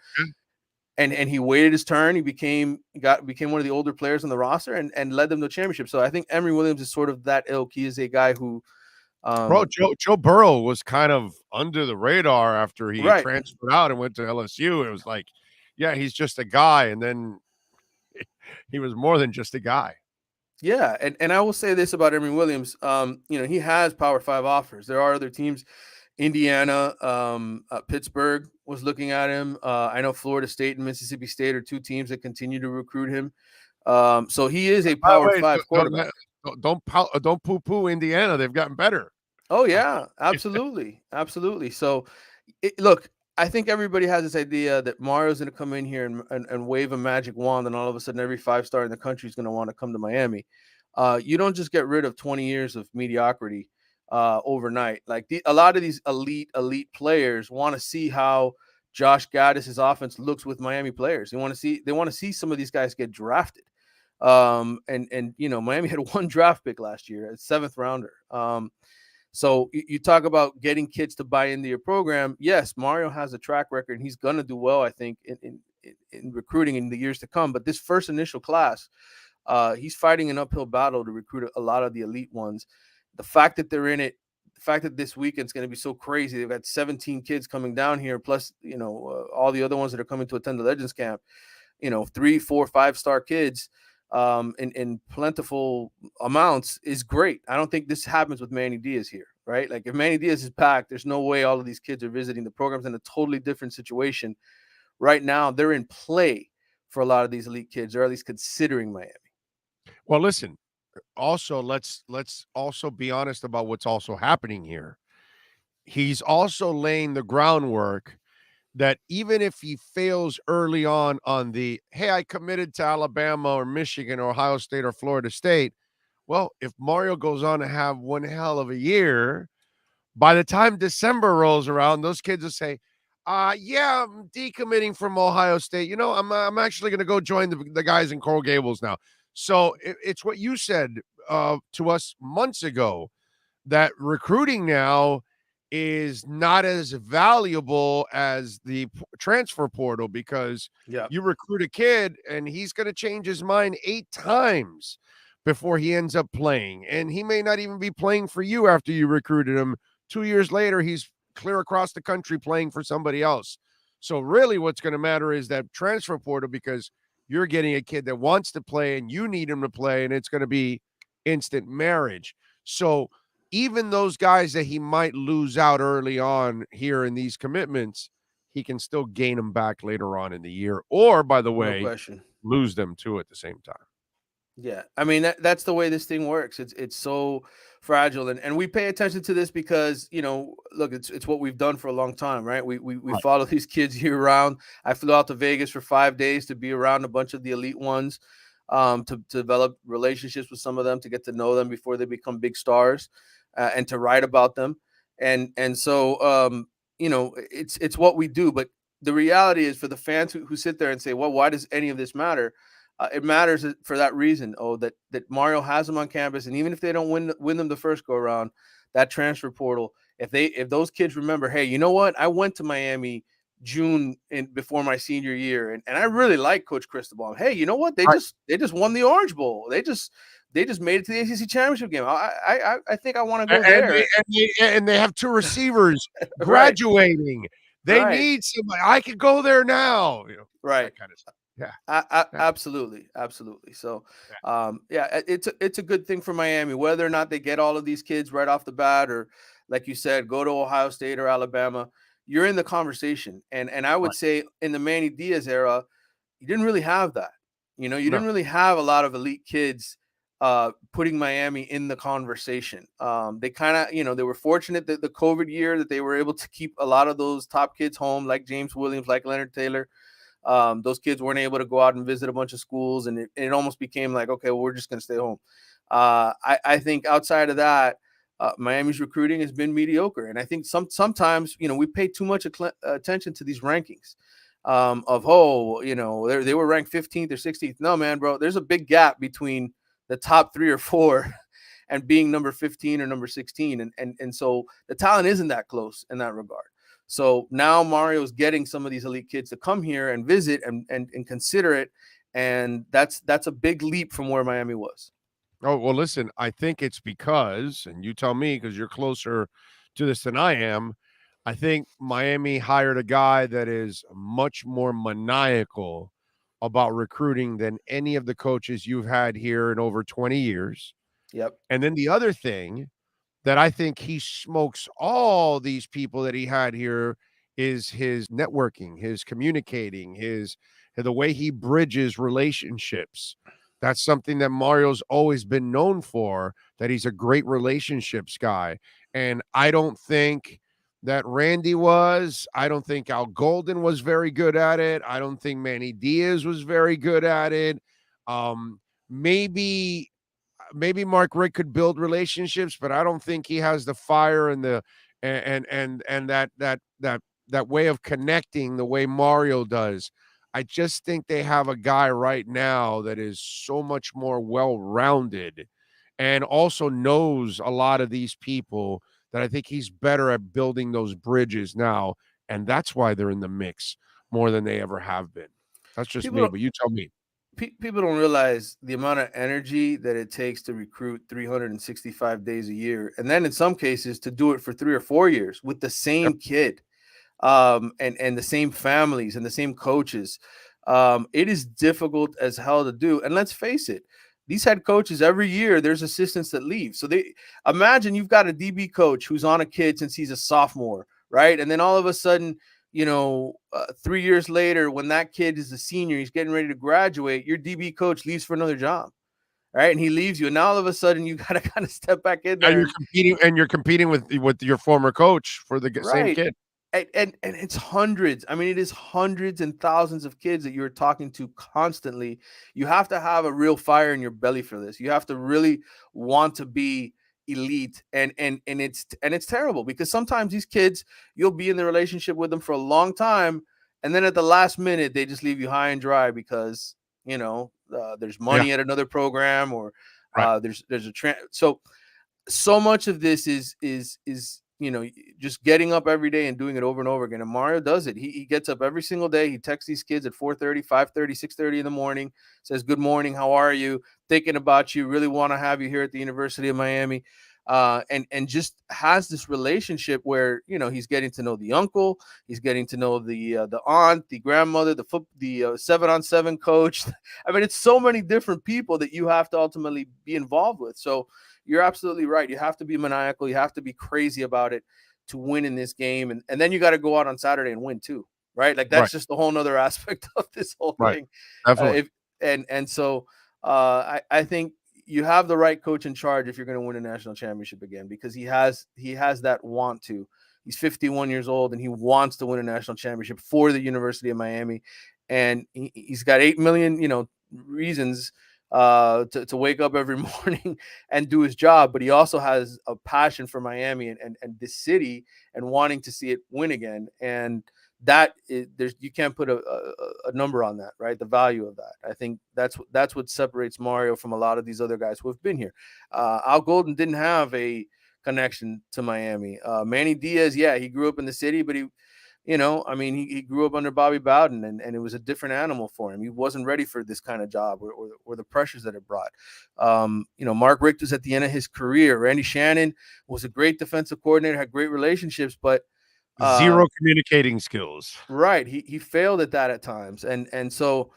And he waited his turn. He became one of the older players on the roster and led them to a championship. So I think Emory Williams is sort of that ilk. He is a guy who Joe Burrow was kind of under the radar after he transferred out and went to LSU. It was like, yeah, he's just a guy. And then he was more than just a guy. Yeah, and I will say this about Emory Williams. He has Power 5 offers. There are other teams. Indiana, Pittsburgh was looking at him. I know Florida State and Mississippi State are 2 teams that continue to recruit him. So he is a Power 5 quarterback. Don't poo-poo Indiana. They've gotten better. Oh, yeah, absolutely. Absolutely. So, look, I think everybody has this idea that Mario's going to come in here and wave a magic wand, and all of a sudden every 5-star in the country is going to want to come to Miami. You don't just get rid of 20 years of mediocrity overnight. Like a lot of these elite players want to see how Josh Gaddis' offense looks with Miami players. They want to see some of these guys get drafted. Miami had 1 draft pick last year, a 7th rounder. So you talk about getting kids to buy into your program. Yes, Mario has a track record, and he's going to do well, I think, in recruiting in the years to come. But this first initial class, he's fighting an uphill battle to recruit a lot of the elite ones. The fact that they're in it, the fact that this weekend's going to be so crazy, they've got 17 kids coming down here, plus, all the other ones that are coming to attend the Legends Camp, 3, 4, 5-star kids in plentiful amounts is great. I don't think this happens with Manny Diaz here, right? Like if Manny Diaz is packed, there's no way all of these kids are visiting. The program's in a totally different situation. Right now, they're in play for a lot of these elite kids, or at least considering Miami. Well, listen, also let's also be honest about what's also happening here. He's also laying the groundwork that even if he fails early on the, hey, I committed to Alabama or Michigan or Ohio State or Florida State. Well, if Mario goes on to have one hell of a year, by the time December rolls around, those kids will say, yeah, I'm decommitting from Ohio State. I'm actually going to go join the guys in Coral Gables now. So it's what you said to us months ago, that recruiting now is not as valuable as the transfer portal, because you recruit a kid and he's going to change his mind 8 times before he ends up playing. And he may not even be playing for you after you recruited him. 2 years later, he's clear across the country playing for somebody else. So really what's going to matter is that transfer portal, because you're getting a kid that wants to play and you need him to play, and it's going to be instant marriage. So even those guys that he might lose out early on here in these commitments, he can still gain them back later on in the year, or, by the way, lose them too at the same time. Yeah, I mean, that's the way this thing works. It's so fragile, and we pay attention to this because, look, it's what we've done for a long time, right? We follow these kids year round. I flew out to Vegas for 5 days to be around a bunch of the elite ones, to develop relationships with some of them, to get to know them before they become big stars. And to write about them. And so, it's what we do. But the reality is, for the fans who sit there and say, well, why does any of this matter? It matters for that reason. That Mario has them on campus. And even if they don't win them the first go around, that transfer portal, if those kids remember, hey, you know what? I went to Miami June before my senior year, and I really like Coach Cristobal. Hey, you know what? They just won the Orange Bowl. They just They just made it to the ACC championship game. I think I want to go And there. they have two receivers Right. graduating. They Right. need somebody. I could go there now. Right. That kind of stuff. Yeah. Absolutely. So, it's a good thing for Miami, whether or not they get all of these kids right off the bat, or like you said, go to Ohio State or Alabama. You're in the conversation, and I would say in the Manny Diaz era, you didn't really have that. You didn't really have a lot of elite kids putting Miami in the conversation. They kind of, they were fortunate that the COVID year that they were able to keep a lot of those top kids home, like James Williams, like Leonard Taylor. Those kids weren't able to go out and visit a bunch of schools, and it almost became like, okay, well, we're just going to stay home. I think outside of that, Miami's recruiting has been mediocre. And I think sometimes, we pay too much attention to these rankings they were ranked 15th or 16th. No, man, bro, there's a big gap between the top 3 or 4 and being number 15 or number 16. And so the talent isn't that close in that regard. So now Mario's getting some of these elite kids to come here and visit and consider it. And that's a big leap from where Miami was. Oh, well, listen, I think it's because, and you tell me because you're closer to this than I am, I think Miami hired a guy that is much more maniacal about recruiting than any of the coaches you've had here in over 20 years. Yep. And then the other thing that I think he smokes all these people that he had here is his networking, his communicating, the way he bridges relationships. That's something that Mario's always been known for, that he's a great relationships guy. And I don't think that Randy was. I don't think Al Golden was very good at it. I don't think Manny Diaz was very good at it. Maybe Mark Richt could build relationships, but I don't think he has the fire and the and that way of connecting the way Mario does. I just think they have a guy right now that is so much more well-rounded and also knows a lot of these people, that I think he's better at building those bridges now. And that's why they're in the mix more than they ever have been. That's just me, but you tell me. People don't realize the amount of energy that it takes to recruit 365 days a year. And then in some cases to do it for 3 or 4 years with the same kid. And the same families and the same coaches. It is difficult as hell to do. And let's face it, these head coaches, every year there's assistants that leave. So they imagine you've got a DB coach who's on a kid since he's a sophomore, right? And then all of a sudden, 3 years later, when that kid is a senior, he's getting ready to graduate, your DB coach leaves for another job. Right. And he leaves you. And now all of a sudden you got to kind of step back in there. You're competing with your former coach for the same kid. And it's hundreds. I mean, it is hundreds and thousands of kids that you're talking to constantly. You have to have a real fire in your belly for this. You have to really want to be elite. And it's terrible because sometimes these kids, you'll be in the relationship with them for a long time. And then at the last minute, they just leave you high and dry because, there's money at another program or there's a so much of this is just getting up every day and doing it over and over again. And Mario does it. He gets up every single day. He texts these kids at 4:30, 5:30, 6:30 in the morning, says, good morning. How are you? Thinking about you. Really want to have you here at the University of Miami. And just has this relationship where, he's getting to know the uncle. He's getting to know the aunt, the grandmother, the 7-on-7 coach. I mean, it's so many different people that you have to ultimately be involved with. So you're absolutely right. You have to be maniacal. You have to be crazy about it to win in this game. And then you got to go out on Saturday and win too, right? Like that's just the whole nother aspect of this whole thing. Definitely. So I think you have the right coach in charge if you're going to win a national championship again, because he has that want to. He's 51 years old and he wants to win a national championship for the University of Miami. And he's got 8 million, reasons to wake up every morning and do his job, but he also has a passion for Miami and this city and wanting to see it win again. And that is, you can't put a number on that, right? The value of that. I think that's what separates Mario from a lot of these other guys who have been here. Al Golden didn't have a connection to Miami. Manny Diaz, he grew up in the city, but he I mean, he grew up under Bobby Bowden, and it was a different animal for him. He wasn't ready for this kind of job or the pressures that it brought. Mark Richter's at the end of his career. Randy Shannon was a great defensive coordinator, had great relationships, but zero communicating skills. Right. He failed at that at times. And so,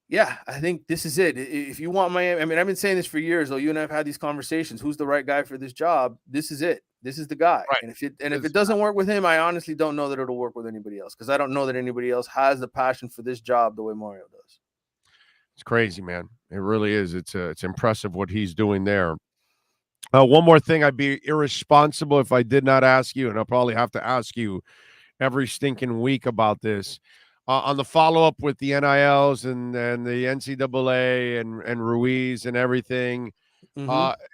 yeah, I think this is it. If you want Miami, I mean, I've been saying this for years, though. You and I have had these conversations. Who's the right guy for this job? This is it. This is the guy. Right. And if it doesn't work with him, I honestly don't know that it'll work with anybody else, because I don't know that anybody else has the passion for this job the way Mario does. It's crazy, man. It really is. It's impressive what he's doing there. One more thing, I'd be irresponsible if I did not ask you, and I'll probably have to ask you every stinking week about this. On the follow-up with the NILs and the NCAA and Ruiz and everything,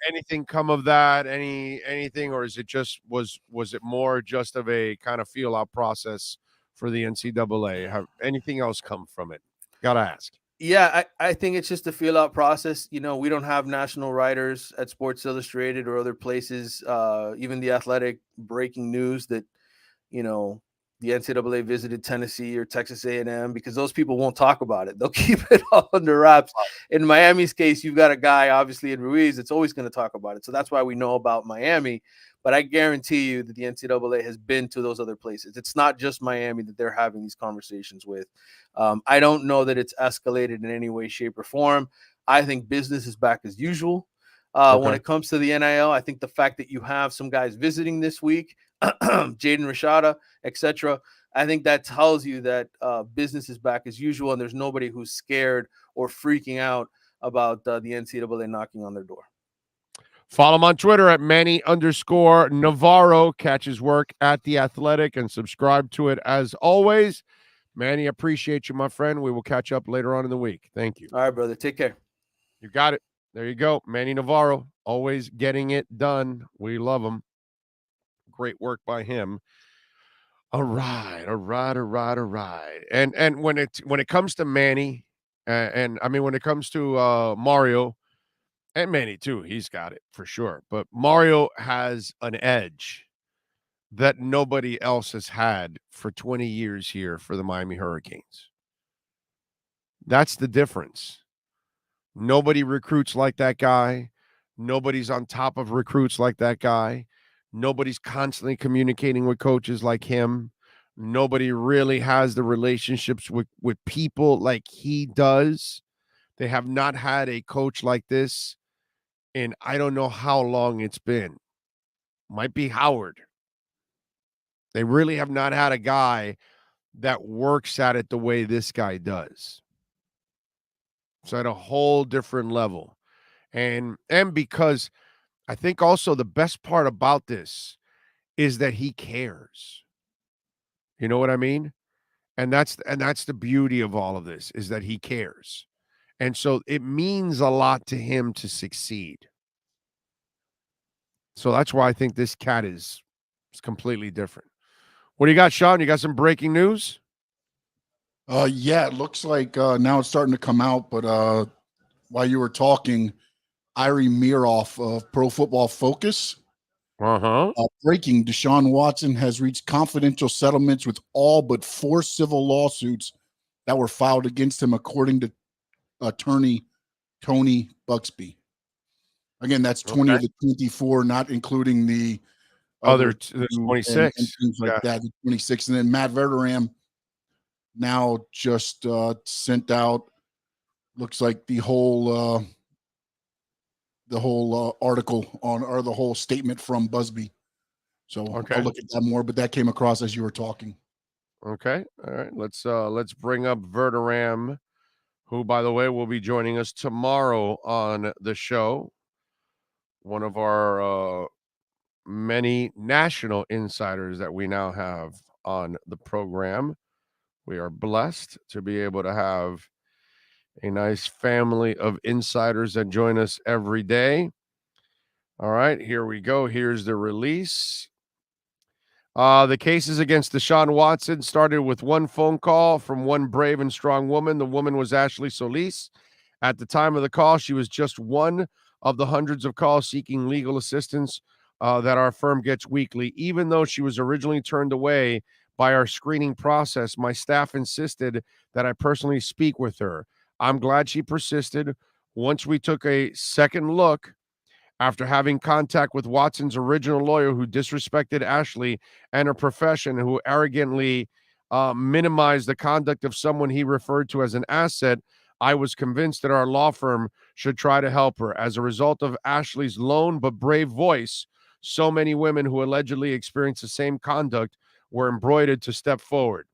anything come of that? Anything, or is it just was it more just of a kind of feel-out process for the NCAA? Have anything else come from it? Gotta ask. Yeah, I think it's just a feel-out process. We don't have national writers at Sports Illustrated or other places, even The Athletic, breaking news that, the NCAA visited Tennessee or Texas A&M, because those people won't talk about it. They'll keep it all under wraps. In Miami's case, you've got a guy, obviously, in Ruiz, that's always going to talk about it. So that's why we know about Miami. But I guarantee you that the NCAA has been to those other places. It's not just Miami that they're having these conversations with. I don't know that it's escalated in any way, shape, or form. I think business is back as usual. When it comes to the NIL, I think the fact that you have some guys visiting this week, Jaden Rashada, etc., I think that tells you that business is back as usual, and there's nobody who's scared or freaking out about the NCAA knocking on their door. Follow him on Twitter at Manny_Navarro. Catch his work at The Athletic and subscribe to it as always. Manny, appreciate you, my friend. We will catch up later on in the week. Thank you. All right, brother. Take care. You got it. There you go. Manny Navarro, always getting it done. We love him. Great work by him. All right. And when it comes to Manny, and I mean, when it comes to Mario, and Manny too, he's got it for sure. But Mario has an edge that nobody else has had for 20 years here for the Miami Hurricanes. That's the difference. Nobody recruits like that guy. Nobody's on top of recruits like that guy. Nobody's constantly communicating with coaches like him. Nobody really has the relationships with people like he does. They have not had a coach like this in I don't know how long it's been. Might be Howard. They really have not had a guy that works at it the way this guy does. So at a whole different level. And because I think also the best part about this is that he cares. You know what I mean? And that's the beauty of all of this, is that he cares. And so it means a lot to him to succeed. So that's why I think this cat is completely different. What do you got, Sean? You got some breaking news? Yeah, it looks like now it's starting to come out, but while you were talking, Irie Miroff of Pro Football Focus. Breaking, Deshaun Watson has reached confidential settlements with all but 4 civil lawsuits that were filed against him, according to attorney Tony Buxby. Again, that's 20 of the 24, not including the other 26 and things like that. 26, and then Matt Verderam now just sent out, looks like the whole article on, or the whole statement from Busby. So I'll look at that more, but that came across as you were talking. Okay. All right. Let's bring up Verderam, who, by the way, will be joining us tomorrow on the show. One of our many national insiders that we now have on the program. We are blessed to be able to have a nice family of insiders that join us every day. All right, here we go. Here's the release. The cases against Deshaun Watson started with one phone call from one brave and strong woman. The woman was Ashley Solis. At the time of the call, she was just one of the hundreds of calls seeking legal assistance that our firm gets weekly, even though she was originally turned away by our screening process. My staff insisted that I personally speak with her. I'm glad she persisted. Once we took a second look, after having contact with Watson's original lawyer who disrespected Ashley and her profession, who arrogantly minimized the conduct of someone he referred to as an asset, I was convinced that our law firm should try to help her. As a result of Ashley's lone but brave voice, so many women who allegedly experienced the same conduct were embroidered to step forward.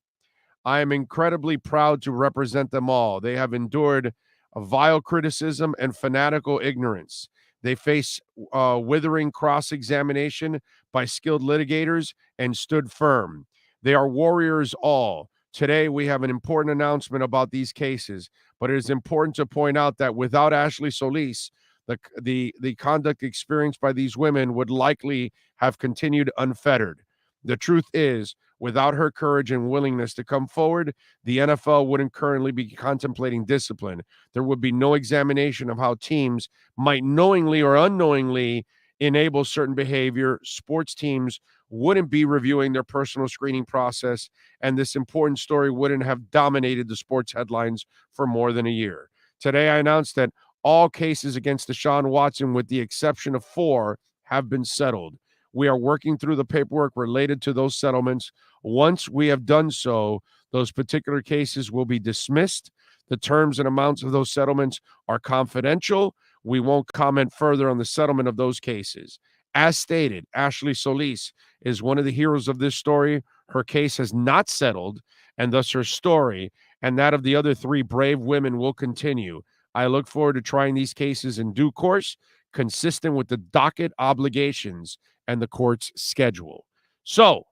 I am incredibly proud to represent them all. They have endured a vile criticism and fanatical ignorance. They face withering cross-examination by skilled litigators and stood firm. They are warriors all. Today, we have an important announcement about these cases, but it is important to point out that without Ashley Solis, the conduct experienced by these women would likely have continued unfettered. The truth is, without her courage and willingness to come forward, the NFL wouldn't currently be contemplating discipline. There would be no examination of how teams might knowingly or unknowingly enable certain behavior. Sports teams wouldn't be reviewing their personal screening process, and this important story wouldn't have dominated the sports headlines for more than a year. Today, I announced that all cases against Deshaun Watson, with the exception of 4, have been settled. We are working through the paperwork related to those settlements. Once we have done so, those particular cases will be dismissed. The terms and amounts of those settlements are confidential. We won't comment further on the settlement of those cases. As stated, Ashley Solis is one of the heroes of this story. Her case has not settled, and thus her story and that of the other 3 brave women will continue. I look forward to trying these cases in due course, consistent with the docket obligations and the court's schedule. So,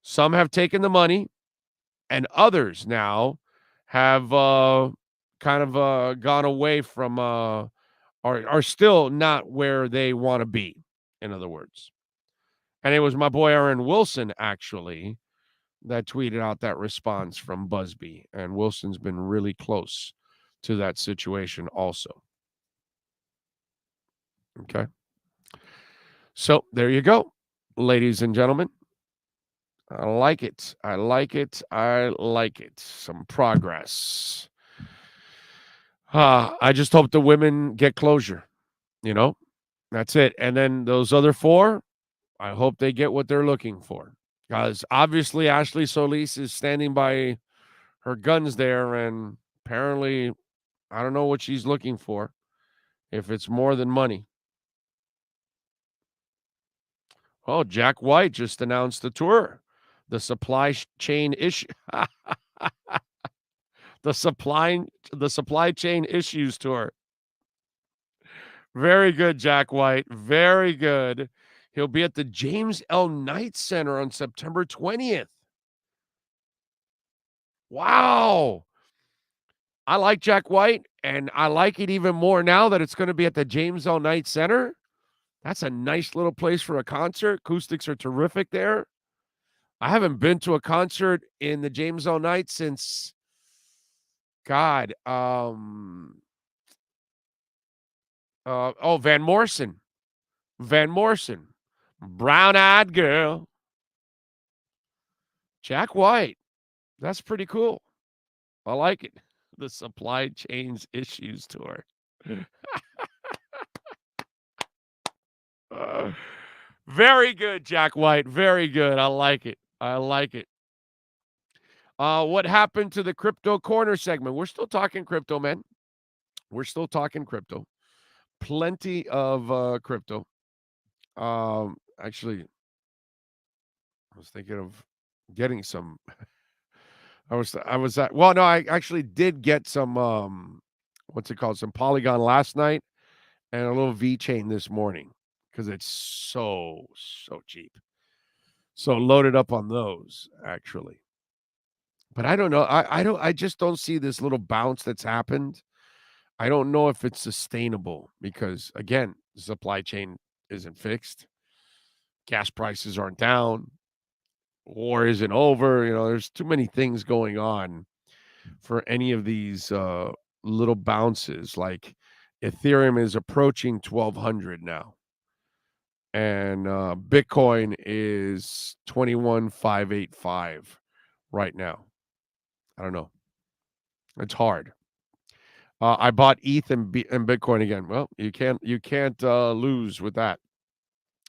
some have taken the money, and others now have gone away from, are still not where they want to be, in other words. And it was my boy Aaron Wilson, actually, that tweeted out that response from Busby. And Wilson's been really close to that situation also. Okay. So there you go, ladies and gentlemen. I like it. I like it. I like it. Some progress. I just hope the women get closure. You know, that's it. And then those other 4, I hope they get what they're looking for. Because obviously Ashley Solis is standing by her guns there, and apparently I don't know what she's looking for, if it's more than money. Oh, Jack White just announced the tour. The supply chain issue. the supply chain issues tour. Very good, Jack White. Very good. He'll be at the James L. Knight Center on September 20th. Wow. I like Jack White, and I like it even more now that it's going to be at the James L. Knight Center. That's a nice little place for a concert. Acoustics are terrific there. I haven't been to a concert in the James L. Knight since, Van Morrison. Van Morrison. Brown-eyed girl. Jack White. That's pretty cool. I like it. The supply chains issues tour. Very good, Jack White. Very good. I like it. I like it. What happened to the crypto corner segment? We're still talking crypto, man. We're still talking crypto. Plenty of crypto. Actually, I was thinking of getting some. I actually did get some what's it called? Some Polygon last night and a little V-chain this morning because it's so cheap. So loaded up on those, actually. But I don't know. I just don't see this little bounce that's happened. I don't know if it's sustainable because, again, the supply chain isn't fixed. Gas prices aren't down. War isn't over. You know, there's too many things going on for any of these little bounces. Like Ethereum is approaching 1,200 now. And Bitcoin is 21,585 right now. I don't know. It's hard. I bought ETH and Bitcoin again. Well, you can't lose with that.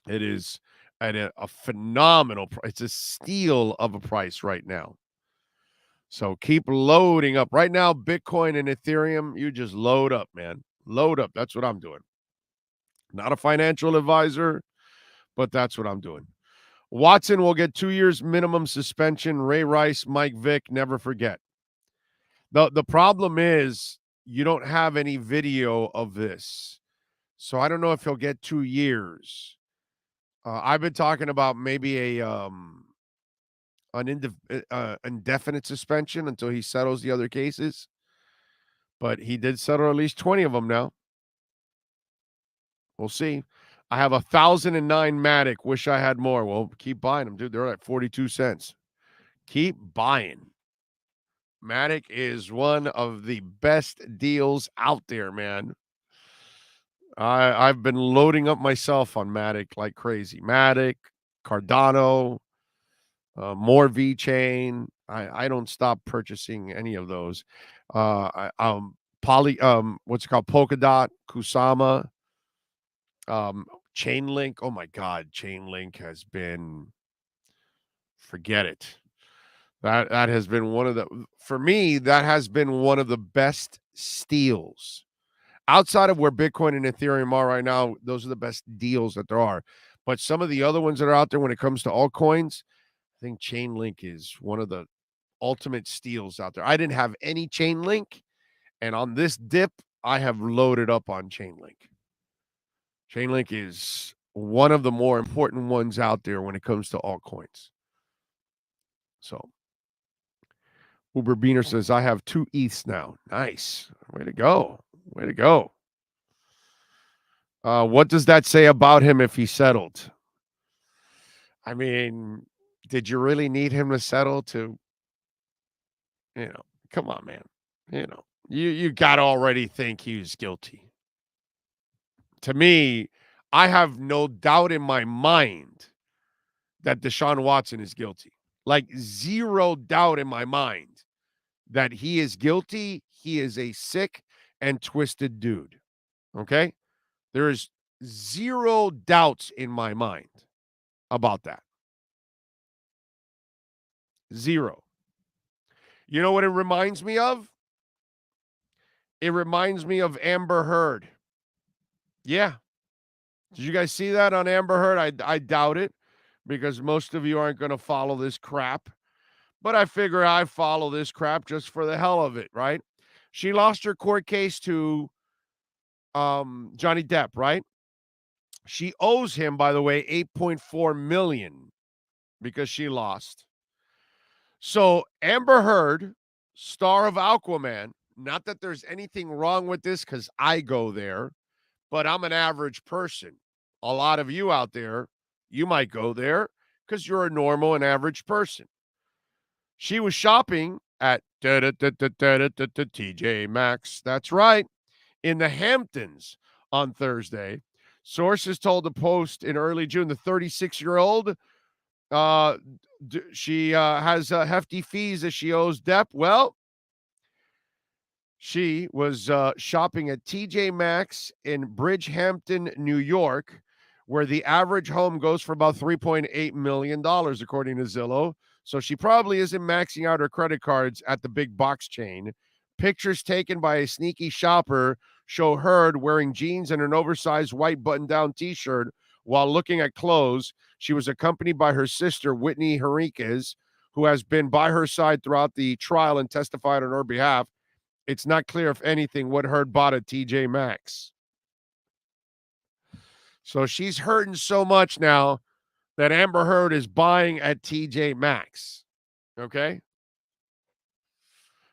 It is at a phenomenal price. It's a steal of a price right now. So keep loading up. Right now, Bitcoin and Ethereum, you just load up, man. Load up. That's what I'm doing. Not a financial advisor, but that's what I'm doing. Watson will get 2 years minimum suspension. Ray Rice, Mike Vick, never forget. The problem is you don't have any video of this. So I don't know if he'll get 2 years. I've been talking about maybe an indefinite suspension until he settles the other cases. But he did settle at least 20 of them now. We'll see. I have 1,009 Matic. Wish I had more. Well, keep buying them, dude. They're at 42 cents. Keep buying. Matic is one of the best deals out there, man. I've been loading up myself on Matic like crazy. Matic, Cardano, more VeChain. I don't stop purchasing any of those. What's it called? Polkadot, Kusama, Chainlink. Oh my God, Chainlink has been. Forget it. That has been for me, that has been one of the best steals. Outside of where Bitcoin and Ethereum are right now, those are the best deals that there are. But some of the other ones that are out there when it comes to altcoins, I think Chainlink is one of the ultimate steals out there. I didn't have any Chainlink, and on this dip, I have loaded up on Chainlink. Chainlink is one of the more important ones out there when it comes to altcoins. So, Uber Beaner says, I have 2 ETHs now. Nice. Way to go. Way to go. What does that say about him if he settled? I mean, did you really need him to settle to, come on, man. You got to already think he's guilty. To me, I have no doubt in my mind that Deshaun Watson is guilty. Like zero doubt in my mind that he is guilty. He is a sick and twisted dude. Okay? There is zero doubts in my mind about that. Zero. You know what it reminds me of? It reminds me of Amber Heard. Yeah. Did you guys see that on Amber Heard? I doubt it because most of you aren't going to follow this crap. But I figure I follow this crap just for the hell of it, right? She lost her court case to Johnny Depp, right? She owes him, by the way, $8.4 million because she lost. So Amber Heard, star of Aquaman, not that there's anything wrong with this because I go there, but I'm an average person. A lot of you out there, you might go there because you're a normal and average person. She was shopping at TJ Maxx. That's right. In the Hamptons on Thursday. Sources told the Post in early June, the 36-year-old, she has hefty fees that she owes Depp. Well, she was shopping at TJ Maxx in Bridgehampton, New York, where the average home goes for about $3.8 million, according to Zillow. So she probably isn't maxing out her credit cards at the big box chain. Pictures taken by a sneaky shopper show Heard wearing jeans and an oversized white button-down T-shirt while looking at clothes. She was accompanied by her sister, Whitney Henriquez, who has been by her side throughout the trial and testified on her behalf. It's not clear, if anything, what Heard bought at TJ Maxx. So she's hurting so much now that Amber Heard is buying at TJ Maxx. Okay?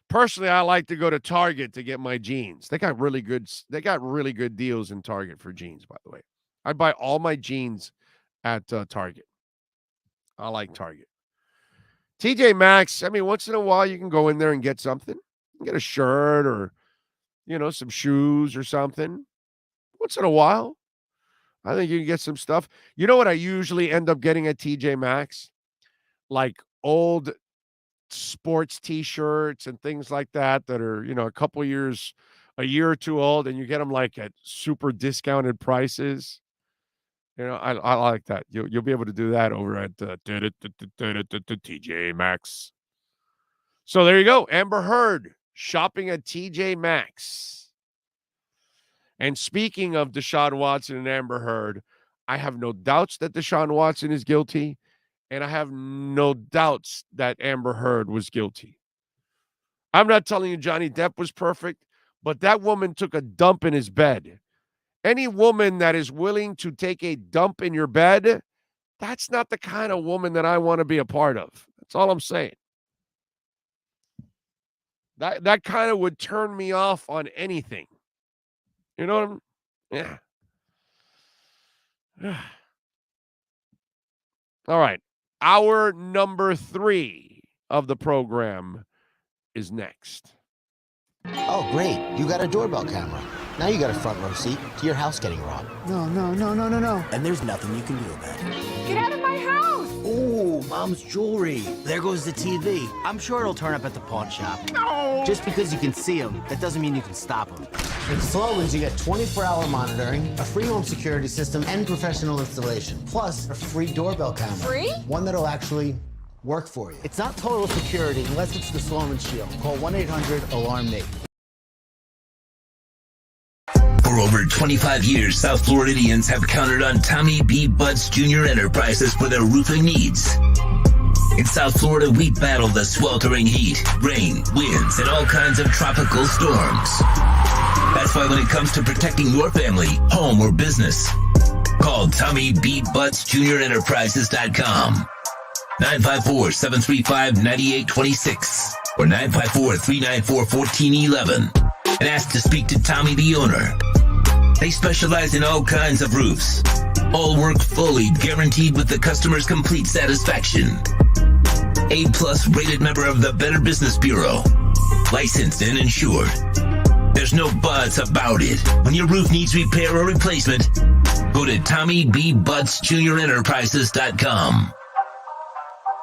Personally, I like to go to Target to get my jeans. They got really good deals in Target for jeans, by the way. I buy all my jeans at Target. I like Target. TJ Maxx, I mean, once in a while you can go in there and get something. You can get a shirt or, some shoes or something. Once in a while. I think you can get some stuff. You know what I usually end up getting at TJ Maxx? Like old sports T-shirts and things like that are, a year or two old, and you get them like at super discounted prices. I like that. You'll be able to do that over at TJ Maxx. So there you go. Amber Heard shopping at TJ Maxx. And speaking of Deshaun Watson and Amber Heard, I have no doubts that Deshaun Watson is guilty, and I have no doubts that Amber Heard was guilty. I'm not telling you Johnny Depp was perfect, but that woman took a dump in his bed. Any woman that is willing to take a dump in your bed, that's not the kind of woman that I want to be a part of. That's all I'm saying. That kind of would turn me off on anything. You know what Yeah. All right. Hour number 3 of the program is next. Oh, great. You got a doorbell camera. Now you got a front row seat to your house getting robbed. No. And there's nothing you can do about it. Get out of my house! Ooh, Mom's jewelry. There goes the TV. I'm sure it'll turn up at the pawn shop. No! Just because you can see them, that doesn't mean you can stop them. With Sloman's, you get 24-hour monitoring, a free home security system, and professional installation. Plus, a free doorbell camera. Free? One that'll actually work for you. It's not total security unless it's the Sloman Shield. Call 1-800-ALARM-ME. For over 25 years, South Floridians have counted on Tommy B. Butts Jr. Enterprises for their roofing needs. In South Florida, we battle the sweltering heat, rain, winds, and all kinds of tropical storms. That's why when it comes to protecting your family, home, or business, call Tommy B. Butts Jr. Enterprises.com. 954-735-9826 or 954-394-1411 and ask to speak to Tommy, the owner. They specialize in all kinds of roofs. All work fully guaranteed with the customer's complete satisfaction. A+ rated member of the Better Business Bureau. Licensed and insured. There's no buts about it. When your roof needs repair or replacement, go to TommyBButtsJrEnterprises.com.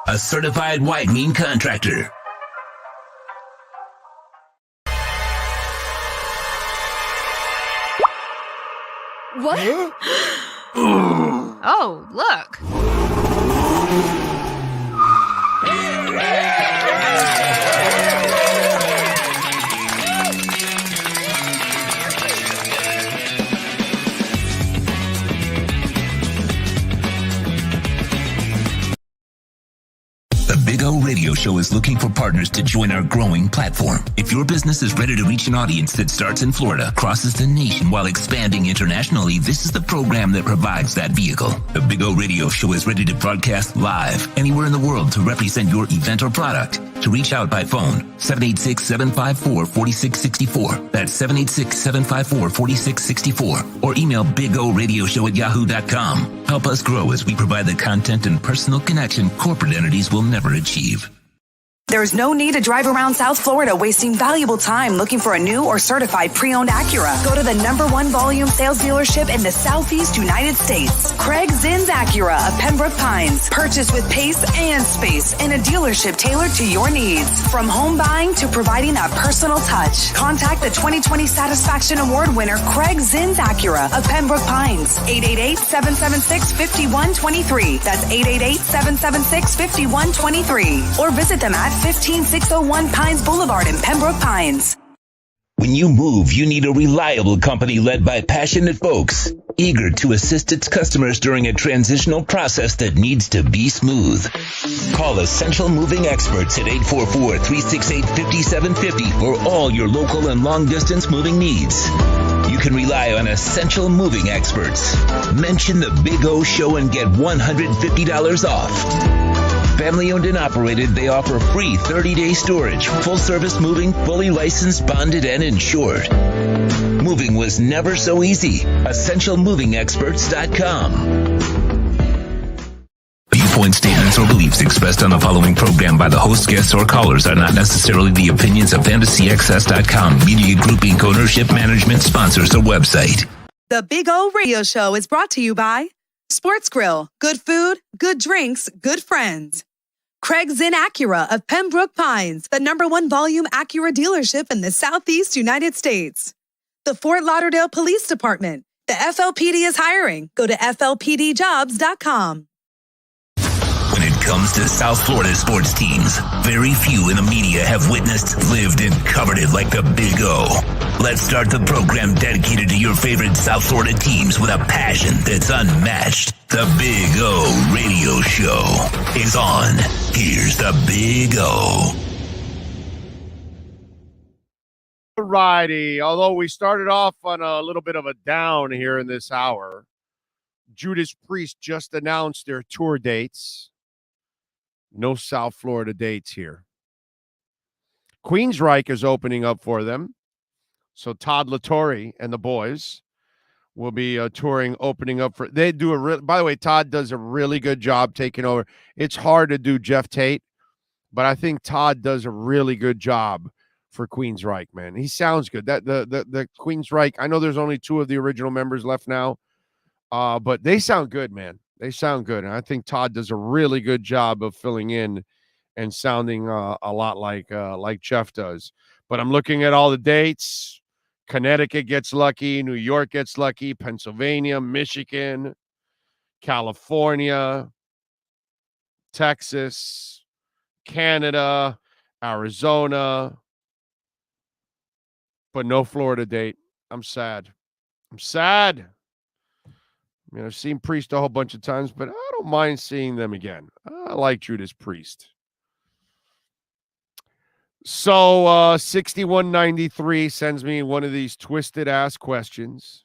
A certified widening contractor. What? Oh, look. The Big O Radio Show is looking for partners to join our growing platform. If your business is ready to reach an audience that starts in Florida, crosses the nation while expanding internationally, this is the program that provides that vehicle. The Big O Radio Show is ready to broadcast live anywhere in the world to represent your event or product. To reach out by phone, 786-754-4664. That's 786-754-4664. Or email bigoradioshow@yahoo.com. Help us grow as we provide the content and personal connection corporate entities will never achieve. There's no need to drive around South Florida wasting valuable time looking for a new or certified pre-owned Acura. Go to the #1 volume sales dealership in the Southeast United States. Craig Zinn's Acura of Pembroke Pines. Purchase with pace and space in a dealership tailored to your needs. From home buying to providing that personal touch. Contact the 2020 Satisfaction Award winner Craig Zinn's Acura of Pembroke Pines. 888-776-5123. That's 888-776-5123. Or visit them at 15601 Pines Boulevard in Pembroke Pines. When you move, you need a reliable company led by passionate folks, eager to assist its customers during a transitional process that needs to be smooth. Call Essential Moving Experts at 844-368-5750 for all your local and long-distance moving needs. You can rely on Essential Moving Experts. Mention the Big O Show and get $150 off. Family owned and operated, they offer free 30-day storage, full-service moving, fully licensed, bonded, and insured. Moving was never so easy. EssentialMovingExperts.com. Viewpoint statements or beliefs expressed on the following program by the host, guests, or callers are not necessarily the opinions of FantasyXS.com, Media Group Inc. ownership, management, sponsors, or website. The Big O Radio Show is brought to you by Sports Grill, good food, good drinks, good friends. Craig Zinn Acura of Pembroke Pines, the #1 volume Acura dealership in the Southeast United States. The Fort Lauderdale Police Department. The FLPD is hiring. Go to FLPDjobs.com. When it comes to South Florida sports teams, very few in the media have witnessed, lived, and covered it like the Big O. Let's start the program dedicated to your favorite South Florida teams with a passion that's unmatched. The Big O Radio Show is on. Here's the Big O. Alrighty. Although we started off on a little bit of a down here in this hour, Judas Priest just announced their tour dates. No South Florida dates here. Queensryche is opening up for them. So Todd LaTorre and the boys will be touring, opening up for. They do by the way, Todd does a really good job taking over. It's hard to do Jeff Tate, but I think Todd does a really good job for Queensryche, man. He sounds good. That the Queensryche, I know there's only 2 of the original members left now, but they sound good, man. They sound good, and I think Todd does a really good job of filling in and sounding a lot like Jeff does. But I'm looking at all the dates. Connecticut gets lucky, New York gets lucky, Pennsylvania, Michigan, California, Texas, Canada, Arizona, but no Florida date. I'm sad. I mean, I've seen Priest a whole bunch of times, but I don't mind seeing them again. I like Judas Priest. So 6193 sends me one of these twisted ass questions.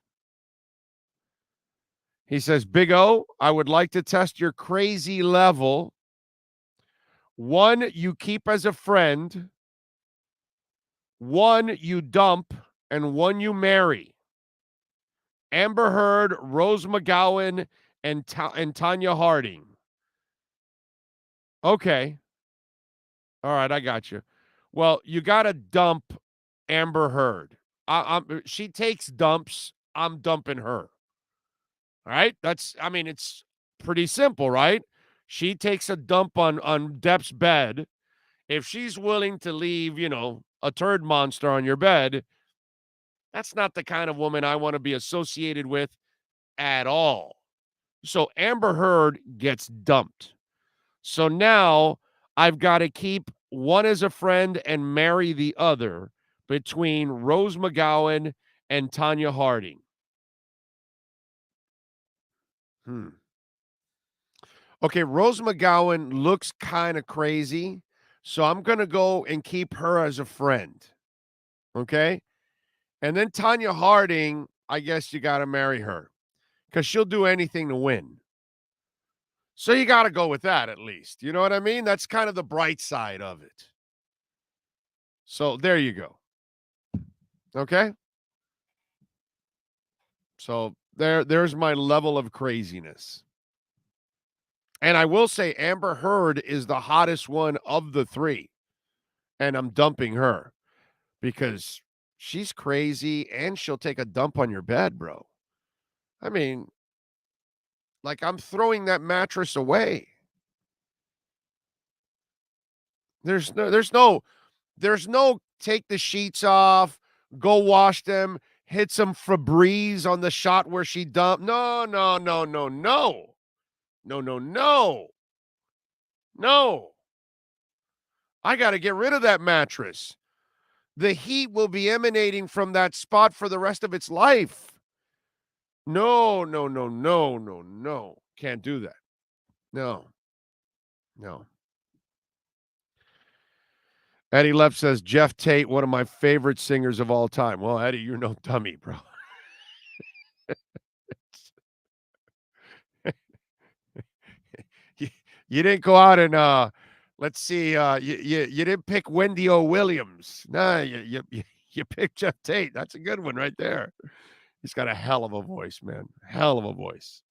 He says, Big O, I would like to test your crazy level. 1 you keep as a friend, 1 you dump, and 1 you marry. Amber Heard, Rose McGowan, and Tanya Harding. Okay. All right, I got you. Well, you got to dump Amber Heard. She takes dumps. I'm dumping her. All right? It's pretty simple, right? She takes a dump on Depp's bed. If she's willing to leave, a turd monster on your bed, that's not the kind of woman I want to be associated with at all. So Amber Heard gets dumped. So now I've got to keep 1 as a friend and marry the other between Rose McGowan and Tanya Harding. Okay, Rose McGowan looks kind of crazy, so I'm going to go and keep her as a friend. Okay? And then Tanya Harding, I guess you got to marry her because she'll do anything to win. So you got to go with that at least. You know what I mean? That's kind of the bright side of it. So there you go. Okay? So there's my level of craziness. And I will say Amber Heard is the hottest one of the 3. And I'm dumping her because she's crazy and she'll take a dump on your bed, bro. I mean, like I'm throwing that mattress away. There's no take the sheets off, go wash them, hit some Febreze on the shot where she dumped. No. I got to get rid of that mattress. The heat will be emanating from that spot for the rest of its life. No. Can't do that. No. Eddie Left says, Jeff Tate, one of my favorite singers of all time. Well, Eddie, you're no dummy, bro. You didn't go out and, let's see, you didn't pick Wendy O. Williams. No, you picked Jeff Tate. That's a good one right there. He's got a hell of a voice, man. Hell of a voice.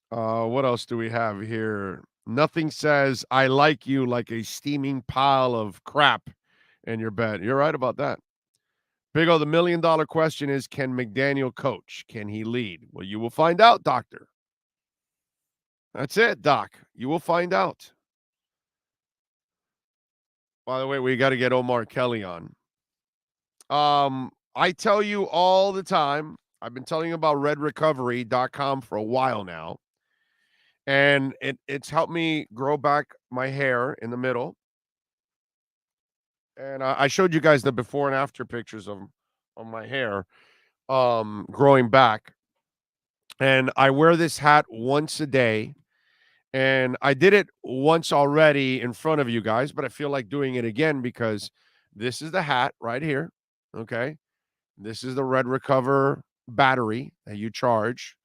What else do we have here? Nothing says, I like you like a steaming pile of crap in your bed. You're right about that. Big O, the $1 million question is, can McDaniel coach? Can he lead? Well, you will find out, doctor. That's it, Doc. You will find out. By the way, we got to get Omar Kelly on. I tell you all the time, I've been telling you about redrecovery.com for a while now. And it's helped me grow back my hair in the middle. And I showed you guys the before and after pictures of my hair growing back. And I wear this hat once a day. And I did it once already in front of you guys, but I feel like doing it again because this is the hat right here. Okay. This is the Red Recover battery that you charge,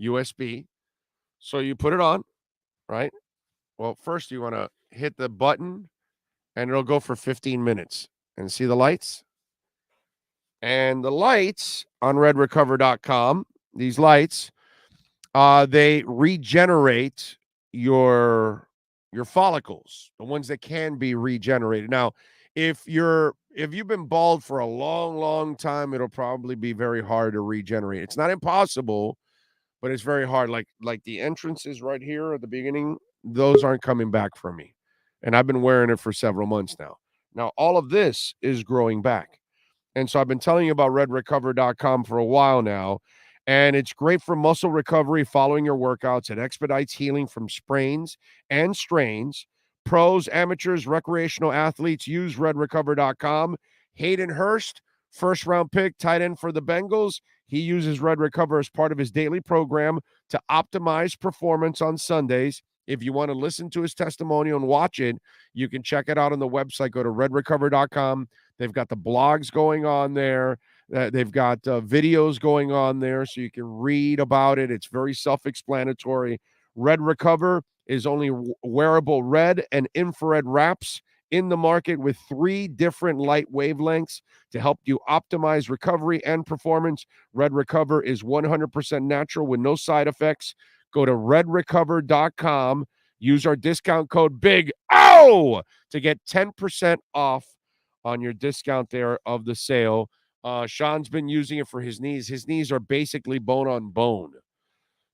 USB. So you put it on, right? Well, first you want to hit the button and it'll go for 15 minutes. And see the lights? And the lights on redrecover.com, these lights, they regenerate your follicles, the ones that can be regenerated. Now, if you've been bald for a long time, it'll probably be very hard to regenerate. It's not impossible, but it's very hard. Like the entrances right here at the beginning, those aren't coming back for me. And I've been wearing it for several months now. Now, all of this is growing back. And so I've been telling you about redrecover.com for a while now. And it's great for muscle recovery following your workouts. It expedites healing from sprains and strains. Pros, amateurs, recreational athletes use redrecover.com. Hayden Hurst, first-round pick, tight end for the Bengals. He uses Red Recover as part of his daily program to optimize performance on Sundays. If you want to listen to his testimonial and watch it, you can check it out on the website. Go to redrecover.com. They've got the blogs going on there. They've got videos going on there so you can read about it. It's very self-explanatory. Red Recover is only wearable red and infrared wraps in the market with 3 different light wavelengths to help you optimize recovery and performance. Red Recover is 100% natural with no side effects. Go to redrecover.com. Use our discount code BIG O to get 10% off on your discount there of the sale. Sean's been using it for his knees. His knees are basically bone on bone.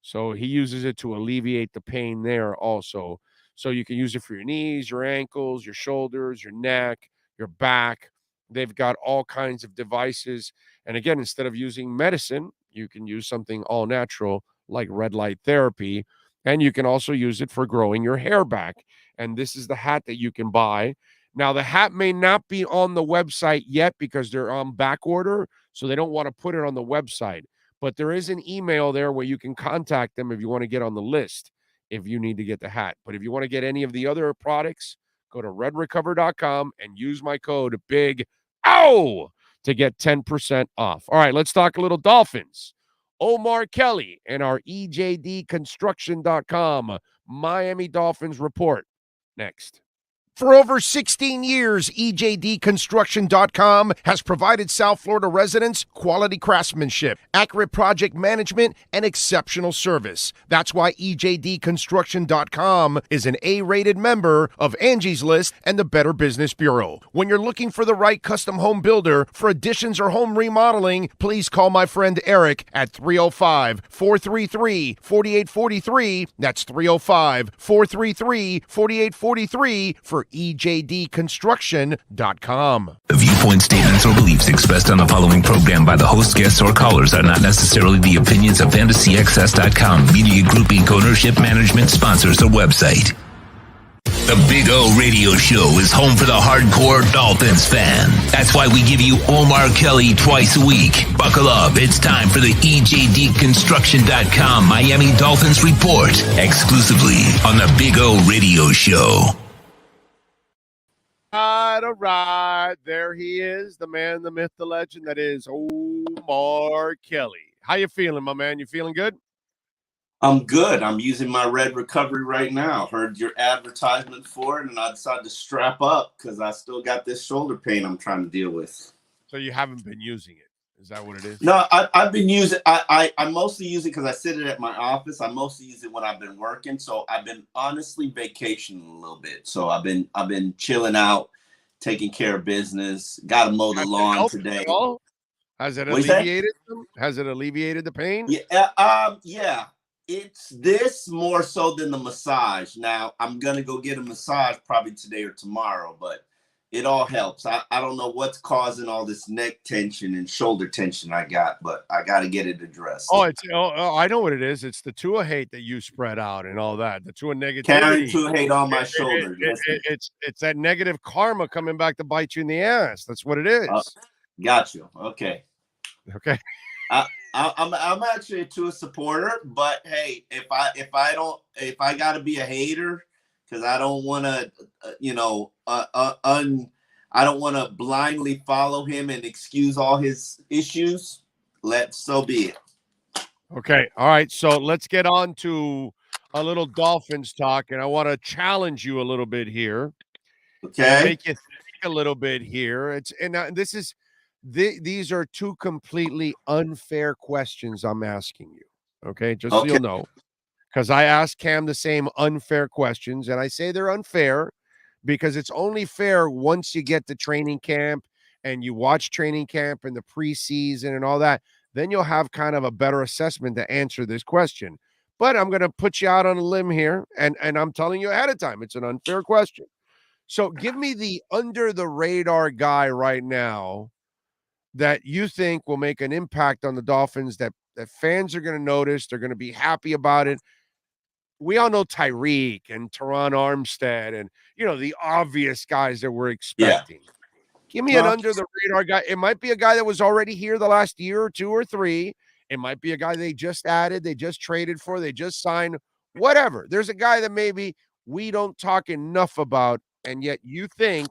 So he uses it to alleviate the pain there also. So you can use it for your knees, your ankles, your shoulders, your neck, your back. They've got all kinds of devices. And again, instead of using medicine, you can use something all natural like red light therapy. And you can also use it for growing your hair back. And this is the hat that you can buy. Now, the hat may not be on the website yet because they're on back order, so they don't want to put it on the website. But there is an email there where you can contact them if you want to get on the list if you need to get the hat. But if you want to get any of the other products, go to redrecover.com and use my code BIG OW to get 10% off. All right, let's talk a little Dolphins. Omar Kelly and our EJDconstruction.com Miami Dolphins report next. For over 16 years, EJDconstruction.com has provided South Florida residents quality craftsmanship, accurate project management, and exceptional service. That's why EJDconstruction.com is an A-rated member of Angie's List and the Better Business Bureau. When you're looking for the right custom home builder for additions or home remodeling, please call my friend Eric at 305-433-4843. That's 305-433-4843 for EJDconstruction.com. The viewpoint, statements, or beliefs expressed on the following program by the host, guests, or callers are not necessarily the opinions of FantasyXS.com, Media Group Inc. ownership, management, sponsors, or website. The Big O Radio Show is home for the hardcore Dolphins fan. That's why we give you Omar Kelly twice a week. Buckle up. It's time for the EJDconstruction.com Miami Dolphins report, exclusively on the Big O Radio Show. All right. There he is, the man, the myth, the legend. That is Omar Kelly. How you feeling, my man? You feeling good? I'm good. I'm using my Red Recovery right now. Heard your advertisement for it, and I decided to strap up because I still got this shoulder pain I'm trying to deal with. So you haven't been using it. Is that what it is? No, I've been using I mostly use it because I sit it at my office. I mostly use it when I've been working. So I've been honestly vacationing a little bit. So I've been chilling out, taking care of business. Got to mow the lawn today. Has it What do you say? alleviated them? Has it alleviated the pain? Yeah. It's this more so than the massage. Now, I'm gonna go get a massage probably today or tomorrow, but it all helps. I don't know what's causing all this neck tension and shoulder tension I got, but I got to get it addressed. I know what it is. It's the Tua hate that you spread out and all that. The Tua Carrying negativity. Tua hate on my shoulder. It's that negative karma coming back to bite you in the ass. That's what it is. Got you. Okay. I'm actually a Tua supporter, but hey, if I got to be a hater because I don't want to, I don't want to blindly follow him and excuse all his issues. So be it. Okay. All right. So let's get on to a little Dolphins talk, and I want to challenge you a little bit here. Okay. And make you think a little bit here. These are two completely unfair questions I'm asking you. Okay. Just so you'll know. Because I asked Cam the same unfair questions, and I say they're unfair because it's only fair once you get to training camp and you watch training camp and the preseason and all that. Then you'll have kind of a better assessment to answer this question. But I'm going to put you out on a limb here, and I'm telling you ahead of time, it's an unfair question. So give me the under-the-radar guy right now that you think will make an impact on the Dolphins that fans are going to notice. They're going to be happy about it. We all know Tyreek and Teron Armstead and, the obvious guys that we're expecting. Yeah. Give me an under-the-radar guy. It might be a guy that was already here the last year or two or three. It might be a guy they just added, they just traded for, they just signed, whatever. There's a guy that maybe we don't talk enough about, and yet you think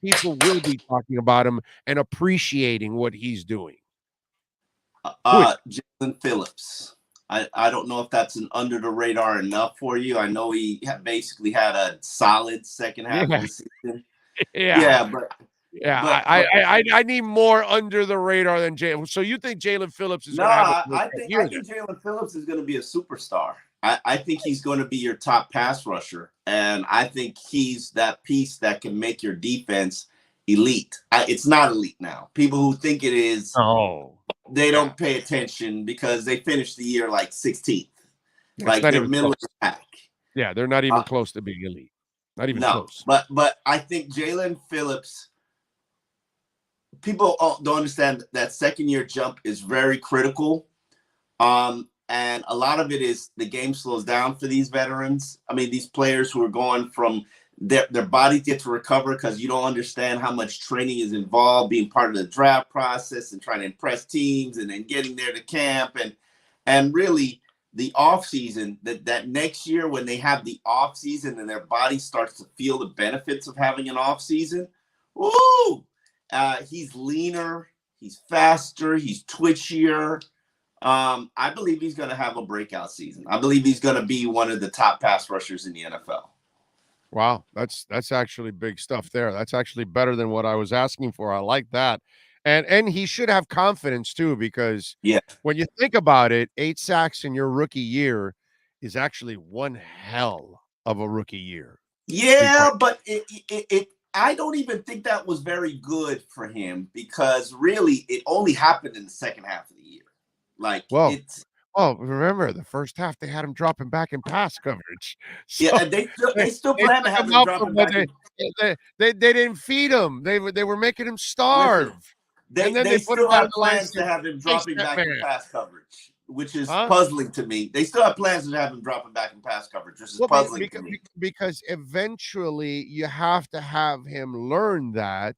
people will be talking about him and appreciating what he's doing. Jalen Phillips. I don't know if that's an under the radar enough for you. I know he basically had a solid second half of the season. I need more under the radar than Jalen. So you think Jalen Phillips is going to have I think Jalen Phillips is going to be a superstar. I think he's going to be your top pass rusher, and I think he's that piece that can make your defense elite. It's not elite now. People who think it is, they don't pay attention because they finished the year like 16th. Like they're middle of the pack. Yeah, they're not even close to being elite. Not even close. But I think Jalen Phillips, people don't understand that second year jump is very critical. And a lot of it is the game slows down for these veterans. I mean, these players who are going from their bodies get to recover because you don't understand how much training is involved, being part of the draft process and trying to impress teams and then getting there to camp. And really the off season, that next year when they have the off season and their body starts to feel the benefits of having an off season, he's leaner, he's faster, he's twitchier. I believe he's going to have a breakout season. I believe he's going to be one of the top pass rushers in the NFL. Wow, that's actually big stuff there. That's actually better than what I was asking for. I like that. And he should have confidence too, because when you think about it, 8 sacks in your rookie year is actually one hell of a rookie year. Yeah, but I don't even think that was very good for him because really it only happened in the second half of the year. Remember the first half they had him dropping back in pass coverage. So and they still plan to have him dropping back. They didn't feed him. They were making him starve. And then they still have plans to have him dropping back in pass coverage, which is puzzling to me. They still have plans to have him dropping back in pass coverage, which is puzzling to me. Because eventually you have to have him learn that.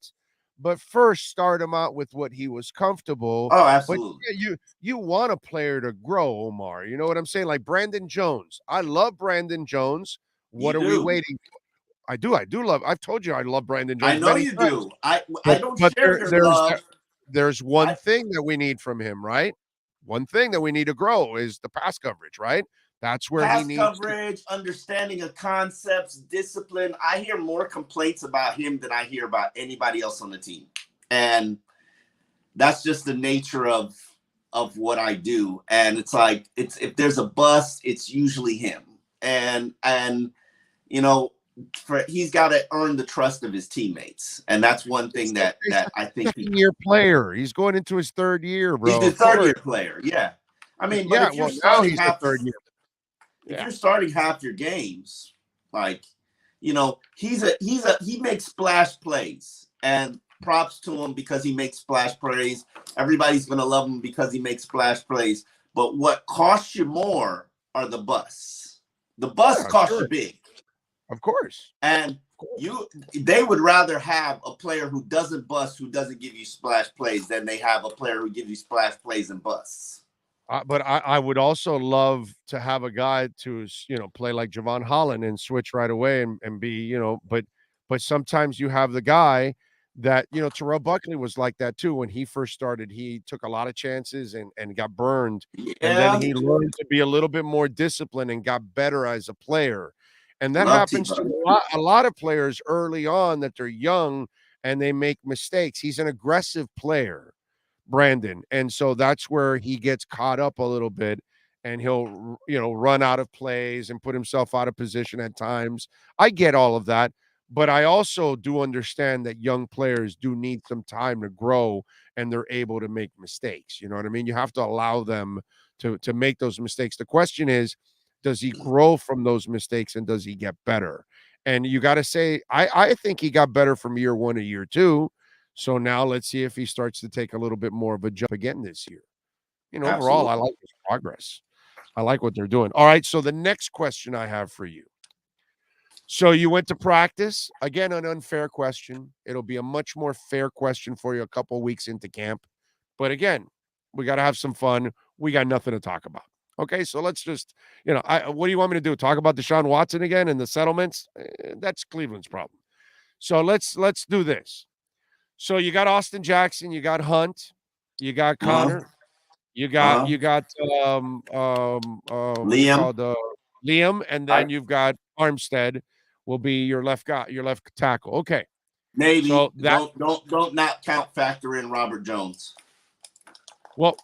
But first, start him out with what he was comfortable. Oh, absolutely. But you want a player to grow, Omar. You know what I'm saying? Like Brandon Jones. I love Brandon Jones. What are we waiting for? I do love. I've told you I love Brandon Jones. I know you do. I don't share your love. There's one thing that we need from him, right? One thing that we need to grow is the pass coverage, right? That's where he needs coverage, understanding of concepts, discipline. I hear more complaints about him than I hear about anybody else on the team. And that's just the nature of what I do. And it's like if there's a bust, it's usually him. And he's got to earn the trust of his teammates, and that's one thing that I think second-year player. He's going into his third year, bro. He's the third-year player. Yeah, I mean, but if you're starting half third year, if you're starting half your games, like, you know, he makes splash plays, and props to him because he makes splash plays. Everybody's gonna love him because he makes splash plays. But what costs you more are the busts. The busts cost you big. Of course. And they would rather have a player who doesn't bust, who doesn't give you splash plays, than they have a player who gives you splash plays and busts. But I would also love to have a guy to, play like Javon Holland and switch right away and be, but sometimes you have the guy that, Terrell Buckley was like that too. When he first started, he took a lot of chances and got burned. Yeah. And then he learned to be a little bit more disciplined and got better as a player. And that happens to a lot of players early on, that they're young and they make mistakes. He's an aggressive player, Brandon. And so that's where he gets caught up a little bit, and he'll, run out of plays and put himself out of position at times. I get all of that, but I also do understand that young players do need some time to grow, and they're able to make mistakes. You know what I mean? You have to allow them to make those mistakes. The question is, does he grow from those mistakes, and does he get better? And you got to say, I think he got better from year one to year two. So now let's see if he starts to take a little bit more of a jump again this year. Overall, I like his progress. I like what they're doing. All right. So the next question I have for you. So you went to practice. Again, an unfair question. It'll be a much more fair question for you a couple weeks into camp. But again, we got to have some fun. We got nothing to talk about. Okay, so let's just, what do you want me to do? Talk about Deshaun Watson again and the settlements? That's Cleveland's problem. So let's do this. So you got Austin Jackson, you got Hunt, you got Connor, you got Liam, Liam, and then you've got Armstead will be your left tackle. Okay, maybe so don't not factor in Robert Jones. Well,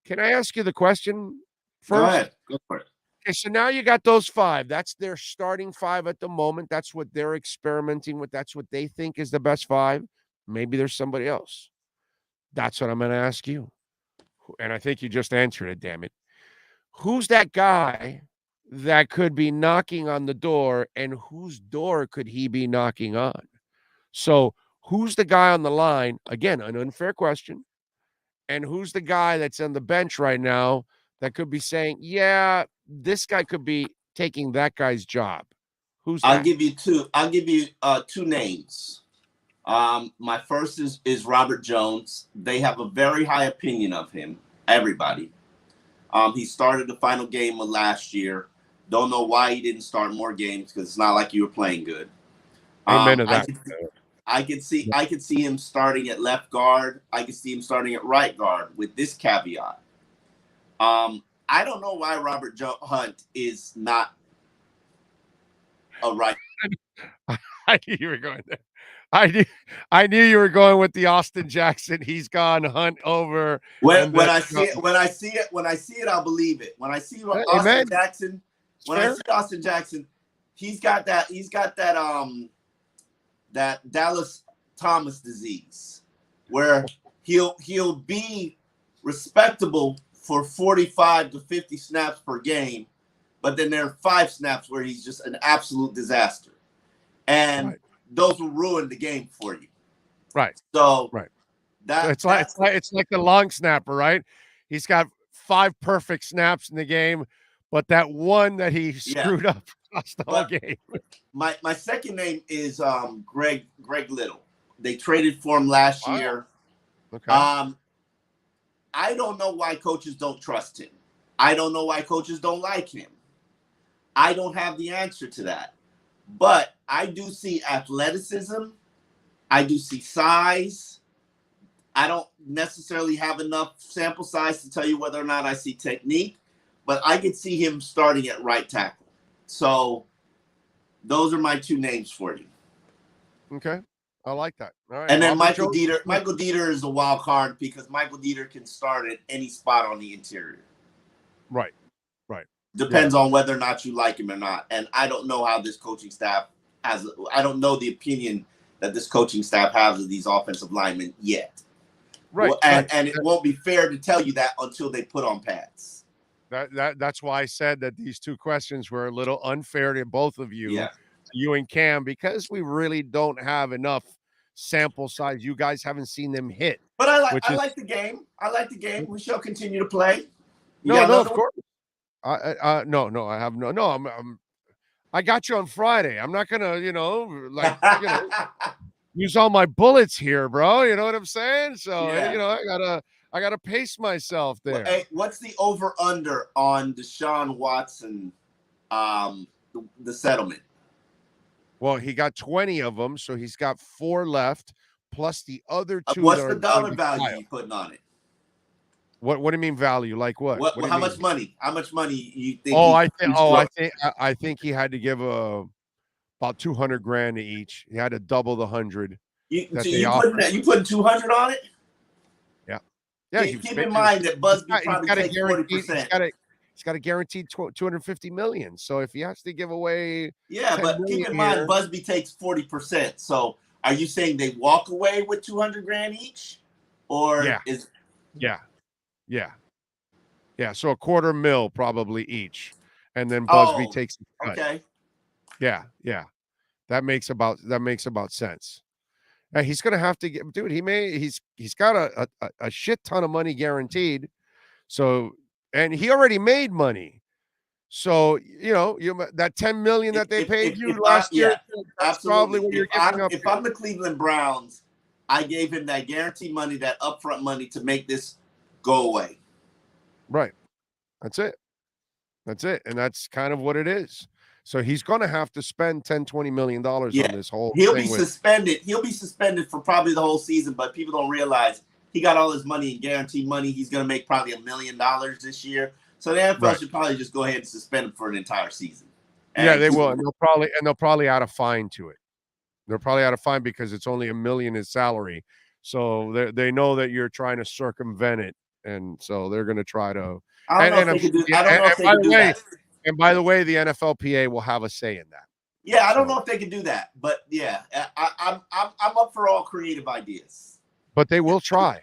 can I ask you the question first? Go ahead. Go for it. Okay, so now you got those five. That's their starting five at the moment. That's what they're experimenting with. That's what they think is the best five. Maybe there's somebody else. That's what I'm going to ask you. And I think you just answered it, damn it. Who's that guy that could be knocking on the door, and whose door could he be knocking on? So who's the guy on the line? Again, an unfair question. And who's the guy that's on the bench right now that could be saying, yeah, this guy could be taking that guy's job? Who's that? I'll give you two names. My first is Robert Jones. They have a very high opinion of him, everybody. He started the final game of last year. Don't know why he didn't start more games, because it's not like you were playing good. Amen to that. I could see him starting at left guard. I could see him starting at right guard, with this caveat. I don't know why Robert Hunt is not a right. I knew you were going there. I knew you were going with the Austin Jackson. He's gone Hunt over. When I see it, I'll believe it. When I see Austin Jackson, Austin Jackson, he's got that Dallas Thomas disease, where he'll be respectable for 45 to 50 snaps per game, but then there are 5 snaps where he's just an absolute disaster, and those will ruin the game for you. Right. So it's like the long snapper, right? He's got 5 perfect snaps in the game, but that one that he screwed up lost the whole game. My second name is Greg Little. They traded for him last year. Okay. I don't know why coaches don't trust him. I don't know why coaches don't like him. I don't have the answer to that. But I do see athleticism. I do see size. I don't necessarily have enough sample size to tell you whether or not I see technique, but I could see him starting at right tackle. So those are my 2 names for you. Okay. I like that. All right. And then Michael Dieter. Michael Dieter is a wild card, because Michael Dieter can start at any spot on the interior. Right. Depends on whether or not you like him or not. And I don't know how this coaching staff I don't know the opinion that this coaching staff has of these offensive linemen yet. Right. Well, and it won't be fair to tell you that until they put on pads. That's why I said that these two questions were a little unfair to both of you, Yeah. you and Cam, because we really don't have enough sample size. You guys haven't seen them hit. But I like the game. I like the game. We shall continue to play. No, of course. No, I have no. I got you on Friday. I'm not gonna, use all my bullets here, bro. You know what I'm saying? So, I gotta pace myself there. Hey, what's the over under on Deshaun Watson, the settlement? Well, he got 20 of them, so he's got 4 left, plus the other 2. What's the dollar value you putting on it? What do you mean value? Like what? How much money? How much money you think? I think he had to give about $200,000 to each. He had to double the 100. You putting 200 on it? Yeah. Keep in mind that Busby probably takes 40%. He's got a guaranteed $250 million. So if he has to give away, but keep in mind Busby takes 40%. So are you saying they walk away with $200,000 each, or Yeah, so $250,000 probably each, and then Busby takes the cut. Okay. Yeah. That makes about sense. And he's gonna have to get, dude. He's got a shit ton of money guaranteed. So, and he already made money. So that $10 million that they paid you last year. That's probably what you're giving up. If I'm the Cleveland Browns, I gave him that guaranteed money, that upfront money, to make this go away. Right. That's it. And that's kind of what it is. So he's going to have to spend $10-20 million on this whole thing. Suspended. He'll be suspended for probably the whole season, but people don't realize he got all his money in guaranteed money. He's going to make probably $1 million this year. So the NFL should probably just go ahead and suspend him for an entire season. And they will. And they'll probably add a fine to it. They'll probably add a fine because it's only $1 million in salary. So they know that you're trying to circumvent it. And so they're going to try to. I don't know if they can do that. And by the way, the NFLPA will have a say in that. Yeah, I don't know if they can do that, but yeah, I'm up for all creative ideas. But they will try.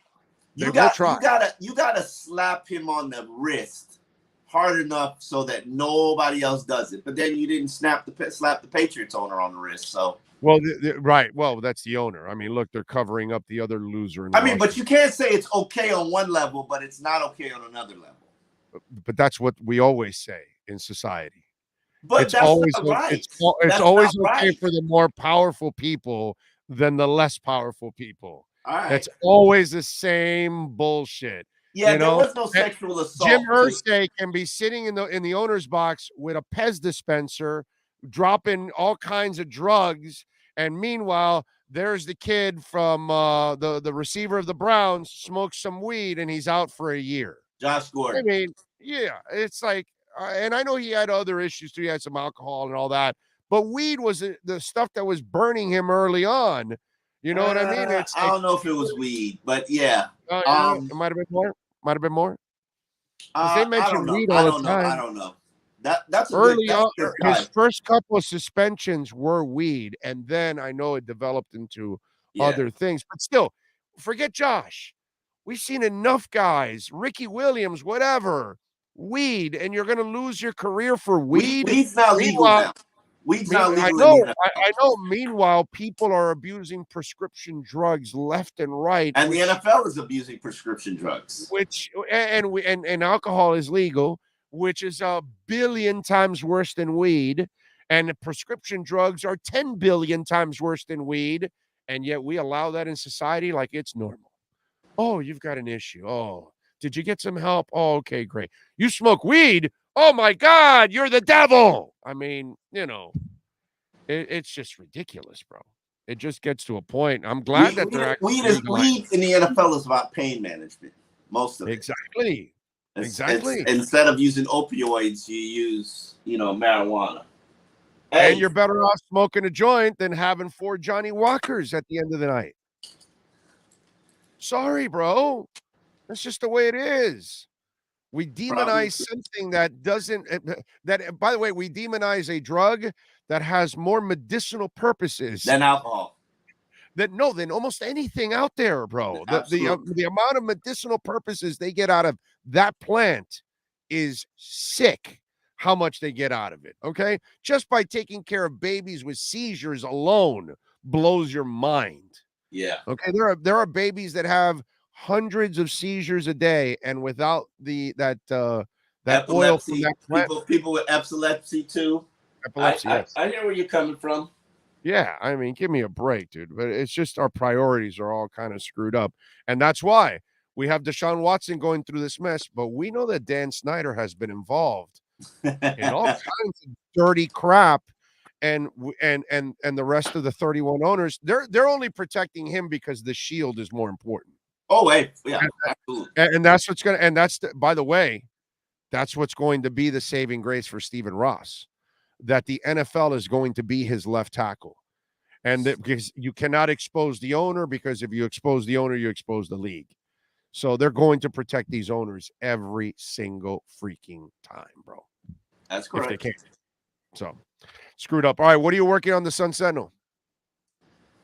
You gotta slap him on the wrist hard enough so that nobody else does it. But then you didn't slap the Patriots owner on the wrist, so. Well, right. Well, that's the owner. I mean, look, they're covering up the other loser. But you can't say it's okay on one level, but it's not okay on another level. But that's what we always say in society. But it's that's always not right. It's always okay for the more powerful people than the less powerful people. All right. It's always the same bullshit. Yeah, there was no sexual assault. Jim Irsay can be sitting in the owner's box with a Pez dispenser, dropping all kinds of drugs, and meanwhile, there's the kid from the receiver of the Browns smokes some weed and he's out for a year. Josh Gordon. I mean, yeah, it's like, and I know he had other issues too. He had some alcohol and all that, but weed was the stuff that was burning him early on. You know what I mean? I don't know if it was weed, but yeah. It might have been more. They mentioned weed all the time. I don't know. That's early on. His first couple of suspensions were weed, and then I know it developed into other things. But still, forget Josh. We've seen enough guys, Ricky Williams, whatever, weed, and you're going to lose your career for weed. Weed's not legal now. Weed's not legal. I know. Meanwhile, people are abusing prescription drugs left and right, and the NFL is abusing prescription drugs. And alcohol is legal, which is 1 billion times worse than weed, and the prescription drugs are 10 billion times worse than weed, and yet we allow that in society like it's normal. Oh, you've got an issue. Oh, did you get some help? Oh, okay, great. You smoke weed? Oh my God, you're the devil. I mean, it's just ridiculous, bro. It just gets to a point. I'm glad that they're actually weed in the NFL is about pain management. Most of it. Exactly. Instead of using opioids, you use, marijuana. And you're better off smoking a joint than having 4 Johnny Walkers at the end of the night. Sorry, bro. That's just the way it is. We demonize something that doesn't, that, by the way, we demonize a drug that has more medicinal purposes than alcohol. Than almost anything out there, bro. The amount of medicinal purposes they get out of that plant is sick. How much they get out of it, okay? Just by taking care of babies with seizures alone blows your mind. Yeah. Okay, there are babies that have hundreds of seizures a day, and without that oil from that plant, people with epilepsy too. Epilepsy, yes. I hear where you're coming from. Yeah, I mean, give me a break, dude. But it's just our priorities are all kind of screwed up, and that's why we have Deshaun Watson going through this mess. But we know that Dan Snyder has been involved in all kinds of dirty crap, and the rest of the 31 owners, they're only protecting him because the shield is more important. Oh, wait, yeah, absolutely. And that's what's going to, and that's by the way, that's what's going to be the saving grace for Stephen Ross, that the NFL is going to be his left tackle, and because you cannot expose the owner, because if you expose the owner, you expose the league. So they're going to protect these owners every single freaking time, bro. That's correct. If they can. So screwed up. All right, what are you working on the Sun Sentinel?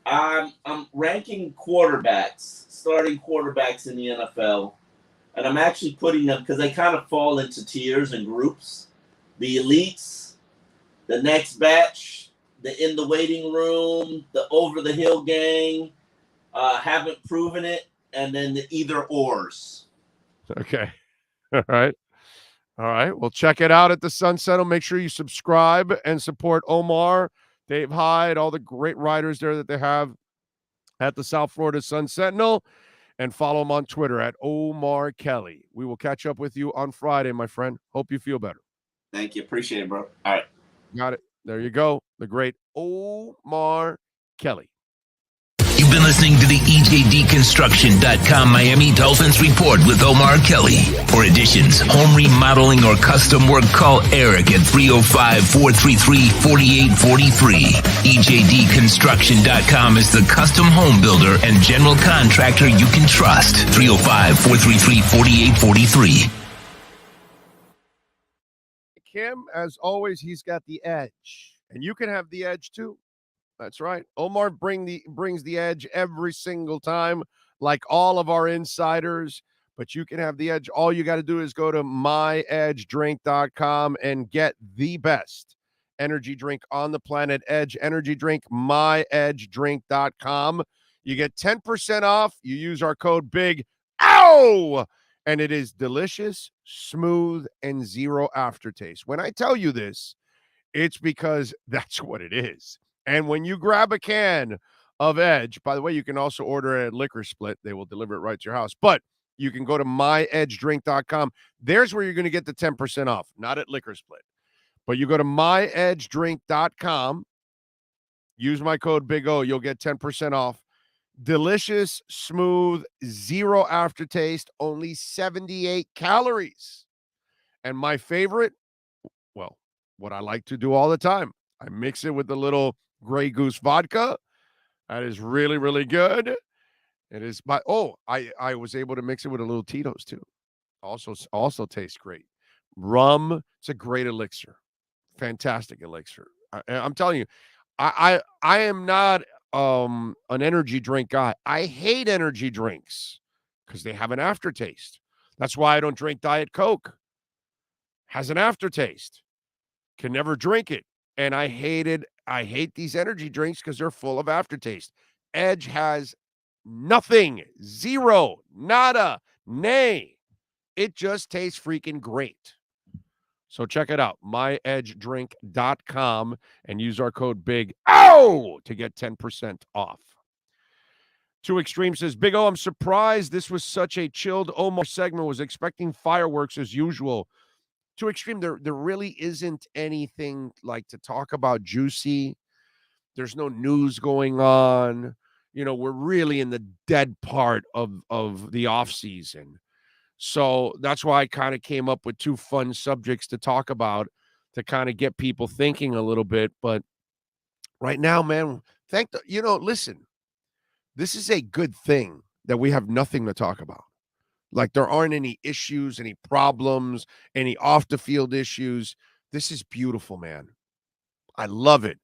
I'm ranking quarterbacks, starting quarterbacks in the NFL, and I'm actually putting them because they kind of fall into tiers and groups. The elites, the next batch, the in the waiting room, the over the hill gang, haven't proven it, and then the either ors. Okay. All right. All right. Well, check it out at the Sun Sentinel. Make sure you subscribe and support Omar, Dave Hyde, all the great writers there that they have at the South Florida Sun Sentinel, and follow them on Twitter at Omar Kelly. We will catch up with you on Friday, my friend. Hope you feel better. Thank you. Appreciate it, bro. All right. Got it. There you go. The great Omar Kelly. You've been listening to the EJDconstruction.com Miami Dolphins Report with Omar Kelly. For additions, home remodeling, or custom work, call Eric at 305-433-4843. EJDconstruction.com is the custom home builder and general contractor you can trust. 305-433-4843. Kim, as always, he's got the edge, and you can have the edge too. That's right. Omar brings the edge every single time, like all of our insiders, but you can have the edge. All you got to do is go to myedgedrink.com and get the best energy drink on the planet, Edge Energy Drink, myedgedrink.com. You get 10% off. You use our code BIG, OW! And it is delicious, smooth, and zero aftertaste. When I tell you this, it's because that's what it is. And when you grab a can of Edge, by the way, you can also order it at Liquor Split. They will deliver it right to your house. But you can go to myedgedrink.com. There's where you're going to get the 10% off, not at Liquor Split. But you go to myedgedrink.com. Use my code Big O. You'll get 10% off. Delicious, smooth, zero aftertaste, only 78 calories. And my favorite, well, what I like to do all the time, I mix it with a little Grey Goose vodka. That is really, really good. It is I was able to mix it with a little Tito's too. Also tastes great. Rum, it's a great elixir. Fantastic elixir. I'm telling you, I am not an energy drink guy. I hate energy drinks because they have an aftertaste. That's why I don't drink Diet Coke. Has an aftertaste. Can never drink it. And I hate these energy drinks because they're full of aftertaste. Edge has nothing, zero, nada, nay. It just tastes freaking great. So check it out, myedgedrink.com, and use our code BIG OW to get 10% off. Two Extreme says, Big O, I'm surprised this was such a chilled Omar segment. Was expecting fireworks as usual. Too Extreme, there really isn't anything like to talk about juicy. There's no news going on. You know, we're really in the dead part of the off season. So that's why I kind of came up with two fun subjects to talk about to kind of get people thinking a little bit. But right now, man, listen, this is a good thing that we have nothing to talk about. Like there aren't any issues, any problems, any off the field issues. This is beautiful, man. I love it.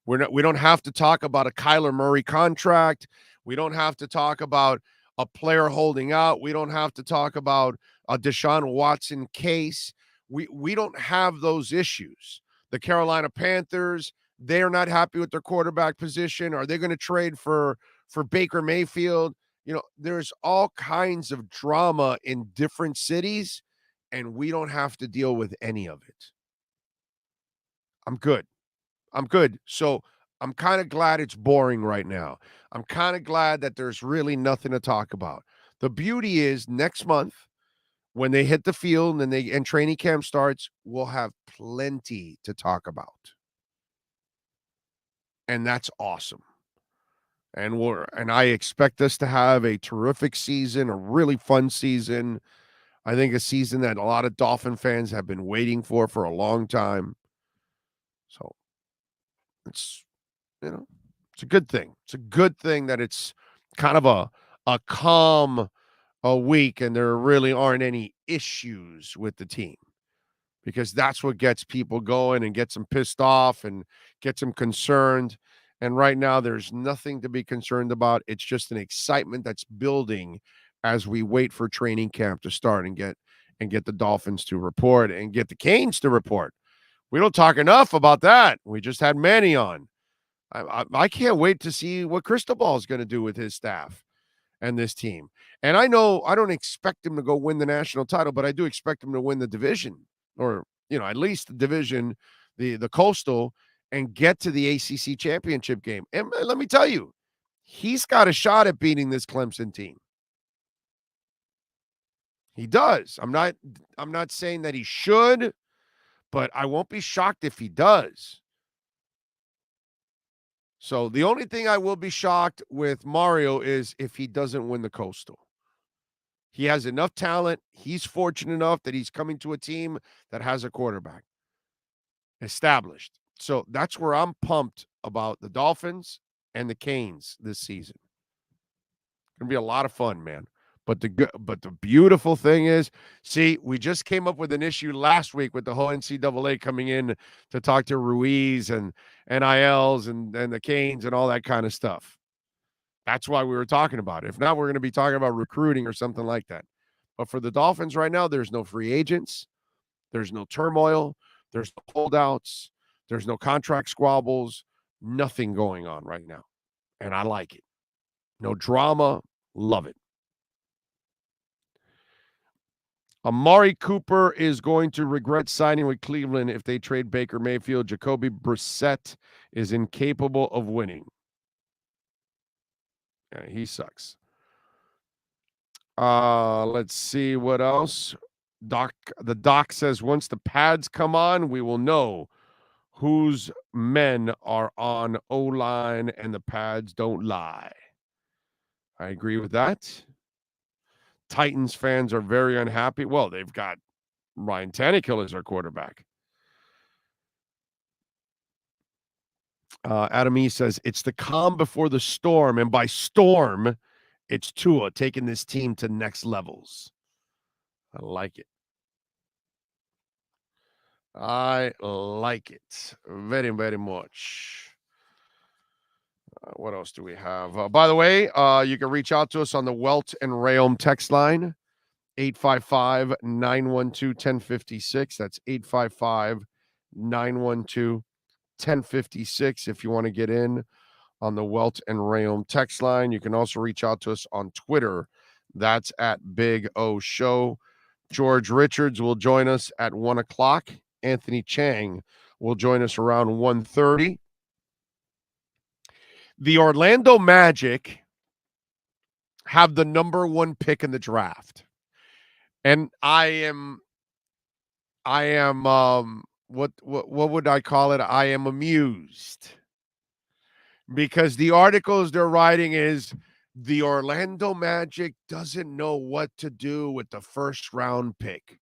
We don't have to talk about a Kyler Murray contract. We don't have to talk about a player holding out. We don't have to talk about a Deshaun Watson case. We don't have those issues. The Carolina Panthers, they're not happy with their quarterback position. Are they going to trade for Baker Mayfield? You know, there's all kinds of drama in different cities, and we don't have to deal with any of it. I'm good. So I'm kind of glad it's boring right now. I'm kind of glad that there's really nothing to talk about. The beauty is next month when they hit the field and training camp starts, we'll have plenty to talk about. And that's awesome. And I expect us to have a terrific season, a really fun season. I think a season that a lot of Dolphin fans have been waiting for a long time. So it's it's a good thing. It's a good thing that it's kind of a calm week and there really aren't any issues with the team, because that's what gets people going and gets them pissed off and gets them concerned. And right now there's nothing to be concerned about. It's just an excitement that's building as we wait for training camp to start and get the Dolphins to report and get the Canes to report. We don't talk enough about that. We just had Manny on. I can't wait to see what Cristobal is going to do with his staff and this team. And I know I don't expect him to go win the national title, but I do expect him to win the division, or at least the division, the Coastal, and get to the ACC championship game. And let me tell you, he's got a shot at beating this Clemson team. He does. I'm not saying that he should, but I won't be shocked if he does. So the only thing I will be shocked with Mario is if he doesn't win the Coastal. He has enough talent. He's fortunate enough that he's coming to a team that has a quarterback established. So that's where I'm pumped about the Dolphins and the Canes this season. It's going to be a lot of fun, man. But the beautiful thing is, see, we just came up with an issue last week with the whole NCAA coming in to talk to Ruiz and NILs and the Canes and all that kind of stuff. That's why we were talking about it. If not, we're going to be talking about recruiting or something like that. But for the Dolphins right now, there's no free agents. There's no turmoil. There's no holdouts. There's no contract squabbles. Nothing going on right now. And I like it. No drama. Love it. Amari Cooper is going to regret signing with Cleveland if they trade Baker Mayfield. Jacoby Brissett is incapable of winning. Yeah, he sucks. Let's see what else. The doc says once the pads come on, we will know whose men are on O-line and the pads don't lie. I agree with that. Titans fans are very unhappy. Well, they've got Ryan Tannehill as their quarterback. Adam E says, it's the calm before the storm. And by storm, it's Tua taking this team to next levels. I like it. I like it very, very much. What else do we have? By the way, you can reach out to us on the Welt and Rayom text line, 855-912-1056. That's 855-912-1056 if you want to get in on the Welt and Rayom text line. You can also reach out to us on Twitter. That's at Big O Show. George Richards will join us at 1 o'clock. Anthony Chang will join us around 1:30. The Orlando Magic have the number 1 pick in the draft. And I am what would I call it? I am amused. Because the articles they're writing is the Orlando Magic doesn't know what to do with the first round pick.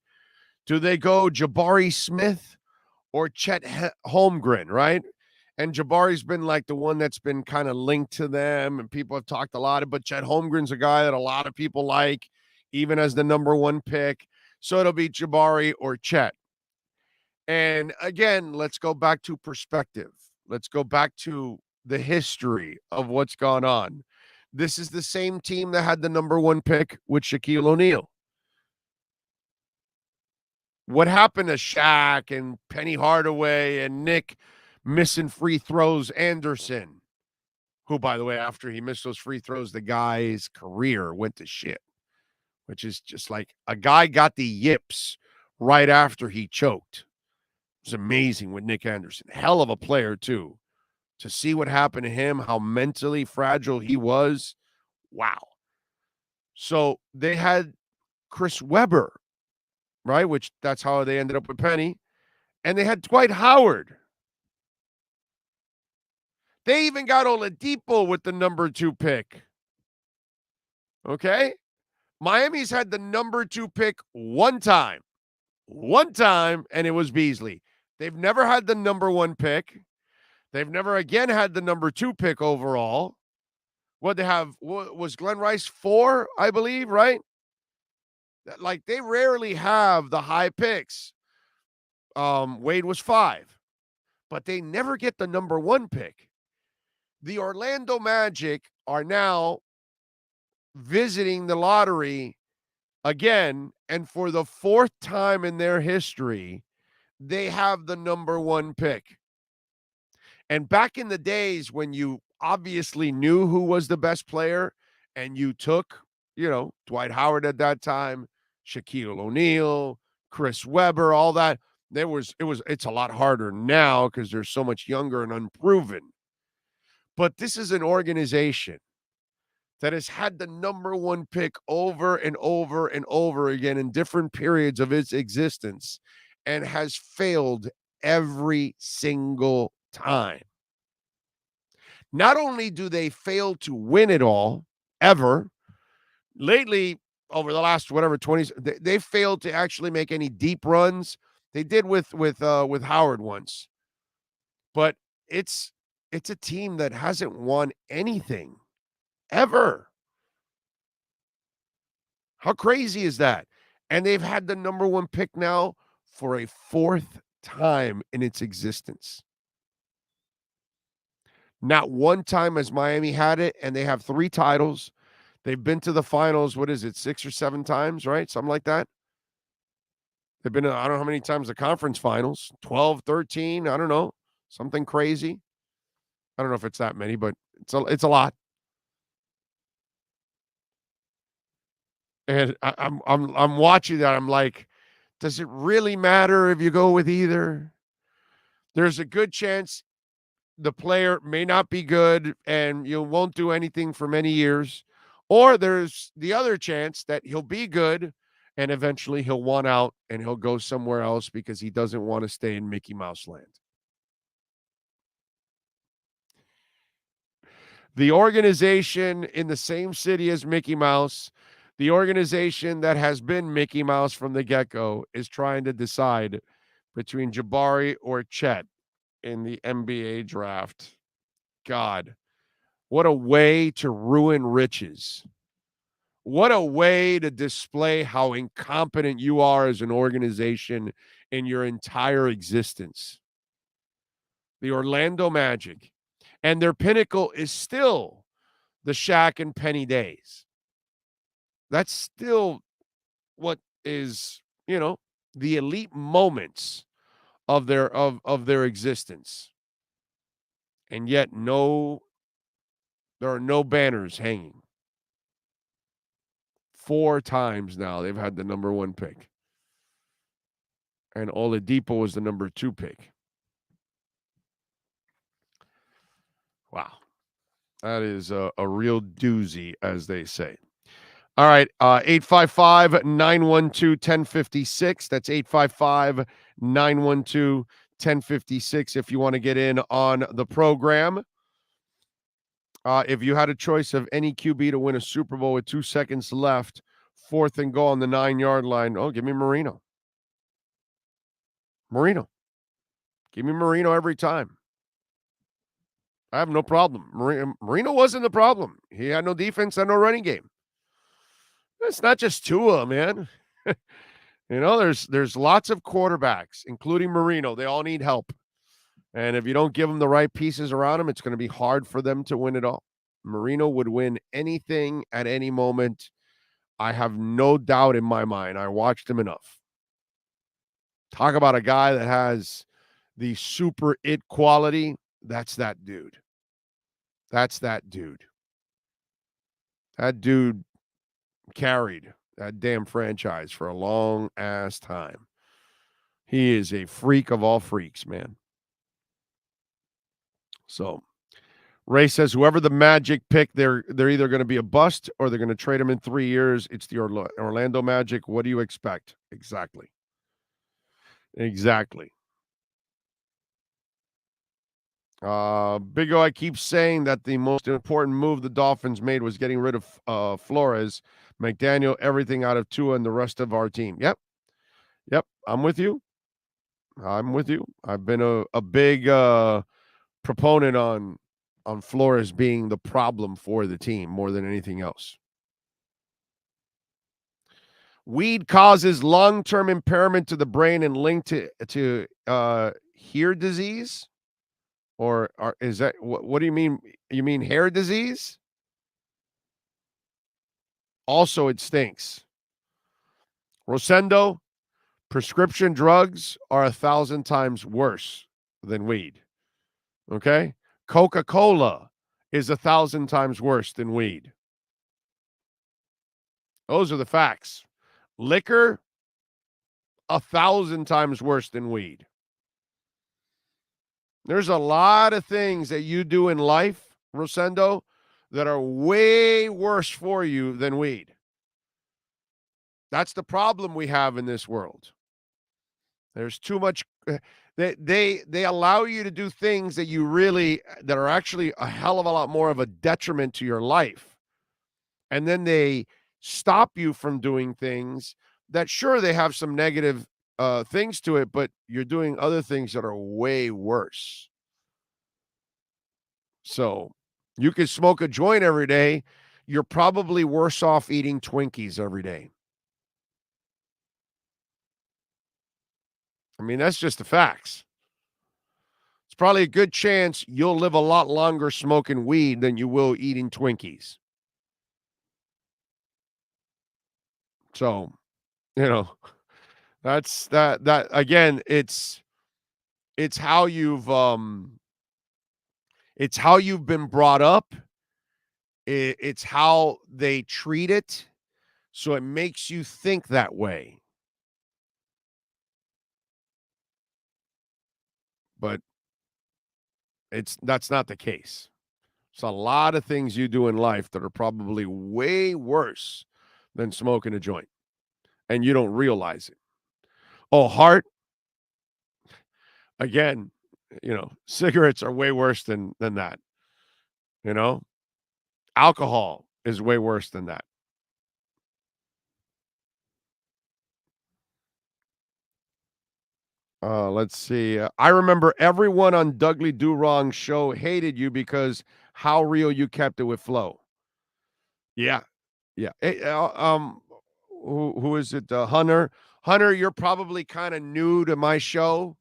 Do they go Jabari Smith or Chet Holmgren, right? And Jabari's been like the one that's been kind of linked to them, and people have talked a lot about. Chet Holmgren's a guy that a lot of people like. even as the number one pick. So it'll be Jabari or Chet. And again, let's go back to perspective. Let's go back to the history of what's gone on. This is the same team that had the number one pick with Shaquille O'Neal. What happened to Shaq and Penny Hardaway and Nick missing free throws Anderson, who, by the way, after he missed those free throws, the guy's career went to shit, which is just like a guy got the yips right after he choked. It was amazing with Nick Anderson. Hell of a player, too. To see what happened to him, how mentally fragile he was. Wow. So they had Chris Webber, right? Which that's how they ended up with Penny. And they had Dwight Howard. They even got Oladipo with the number 2 pick. Okay? Miami's had the number 2 pick one time, and it was Beasley. They've never had the number 1 pick. They've never again had the number 2 pick overall. What they have was Glenn Rice 4, I believe, right? Like they rarely have the high picks. Wade was 5, but they never get the number 1 pick. The Orlando Magic are now visiting the lottery again, and for the 4th time in their history, they have the number 1 pick. And back in the days when you obviously knew who was the best player and you took, Dwight Howard at that time, Shaquille O'Neal, Chris Webber, all that, it's a lot harder now because they're so much younger and unproven. But this is an organization that has had the number 1 pick over and over and over again in different periods of its existence and has failed every single time. Not only do they fail to win it all, ever, lately, over the last 20, they failed to actually make any deep runs. They did with Howard once. But it's a team that hasn't won anything ever. How crazy is that? And they've had the number 1 pick now for a 4th time in its existence. Not one time has Miami had it, and they have 3 titles. They've been to the finals, 6 or 7 times, right? Something like that. They've been, I don't know how many times, the conference finals, 12, 13, I don't know, something crazy. I don't know if it's that many, but it's a lot. And I'm watching that. I'm like, does it really matter if you go with either? There's a good chance the player may not be good and you won't do anything for many years. Or there's the other chance that he'll be good and eventually he'll want out and he'll go somewhere else because he doesn't want to stay in Mickey Mouse land. The organization in the same city as Mickey Mouse, the organization that has been Mickey Mouse from the get-go, is trying to decide between Jabari or Chet in the NBA draft. God, what a way to ruin riches. What a way to display how incompetent you are as an organization in your entire existence. The Orlando Magic. And their pinnacle is still the Shaq and Penny days. That's still what is, the elite moments of their existence. And yet there are no banners hanging. 4 times now they've had the number 1 pick. And Oladipo was the number 2 pick. Wow. That is a real doozy, as they say. All right, 855-912-1056. That's 855-912-1056 if you want to get in on the program. If you had a choice of any QB to win a Super Bowl with 2 seconds left, 4th and goal on the 9-yard line, give me Marino. Give me Marino every time. I have no problem. Marino wasn't the problem. He had no defense and no running game. It's not just Tua, man. There's lots of quarterbacks, including Marino. They all need help. And if you don't give them the right pieces around them, it's going to be hard for them to win it all. Marino would win anything at any moment. I have no doubt in my mind. I watched him enough. Talk about a guy that has the super it quality. That's that dude. That's that dude. That dude carried that damn franchise for a long ass time. He is a freak of all freaks, man. So Ray says whoever the Magic pick, they're either going to be a bust or they're going to trade him in 3 years. It's the Orlando Magic. What do you expect? Exactly. Big O, I keep saying that the most important move the Dolphins made was getting rid of Flores, McDaniel, everything out of Tua and the rest of our team. Yep. I'm with you. I've been a big proponent on Flores being the problem for the team more than anything else. Weed causes long-term impairment to the brain and linked to hair disease? Or is that what do you mean? You mean hair disease? Also, it stinks. Rosendo, prescription drugs are 1,000 times worse than weed. Okay? Coca-Cola is 1,000 times worse than weed. Those are the facts. Liquor, 1,000 times worse than weed. There's a lot of things that you do in life, Rosendo, that are way worse for you than weed. That's the problem we have in this world. There's too much. They allow you to do things that are actually a hell of a lot more of a detriment to your life. And then they stop you from doing things that, sure, they have some negative things to it, but you're doing other things that are way worse. So you could smoke a joint every day. You're probably worse off eating Twinkies every day. I mean, that's just the facts. It's probably a good chance you'll live a lot longer smoking weed than you will eating Twinkies. So, that's that again, it's how you've been brought up. It's how they treat it. So it makes you think that way. But that's not the case. There's a lot of things you do in life that are probably way worse than smoking a joint, and you don't realize it. Oh, heart. Again, cigarettes are way worse than that. Alcohol is way worse than that. Let's see. I remember everyone on Dudley Do Wrong show hated you because how real you kept it with Flo. Yeah. Hey, who is it? Hunter. Hunter, you're probably kind of new to my show.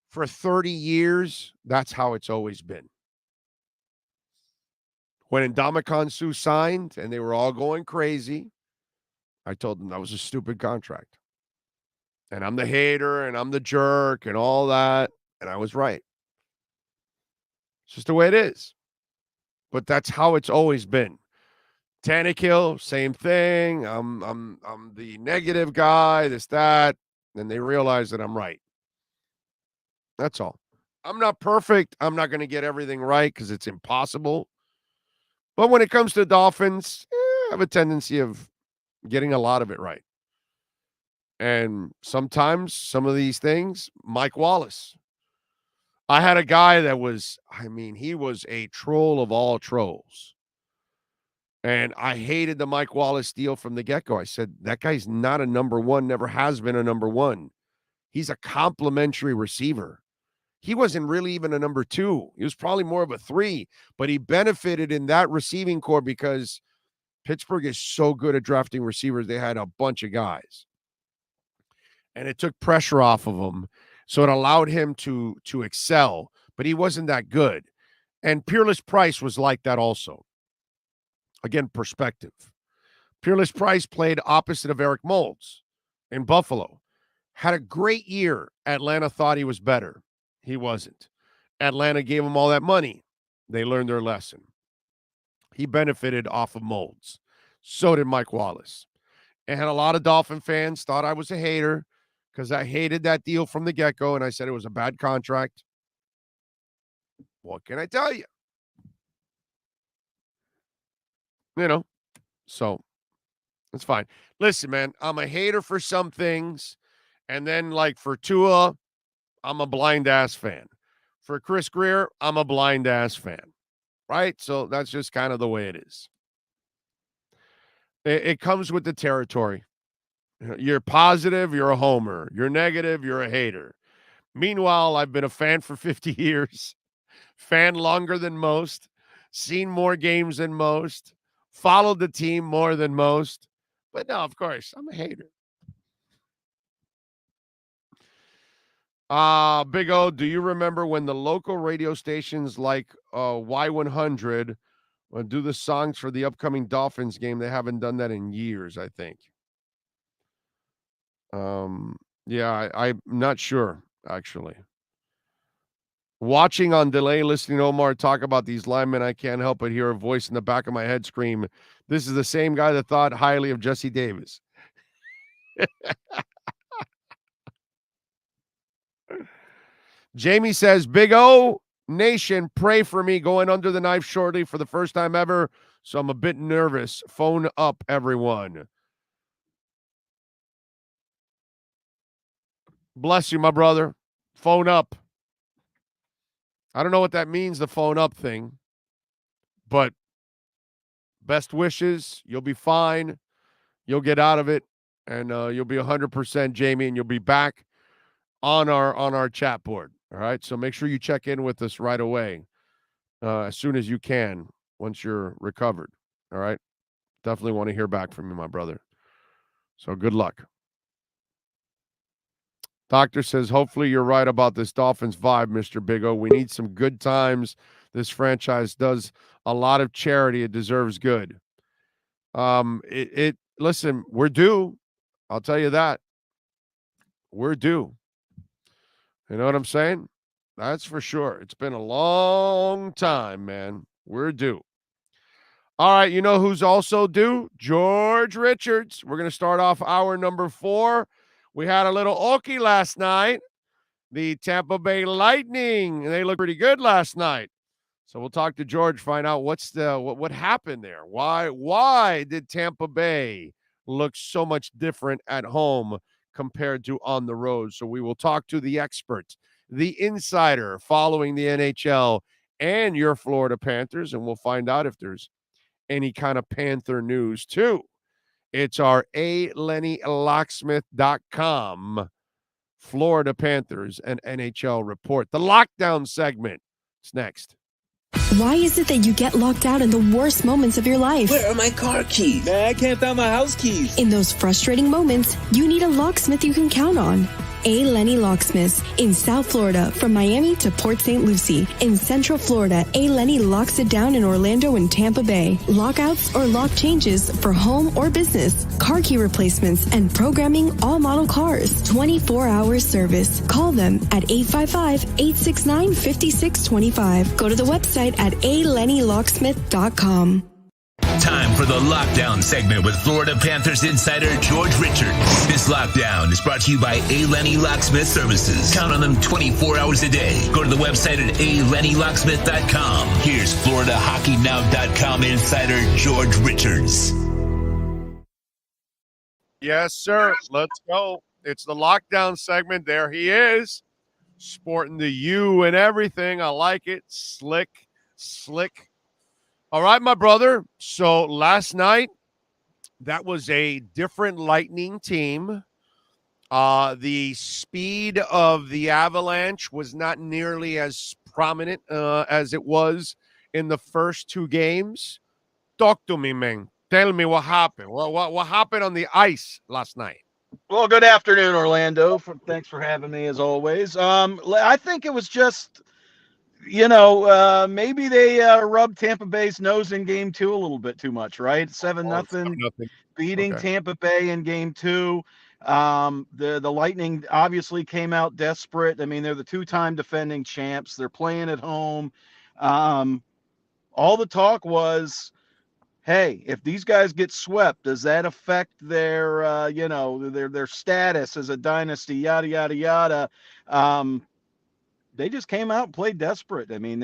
For 30 years, that's how it's always been. When Ndamukong Suh signed and they were all going crazy, I told them that was a stupid contract. And I'm the hater and I'm the jerk and all that. And I was right. It's just the way it is. But that's how it's always been. Tannehill, same thing. I'm the negative guy, this, that. And they realize that I'm right. That's all. I'm not perfect. I'm not going to get everything right because it's impossible. But when it comes to Dolphins, I have a tendency of getting a lot of it right. And sometimes some of these things, Mike Wallace. I had a guy that was, he was a troll of all trolls. And I hated the Mike Wallace deal from the get-go. I said, that guy's not a number one, never has been a number one. He's a complimentary receiver. He wasn't really even a number two. He was probably more of a three, but he benefited in that receiving core because Pittsburgh is so good at drafting receivers. They had a bunch of guys. And it took pressure off of him. So it allowed him to excel. But he wasn't that good. And Peerless Price was like that also. Again, perspective. Peerless Price played opposite of Eric Moulds in Buffalo. Had a great year. Atlanta thought he was better. He wasn't. Atlanta gave him all that money. They learned their lesson. He benefited off of Moulds. So did Mike Wallace. And a lot of Dolphin fans thought I was a hater because I hated that deal from the get-go, and I said it was a bad contract. What can I tell you? You know, so it's fine. Listen, man, I'm a hater for some things, and then, like, for Tua, I'm a blind-ass fan. For Chris Greer, I'm a blind-ass fan, right? So that's just kind of the way it is. It comes with the territory. You're positive, you're a homer. You're negative, you're a hater. Meanwhile, I've been a fan for 50 years, fan longer than most, seen more games than most, followed the team more than most. But no, of course, I'm a hater. Big O, do you remember when the local radio stations like Y100 do the songs for the upcoming Dolphins game? They haven't done that in years, I think. Yeah, I'm not sure, actually. Watching on delay, listening to Omar talk about these linemen, I can't help but hear a voice in the back of my head scream, this is the same guy that thought highly of Jesse Davis. Jamie says, Big O Nation, pray for me going under the knife shortly for the first time ever, so I'm a bit nervous. Phone up, everyone. Bless you, my brother. Phone up. I don't know what that means, the phone up thing, but best wishes. You'll be fine. You'll get out of it, and you'll be 100%, Jamie, and you'll be back on our chat board. All right, so make sure you check in with us right away, as soon as you can, once you're recovered. All right, definitely want to hear back from you, my brother. So good luck. Doctor says, hopefully you're right about this Dolphins vibe, Mr. Big O. We need some good times. This franchise does a lot of charity. It deserves good. Listen, we're due. I'll tell you that. We're due. You know what I'm saying? That's for sure. It's been a long time, man. We're due. All right, you know who's also due? George Richards. We're going to start off hour number 4. We had a little Okie last night. The Tampa Bay Lightning. They looked pretty good last night. So we'll talk to George, find out what happened there. Why did Tampa Bay look so much different at home compared to on the road? So we will talk to the expert, the insider following the NHL and your Florida Panthers, and we'll find out if there's any kind of Panther news too. It's our ALennyLocksmith.com Florida Panthers and NHL report. The lockdown segment is next. Why is it that you get locked out in the worst moments of your life? Where are my car keys? Man, I can't find my house keys. In those frustrating moments, you need a locksmith you can count on. A. Lenny Locksmiths in South Florida, from Miami to Port St. Lucie. In Central Florida, A. Lenny locks it down in Orlando and Tampa Bay. Lockouts or lock changes for home or business. Car key replacements and programming all model cars. 24-hour service. Call them at 855-869-5625. Go to the website at alennylocksmith.com. Time for the Lockdown segment with Florida Panthers insider George Richards. This lockdown is brought to you by A. Lenny Locksmith Services. Count on them 24 hours a day. Go to the website at alennylocksmith.com. Here's FloridaHockeyNow.com insider George Richards. Yes, sir. Let's go. It's the lockdown segment. There he is, sporting the U and everything. I like it. Slick. All right, my brother. So last night, that was a different Lightning team. The speed of the Avalanche was not nearly as prominent as it was in the first 2 games. Talk to me, man. Tell me what happened. What happened on the ice last night? Well, good afternoon, Orlando. Thanks for having me as always. I think it was just, maybe they rubbed Tampa Bay's nose in game 2 a little bit too much, right? 7-0 beating Tampa Bay in game 2. The Lightning obviously came out desperate. I mean, they're the 2-time defending champs. They're playing at home. All the talk was, hey, if these guys get swept, does that affect their, their status as a dynasty? Yada yada yada. They just came out and played desperate. I mean,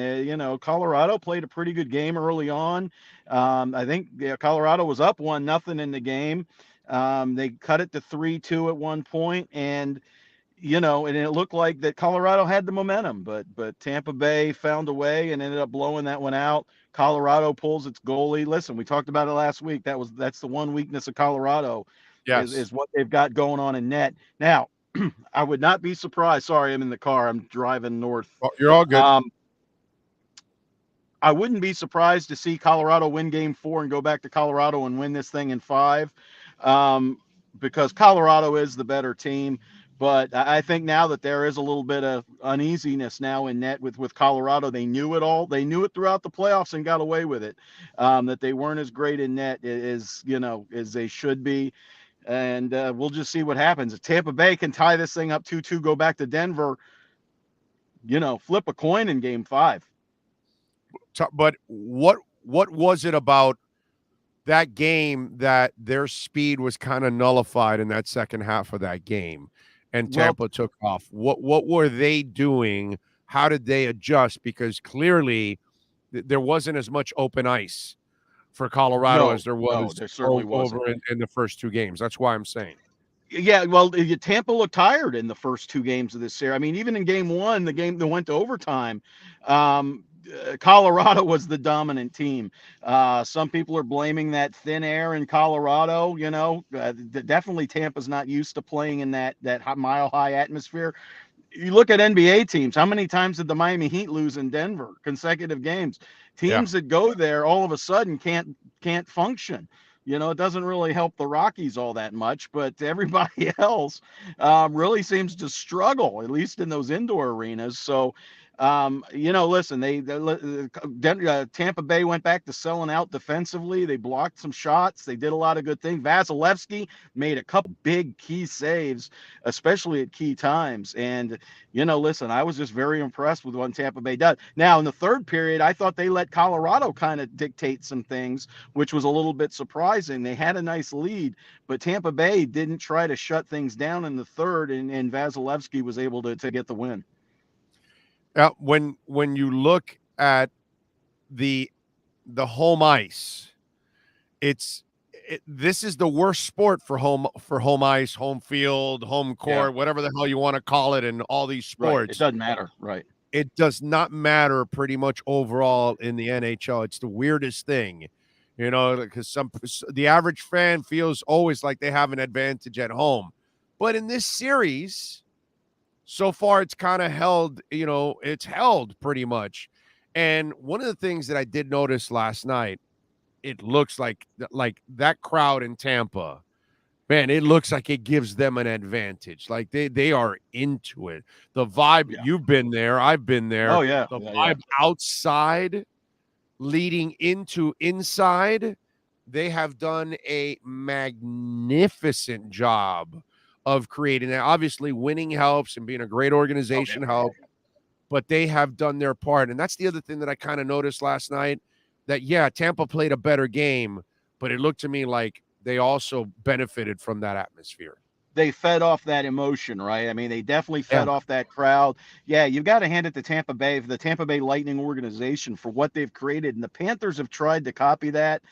Colorado played a pretty good game early on. I think Colorado was up 1-0 in the game. They cut it to 3-2 at one point, and and it looked like that Colorado had the momentum, but Tampa Bay found a way and ended up blowing that one out. Colorado pulls its goalie. Listen, we talked about it last week. That's the one weakness of Colorado, is what they've got going on in net. Now, I would not be surprised. Sorry, I'm in the car. I'm driving north. Oh, you're all good. I wouldn't be surprised to see Colorado win game 4 and go back to Colorado and win this thing in 5, because Colorado is the better team. But I think now that there is a little bit of uneasiness now in net with Colorado. They knew it all. They knew it throughout the playoffs and got away with it, that they weren't as great in net as they should be. And we'll just see what happens. If Tampa Bay can tie this thing up 2-2, go back to Denver, flip a coin in game 5. But what was it about that game that their speed was kind of nullified in that second half of that game, and Tampa took off? What were they doing? How did they adjust? Because clearly there wasn't as much open ice for Colorado as there was there certainly wasn't. over in the first 2 games. That's why I'm saying. Yeah, well, Tampa looked tired in the first 2 games of this series. I mean, even in game 1, the game that went to overtime, Colorado was the dominant team. Some people are blaming that thin air in Colorado. Definitely Tampa's not used to playing in that mile-high atmosphere. You look at NBA teams. How many times did the Miami Heat lose in Denver? Consecutive games. Teams that go there all of a sudden can't function. It doesn't really help the Rockies all that much, but everybody else really seems to struggle, at least in those indoor arenas. So, listen, Tampa Bay went back to selling out defensively. They blocked some shots. They did a lot of good things. Vasilevsky made a couple big key saves, especially at key times. And, listen, I was just very impressed with what Tampa Bay does. Now, in the third period, I thought they let Colorado kind of dictate some things, which was a little bit surprising. They had a nice lead, but Tampa Bay didn't try to shut things down in the third, and Vasilevsky was able to get the win. When you look at the home ice, this is the worst sport for home ice, home field, home court, whatever the hell you want to call it, in all these sports. Right. It doesn't matter, right? It does not matter pretty much overall in the NHL. It's the weirdest thing, because the average fan feels always like they have an advantage at home, but in this series, so far, it's kind of held, it's held pretty much. And one of the things that I did notice last night, it looks like that crowd in Tampa, man, it looks like it gives them an advantage. Like they are into it. The vibe, you've been there, I've been there. Oh, yeah. The vibe outside leading into inside, they have done a magnificent job of creating that. Obviously, winning helps and being a great organization helps, but they have done their part. And that's the other thing that I kind of noticed last night, that, Tampa played a better game, but it looked to me like they also benefited from that atmosphere. They fed off that emotion, right? I mean, they definitely fed off that crowd. Yeah, you've got to hand it to Tampa Bay, the Tampa Bay Lightning organization, for what they've created. And the Panthers have tried to copy that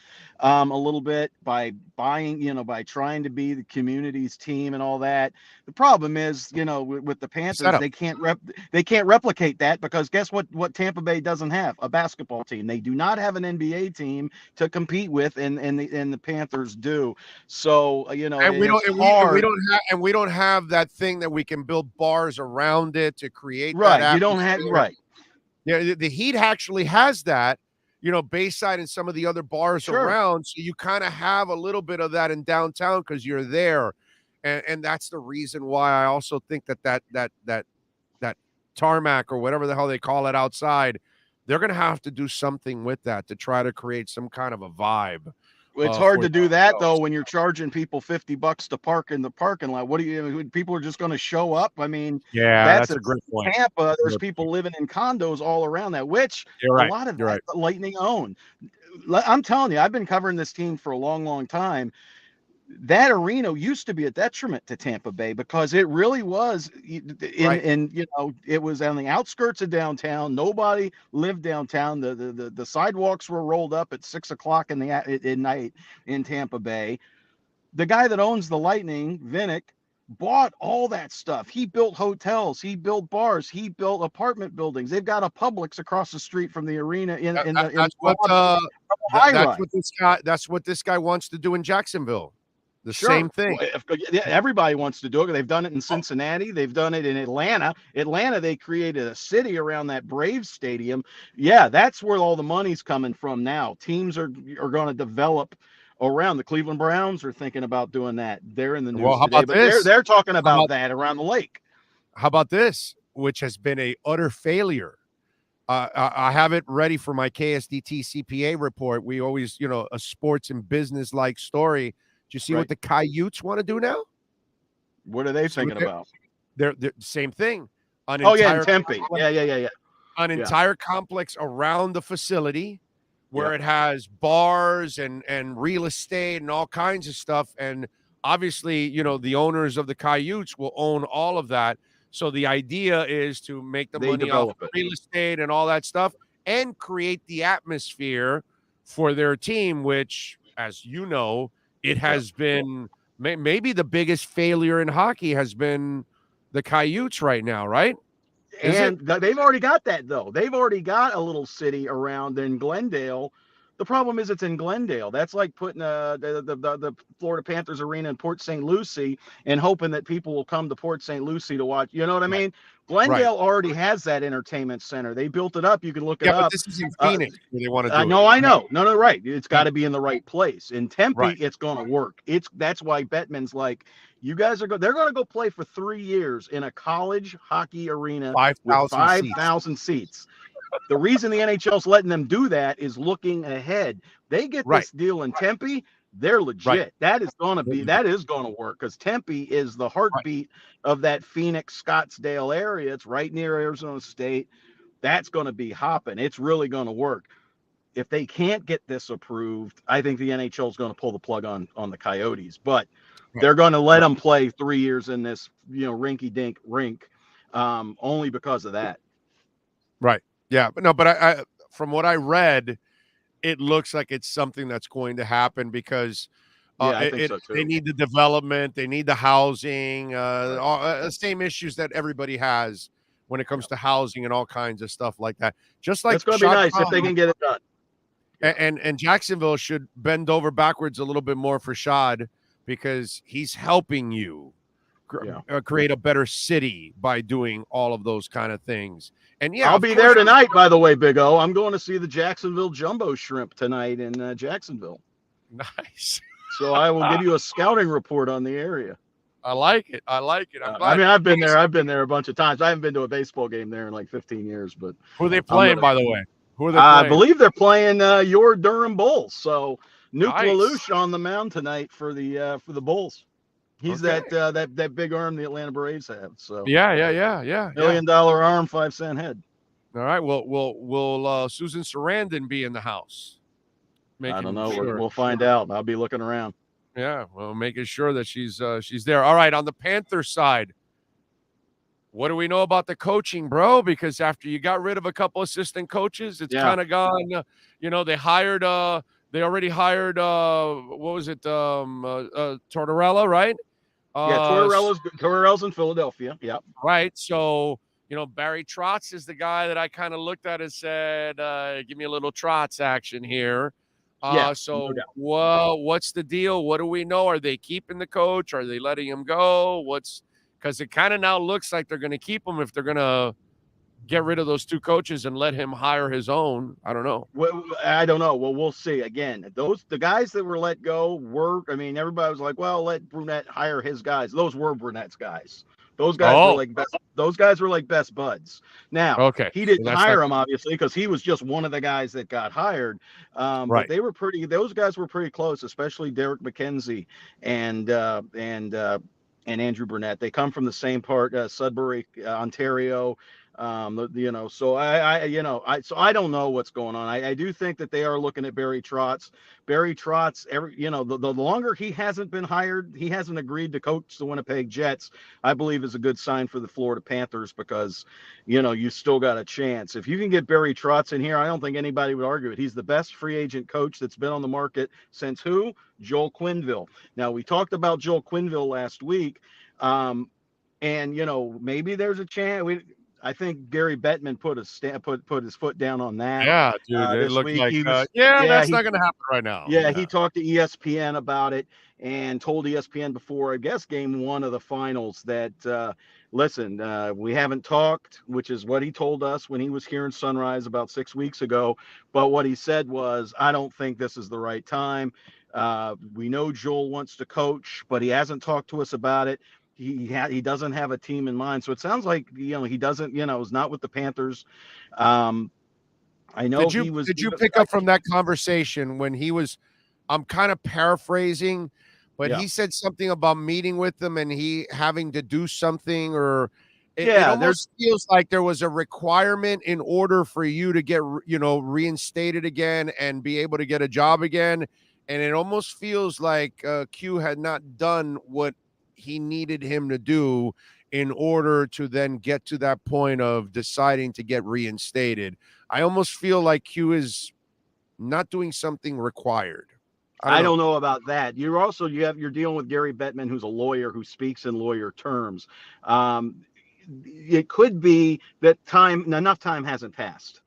a little bit by buying, by trying to be the community's team and all that. The problem is, with the Panthers, they can't replicate that, because guess what Tampa Bay doesn't have? A basketball team. They do not have an NBA team to compete with, and the Panthers do. So, and we don't have that thing that we can build bars around it to create. Right. That you don't have, right. Yeah. The Heat actually has that. Bayside and some of the other bars Sure. around. So you kind of have a little bit of that in downtown because you're there. And that's the reason why I also think that tarmac or whatever the hell they call it outside, they're going to have to do something with that to try to create some kind of a vibe. It's hard to do that though when you're charging people $50 to park in the parking lot. What do you? People are just going to show up. I mean, that's a great point. Tampa, there's people living in condos all around that, which a lot of that the Lightning own. I'm telling you, I've been covering this team for a long, long time. That arena used to be a detriment to Tampa Bay because it really was it was on the outskirts of downtown. Nobody lived downtown. The sidewalks were rolled up at 6 o'clock at night in Tampa Bay. The guy that owns the Lightning, Vinnick, bought all that stuff. He built hotels, he built bars, he built apartment buildings. They've got a Publix across the street from the arena that's what this guy wants to do in Jacksonville. The Sure. same thing. Everybody wants to do it. They've done it in Cincinnati. They've done it in Atlanta. They created a city around that Braves stadium. Yeah, that's where all the money's coming from now. Teams are going to develop around. The Cleveland Browns are thinking about doing that. They're in the news how today, about but this? they're talking about that around the lake. How about this, which has been a utter failure? I have it ready for my KSDT CPA report. We always, a sports and business like story. Do you see what the Coyotes want to do now? What are they thinking about? They're the same thing. In Tempe. Yeah. An entire complex around the facility where it has bars and real estate and all kinds of stuff. And obviously, the owners of the Coyotes will own all of that. So the idea is to make the money off real estate and all that stuff and create the atmosphere for their team, which, as you know, it has been maybe the biggest failure in hockey has been the Coyotes right now, right? They've already got that, though. They've already got a little city around in Glendale. The problem is it's in Glendale. That's like putting the Florida Panthers arena in Port St. Lucie and hoping that people will come to Port St. Lucie to watch. You know what I mean? Glendale already has that entertainment center. They built it up. You can look it up. But this is in Phoenix where they want to do it. No, I know. No, right. It's got to be in the right place. In Tempe, it's going to work. That's why Bettman's like, you guys they're going to go play for 3 years in a college hockey arena with 5,000 seats. The reason the NHL's letting them do that is looking ahead. They get this deal in Tempe, they're legit. That is going to work because Tempe is the heartbeat of that Phoenix, Scottsdale area. It's right near Arizona State. That's going to be hopping. It's really going to work. If they can't get this approved, I think the NHL is going to pull the plug on the Coyotes. But they're going to let them play 3 years in this, rinky-dink rink, only because of that. Right. Yeah, but I from what I read, it looks like it's something that's going to happen because I think so too. They need the development, they need the housing, same issues that everybody has when it comes to housing and all kinds of stuff like that. Just like it's going to be nice if they can get it done. And Jacksonville should bend over backwards a little bit more for Shad because he's helping you create a better city by doing all of those kind of things. And I'll be there tonight, by the way, Big O. I'm going to see the Jacksonville Jumbo Shrimp tonight in Jacksonville. Nice. So I will give you a scouting report on the area. I like it. I'm glad. I've been there. I've been there a bunch of times. I haven't been to a baseball game there in like 15 years. But who are they playing, by the way? Who are they playing? I believe they're playing your Durham Bulls. So Nuke Lelouch on the mound tonight for the Bulls. He's that big arm the Atlanta Braves have. So yeah. $1 million arm, 5-cent head. All right. Will Susan Sarandon be in the house? I don't know. Sure. We'll find out. I'll be looking around. Yeah, well, making sure that she's there. All right, on the Panther side, what do we know about the coaching, bro? Because after you got rid of a couple assistant coaches, it's kind of gone. They already hired. What was it? Tortorella, right? Tortorella's in Philadelphia. Yeah. Right. So Barry Trotz is the guy that I kind of looked at and said, "Give me a little Trotz action here." What's the deal? What do we know? Are they keeping the coach? Are they letting him go? Because it kind of now looks like they're going to keep him if they're going to get rid of those two coaches and let him hire his own. I don't know. Well, I don't know. Well, we'll see. Again, the guys that were let go were. I mean, everybody was like, "Well, let Brunette hire his guys." Those were Brunette's guys. Those guys were like best. Those guys were like best buds. Now, okay, he didn't so hire him obviously because he was just one of the guys that got hired. Right. But they were pretty. Those guys were pretty close, especially Derek McKenzie and Andrew Brunette. They come from the same part, Sudbury, Ontario. So I don't know what's going on. I do think that they are looking at Barry Trotz. Barry Trotz, the longer he hasn't been hired, he hasn't agreed to coach the Winnipeg Jets, I believe is a good sign for the Florida Panthers because, you still got a chance. If you can get Barry Trotz in here, I don't think anybody would argue it. He's the best free agent coach that's been on the market since who? Joel Quenneville. Now, we talked about Joel Quenneville last week, and, maybe there's a chance. I think Gary Bettman put his foot down on that. Yeah, dude, it this looked week. like He was, that's not going to happen right now. Yeah, he talked to ESPN about it and told ESPN before, I guess, game 1 of the finals that, listen, we haven't talked, which is what he told us when he was here in Sunrise about 6 weeks ago. But what he said was, I don't think this is the right time. We know Joel wants to coach, but he hasn't talked to us about it. He doesn't have a team in mind. So it sounds like, he doesn't, is not with the Panthers. I know Did you pick up from that conversation when he was, I'm kind of paraphrasing, but he said something about meeting with them and he having to do something, or it almost feels like there was a requirement in order for you to get, reinstated again and be able to get a job again. And it almost feels like Q had not done what he needed him to do in order to then get to that point of deciding to get reinstated. I almost feel like Q is not doing something required. I don't know about that. You're dealing with Gary Bettman, who's a lawyer who speaks in lawyer terms. It could be that enough time hasn't passed,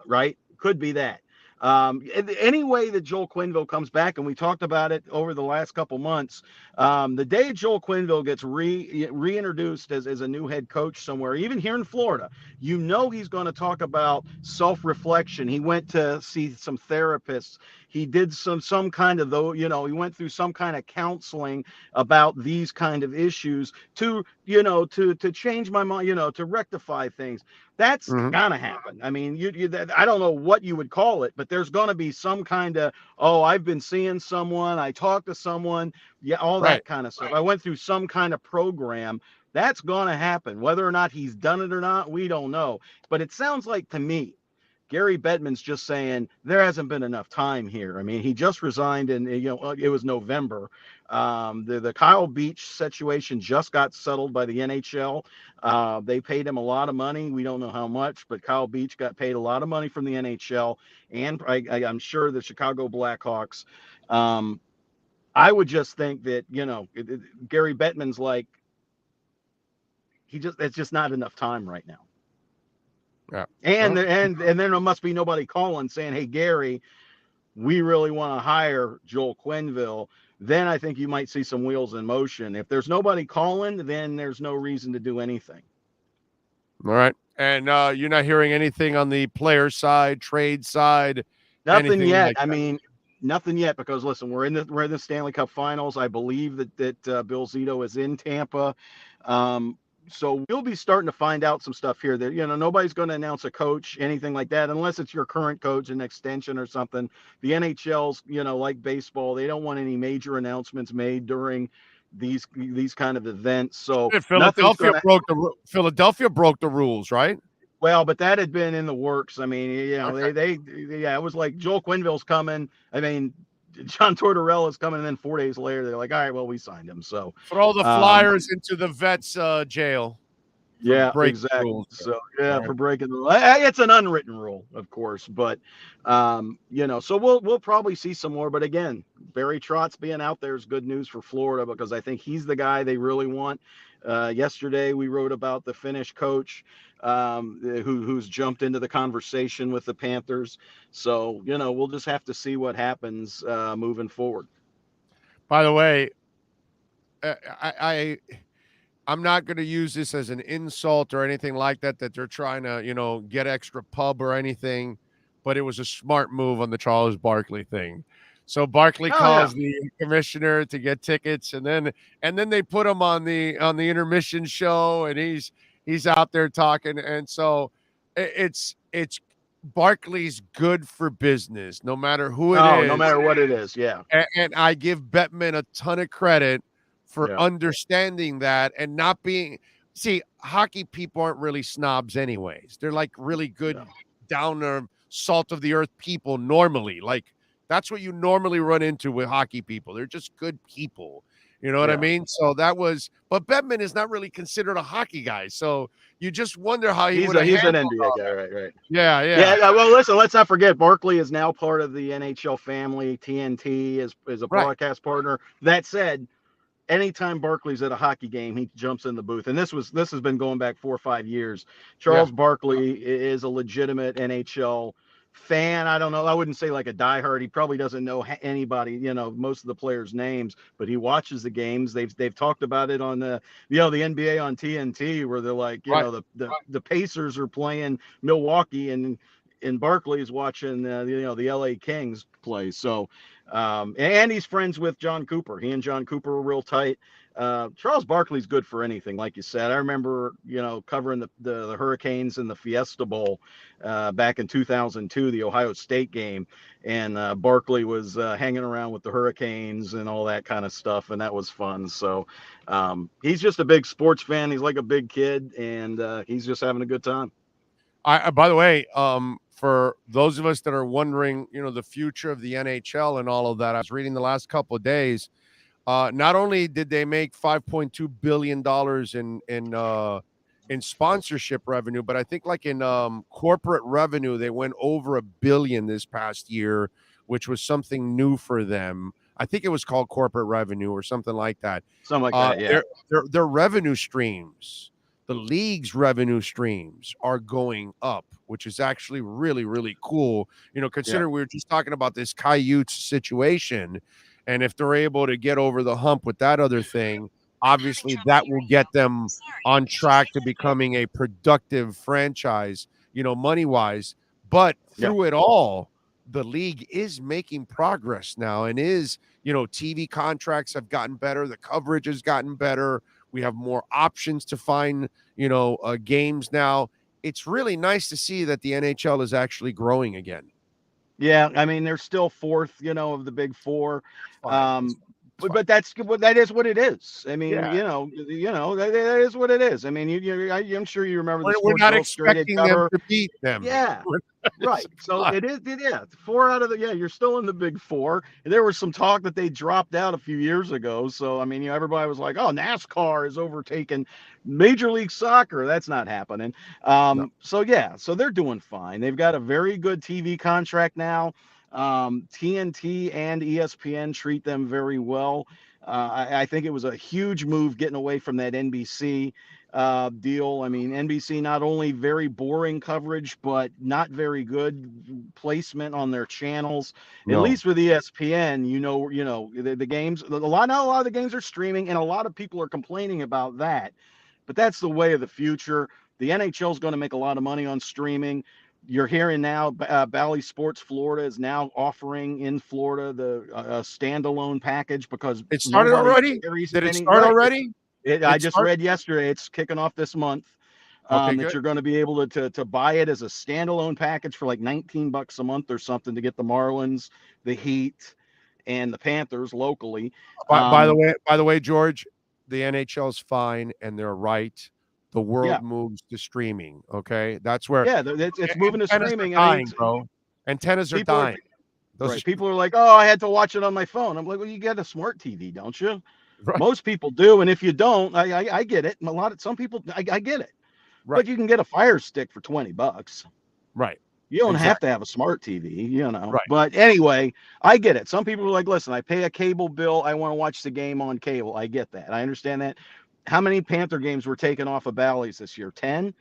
right? Could be that. Any way that Joel Quenneville comes back, and we talked about it over the last couple months, the day Joel Quenneville gets reintroduced as a new head coach somewhere, even here in Florida, he's going to talk about self-reflection. He went to see some therapists. He did some kind of, he went through some kind of counseling about these kind of issues to change my mind, to rectify things. That's gonna happen. I mean, I don't know what you would call it, but there's gonna be some kind of, I've been seeing someone, I talked to someone, all that kind of stuff. I went through some kind of program. That's gonna happen. Whether or not he's done it or not, we don't know. But it sounds like to me, Gary Bettman's just saying there hasn't been enough time here. I mean, he just resigned and it was November. The Kyle Beach situation just got settled by the NHL. They paid him a lot of money. We don't know how much, but Kyle Beach got paid a lot of money from the NHL and I'm sure the Chicago Blackhawks. I would just think that, Gary Bettman's like, it's just not enough time right now. Yeah. And then there must be nobody calling saying, hey, Gary, we really want to hire Joel Quenneville. Then I think you might see some wheels in motion. If there's nobody calling, then there's no reason to do anything. All right. And you're not hearing anything on the player side, trade side? Nothing yet. Nothing yet, because listen, we're in the Stanley Cup Finals. I believe that Bill Zito is in Tampa. So we'll be starting to find out some stuff here that, nobody's going to announce a coach, anything like that, unless it's your current coach, an extension or something. The NHL's, like baseball, they don't want any major announcements made during these kind of events. So Philadelphia broke the rules, right? Well, but that had been in the works. I mean, it was like Joel Quenneville's coming. I mean, John Tortorella's coming, and then 4 days later, they're like, all right, well, we signed him. So throw the Flyers into the vets jail. Yeah, exactly. Rules. So for breaking the rule. It's an unwritten rule, of course, but so we'll probably see some more. But again, Barry Trotz being out there is good news for Florida because I think he's the guy they really want. Yesterday we wrote about the Finnish coach who's jumped into the conversation with the Panthers. So we'll just have to see what happens moving forward. By the way, I'm not going to use this as an insult or anything like that, that they're trying to, get extra pub or anything, but it was a smart move on the Charles Barkley thing. So Barkley calls the commissioner to get tickets, and then they put him on the intermission show, and he's out there talking, and so it's Barkley's good for business, no matter who it is. No matter what it is, yeah. And I give Bettman a ton of credit for understanding that and not being. See, hockey people aren't really snobs anyways. They're like really good, down to salt of the earth people normally. Like that's what you normally run into with hockey people. They're just good people. You know what I mean? So that was, but Bettman is not really considered a hockey guy. So you just wonder how he's an NBA guy, right? Yeah. Well, listen, let's not forget Barkley is now part of the NHL family. TNT is a broadcast partner. That said, anytime Barkley's at a hockey game, he jumps in the booth. And this has been going back 4 or 5 years. Charles Barkley is a legitimate NHL fan. I don't know. I wouldn't say like a diehard. He probably doesn't know anybody, most of the players' names, but he watches the games. They've talked about it on the NBA on TNT, where they're like, the Pacers are playing Milwaukee and Barkley's watching the LA Kings play. So and he's friends with John Cooper. He and John Cooper were real tight. Charles Barkley's good for anything, like you said. I remember, covering the Hurricanes in the Fiesta Bowl back in 2002, the Ohio State game, and Barkley was hanging around with the Hurricanes and all that kind of stuff, and that was fun. So he's just a big sports fan. He's like a big kid, and he's just having a good time. By the way, for those of us that are wondering, the future of the NHL and all of that, I was reading the last couple of days. Not only did they make $5.2 billion in sponsorship revenue, but I think like in corporate revenue, they went over $1 billion this past year, which was something new for them. I think it was called corporate revenue or something like that. Something like that, yeah. Their revenue streams, the league's revenue streams are going up, which is actually really, really cool. Consider we were just talking about this Coyotes situation, and if they're able to get over the hump with that other thing, obviously that will get them on track to becoming a productive franchise, money-wise. But through it all, the league is making progress now, and TV contracts have gotten better. The coverage has gotten better. We have more options to find, games now. It's really nice to see that the NHL is actually growing again. Yeah, I mean, they're still fourth, of the big four. But that is what it is. I mean, that is what it is. I mean, I'm sure you remember the we're not expecting them to beat them. Yeah, right. So it is. Yeah, 4 out of you're still in the big four. There was some talk that they dropped out a few years ago. So I mean, everybody was like, "Oh, NASCAR is overtaking Major League Soccer." That's not happening. So they're doing fine. They've got a very good TV contract now. TNT and ESPN treat them very well. I think it was a huge move getting away from that NBC deal. I mean, NBC not only very boring coverage, but not very good placement on their channels. No. At least with ESPN, the games. Not a lot of the games are streaming, and a lot of people are complaining about that. But that's the way of the future. The NHL is going to make a lot of money on streaming. You're hearing now, Bally Sports Florida is now offering in Florida the standalone package because it started already. Did it start already? I just read yesterday it's kicking off this month. That you're going to be able to buy it as a standalone package for like $19 a month or something to get the Marlins, the Heat, and the Panthers locally. By the way, George, the NHL's fine and they're right. The world moves to streaming. Okay, that's where it's moving to streaming. Bro. Antennas are dying. People are like, "Oh, I had to watch it on my phone." I'm like, "Well, you get a smart TV, don't you?" Right. Most people do, and if you don't, I get it. Some people, I get it. Right. But you can get a Fire Stick for $20. Right. You don't have to have a smart TV, Right. But anyway, I get it. Some people are like, "Listen, I pay a cable bill. I want to watch the game on cable." I get that. I understand that. How many Panther games were taken off of Bally's this year? 10?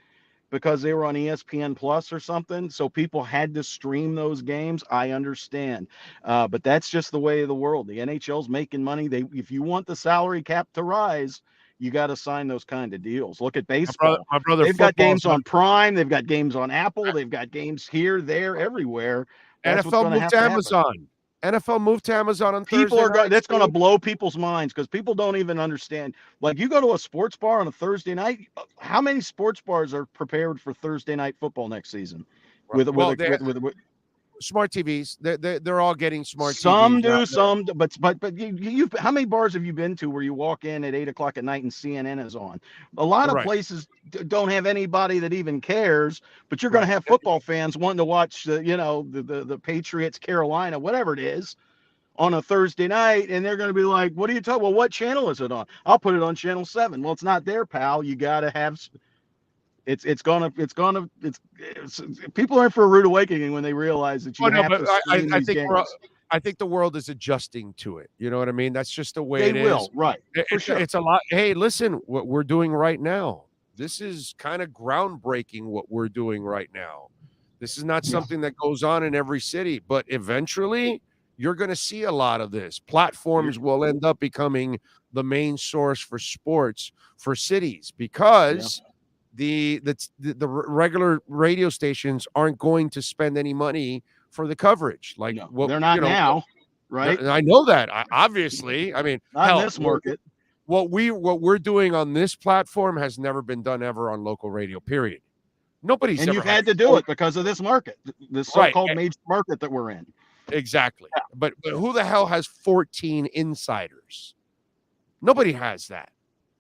Because they were on ESPN Plus or something. So people had to stream those games. I understand. But that's just the way of the world. The NHL's making money. If you want the salary cap to rise, you got to sign those kind of deals. Look at My baseball. brother They've got football's games on Prime. They've got games on Apple. They've got games here, there, everywhere. That's what's NFL going to moved have to to happen. Amazon. NFL moved to Amazon on People Thursday are going. night. That's going to blow people's minds because people don't even understand. Like you go to a sports bar on a Thursday night. How many sports bars are prepared for Thursday night football next season? With smart TVs. They're all getting smart some TVs. do, some do, but you how many bars have you been to where you walk in at 8 o'clock at night and CNN is on? A lot of Right. places don't have anybody that even cares, but you're going Right. to have football fans wanting to watch the Patriots, Carolina, whatever it is, on a Thursday night, and they're going to be like, "What are you talking? Well, what channel is it on? I'll put it on channel 7." Well, it's not there, pal. You got to have. It's people are in for a rude awakening when they realize that you have to stream these games. I think the world is adjusting to it. You know what I mean? That's just the way They it is. will, right? For sure. It's a lot. Hey, listen, what we're doing right now. This is kind of groundbreaking. What we're doing right now. This is not something that goes on in every city, but eventually you're going to see a lot of this. Platforms will end up becoming the main source for sports for cities because the regular radio stations aren't going to spend any money for the coverage. Like they're not now, right? I know that. Obviously, I mean, not in this market. What we're doing on this platform has never been done ever on local radio. Period. Nobody's and ever you've had to do it because of this market, this so-called major market that we're in. Exactly. Yeah. But who the hell has 14 insiders? Nobody has that.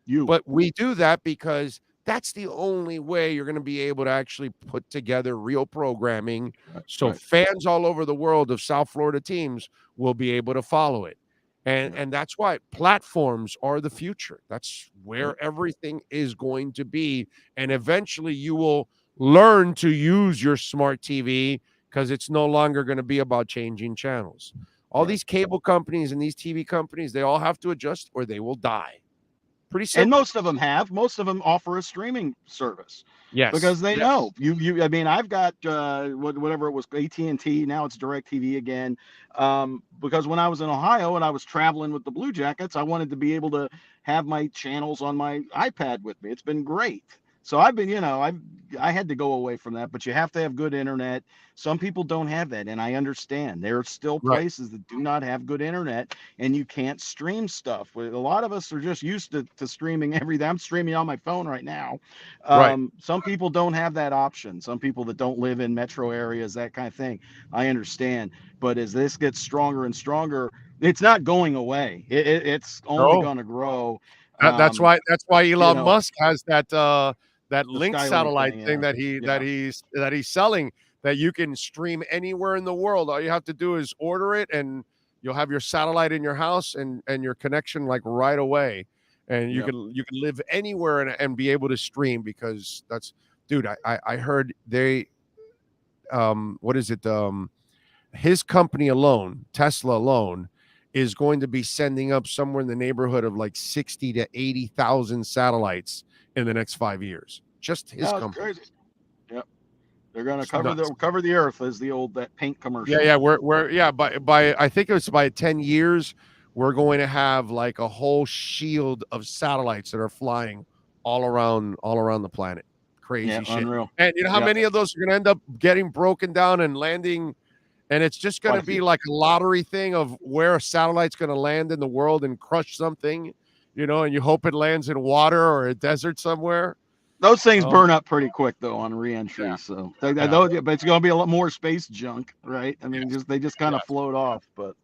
But we do that because that's the only way you're going to be able to actually put together real programming. So fans all over the world of South Florida teams will be able to follow it. And that's why platforms are the future. That's where everything is going to be. And eventually you will learn to use your smart TV because it's no longer going to be about changing channels. All these cable companies and these TV companies, they all have to adjust or they will die. Pretty simple. And most of them have. Most of them offer a streaming service. Yes. Because they know you. I mean, I've got whatever it was, AT&T. Now it's DirecTV again. Because when I was in Ohio and I was traveling with the Blue Jackets, I wanted to be able to have my channels on my iPad with me. It's been great. So I've been, I had to go away from that, but you have to have good internet. Some people don't have that, and I understand. There are still places that do not have good internet, and you can't stream stuff. A lot of us are just used to streaming everything. I'm streaming on my phone right now. Some people don't have that option. Some people that don't live in metro areas, that kind of thing. I understand. But as this gets stronger and stronger, it's not going away. It's only going to grow. That's why Elon Musk has that link Skylink satellite thing that he's selling, that you can stream anywhere in the world. All you have to do is order it, and you'll have your satellite in your house and your connection like right away, and you can live anywhere and be able to stream because that's, dude. I heard they what is it? His company alone, Tesla alone, is going to be sending up somewhere in the neighborhood of like 60 to 80,000 satellites in the next 5 years. Just his company. Crazy. Yep. They're going to cover the earth as the old that paint commercial. Yeah, we're by I think it's by 10 years we're going to have like a whole shield of satellites that are flying all around the planet. Crazy shit. Unreal. And you know how many of those are going to end up getting broken down and landing, and it's just going to be like a lottery thing of where a satellite's going to land in the world and crush something, and you hope it lands in water or a desert somewhere. Those things burn up pretty quick though on re-entry, so but it's going to be a lot more space junk, right? I mean, they just kind of float off, but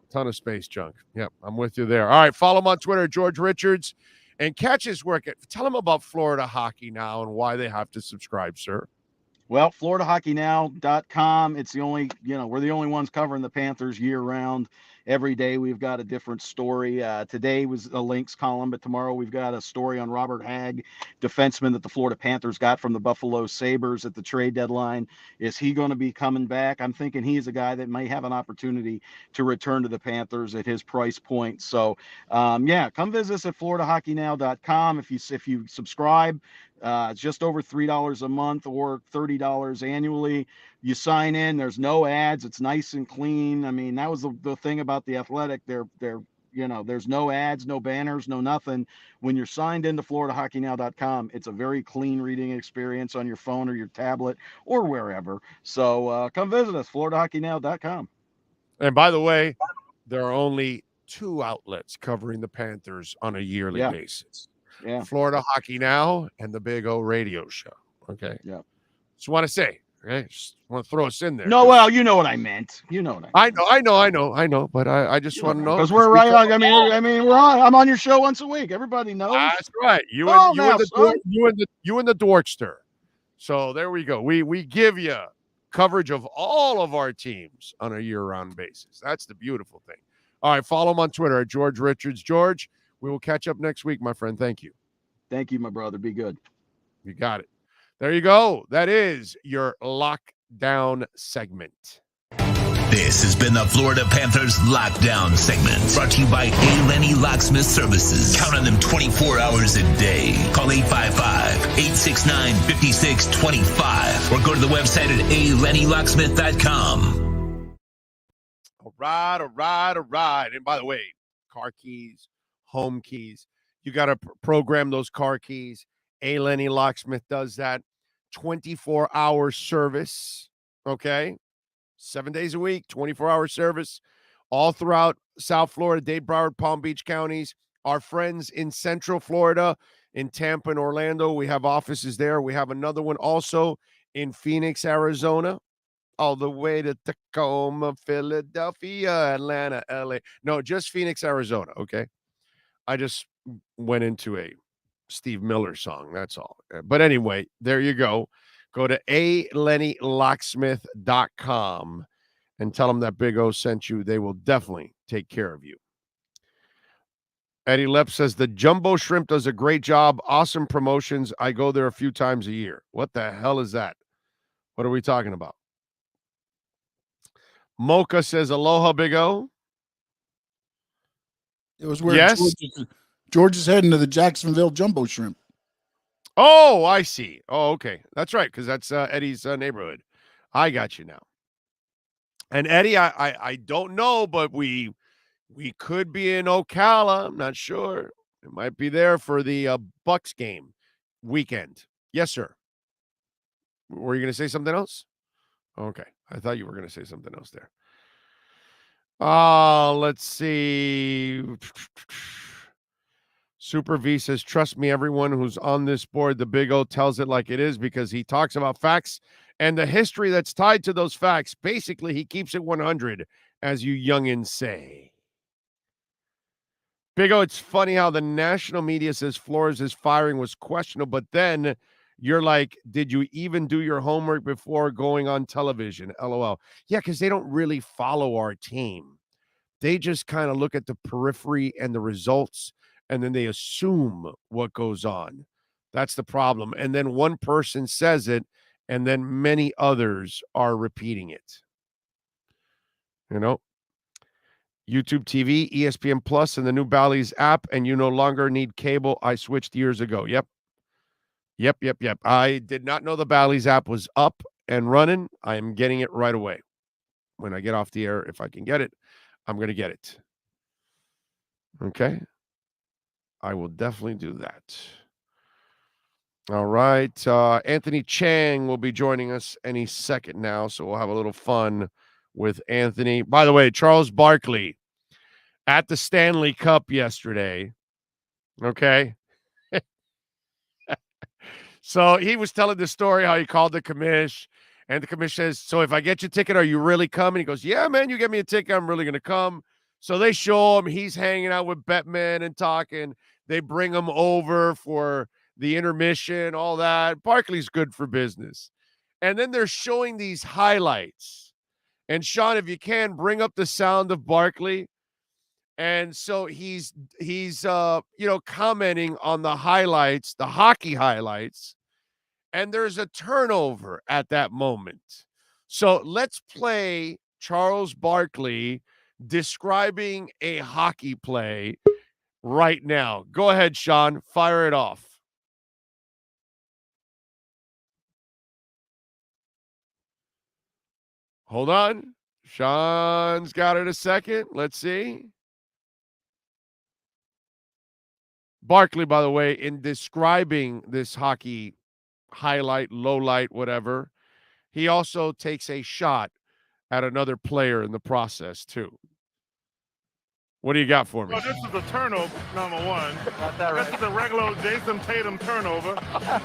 ton of space junk. Yep, I'm with you there. All right, follow him on Twitter, George Richards, and catch his work. Tell him about Florida Hockey Now and why they have to subscribe, sir. Well, FloridaHockeyNow.com. It's the only, we're the only ones covering the Panthers year round. Every day we've got a different story. Today was a Lynx column, but tomorrow we've got a story on Robert Hagg, defenseman that the Florida Panthers got from the Buffalo Sabres at the trade deadline. Is he going to be coming back? I'm thinking he's a guy that may have an opportunity to return to the Panthers at his price point. So, come visit us at FloridaHockeyNow.com. If you subscribe, it's just over $3 a month or $30 annually. You sign in, there's no ads. It's nice and clean. I mean, that was the thing about the Athletic. They're there's no ads, no banners, no nothing. When you're signed into FloridaHockeyNow.com, it's a very clean reading experience on your phone or your tablet or wherever. So come visit us, FloridaHockeyNow.com. And by the way, there are only 2 outlets covering the Panthers on a yearly basis. Yeah. Florida Hockey Now and the Big O Radio Show. Okay. Yeah. Just want to say, okay, just want to throw us in there. No, well, you know what I meant. You know what I meant. I know, but I just want to know because we're right on. I mean, we're on. I'm on your show once a week. Everybody knows. That's right. You and the Dorkster. So there we go. We give you coverage of all of our teams on a year-round basis. That's the beautiful thing. All right, follow him on Twitter at George Richards. George, we will catch up next week, my friend. Thank you. Thank you, my brother. Be good. You got it. There you go. That is your lockdown segment. This has been the Florida Panthers Lockdown segment, brought to you by A. Lenny Locksmith Services. Count on them 24 hours a day. Call 855-869-5625 or go to the website at alennylocksmith.com. All right. And by the way, car keys, home keys, you got to program those car keys. A. Lenny Locksmith does that. 24-hour service, okay? 7 days a week, 24-hour service, all throughout South Florida, Dade, Broward, Palm Beach counties. Our friends in Central Florida, in Tampa and Orlando, we have offices there. We have another one also in Phoenix, Arizona, all the way to Tacoma, Philadelphia, Atlanta, LA. No, just Phoenix, Arizona, okay? I just went into a Steve Miller song, that's all. But anyway, there you go. Go to alennylocksmith.com and tell them that Big O sent you. They will definitely take care of you. Eddie Lepp says the Jumbo Shrimp does a great job. Awesome promotions. I go there a few times a year. What the hell is that? What are we talking about? Mocha says aloha, Big O. It was where George is heading to the Jacksonville Jumbo Shrimp. Oh, I see. Oh, okay. That's right, because that's Eddie's neighborhood. I got you now. And Eddie, I don't know, but we could be in Ocala. I'm not sure. It might be there for the Bucks game weekend. Yes, sir. Were you going to say something else? Okay. I thought you were going to say something else there. Let's see. Super V says, trust me, everyone who's on this board, the Big O tells it like it is because he talks about facts and the history that's tied to those facts. Basically, he keeps it 100, as you youngins say. Big O, it's funny how the national media says Flores' firing was questionable, but then you're like, did you even do your homework before going on television? LOL. Yeah, because they don't really follow our team. They just kind of look at the periphery and the results, and then they assume what goes on. That's the problem. And then one person says it, and then many others are repeating it. You know? YouTube TV, ESPN Plus, and the new Bally's app, and you no longer need cable. I switched years ago. Yep. I did not know the Bally's app was up and running. I am getting it right away. When I get off the air, if I can get it, I'm going to get it. Okay? I will definitely do that. All right. Anthony Chang will be joining us any second now, so we'll have a little fun with Anthony. By the way, Charles Barkley at the Stanley Cup yesterday. Okay? So he was telling the story how he called the commish, and the commish says, so if I get your ticket, are you really coming? He goes, yeah, man, you get me a ticket, I'm really going to come. So they show him. He's hanging out with Bettman and talking. They bring him over for the intermission, all that. Barkley's good for business. And then they're showing these highlights. And Sean, if you can, bring up the sound of Barkley. And so he's commenting on the highlights, the hockey highlights, and there's a turnover at that moment. So let's play Charles Barkley describing a hockey play right now. Go ahead, Sean. Fire it off. Hold on. Sean's got it a second. Let's see. Barkley, by the way, in describing this hockey highlight, low light, whatever, he also takes a shot at another player in the process, too. What do you got for me? Well, this is a turnover, number one. Got that right. This is a regular Jason Tatum turnover.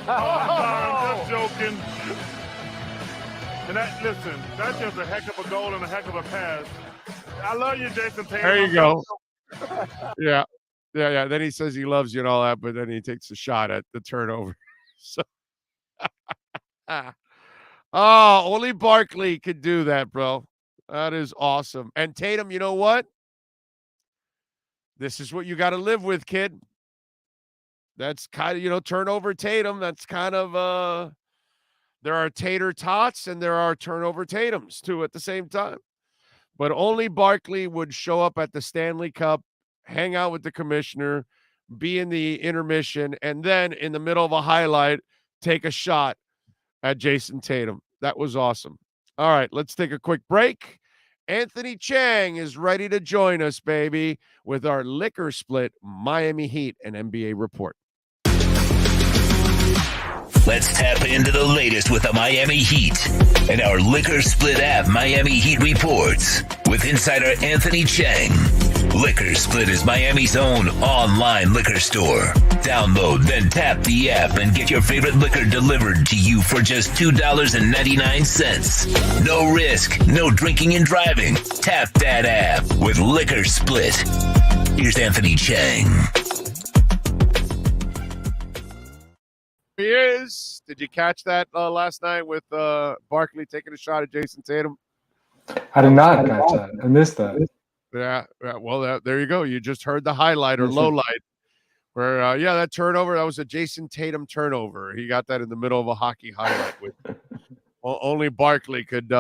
I'm just joking. And listen, that's just a heck of a goal and a heck of a pass. I love you, Jason Tatum. There you go. Yeah. Then he says he loves you and all that, but then he takes a shot at the turnover. So, only Barkley could do that, bro. That is awesome. And Tatum, you know what? This is what you got to live with, kid. That's kind of, turnover Tatum. That's kind of, there are tater tots and there are turnover Tatums too at the same time. But only Barkley would show up at the Stanley Cup, hang out with the commissioner, be in the intermission, and then in the middle of a highlight, take a shot at Jason Tatum. That was awesome. All right, let's take a quick break. Anthony Chang is ready to join us, baby, with our liquor split Miami Heat and NBA report. Let's tap into the latest with the Miami Heat and our liquor split app Miami Heat reports with insider Anthony Chang. Liquor Split is Miami's own online liquor store. Download, then tap the app and get your favorite liquor delivered to you for just $2.99. No risk, no drinking and driving. Tap that app with Liquor Split. Here's Anthony Chang. He is. Did you catch that last night with Barkley taking a shot at Jason Tatum? I did not catch that. I missed that. Yeah. Well, there you go. You just heard the highlight or low light where, that turnover, that was a Jason Tatum turnover. He got that in the middle of a hockey highlight. With only Barkley could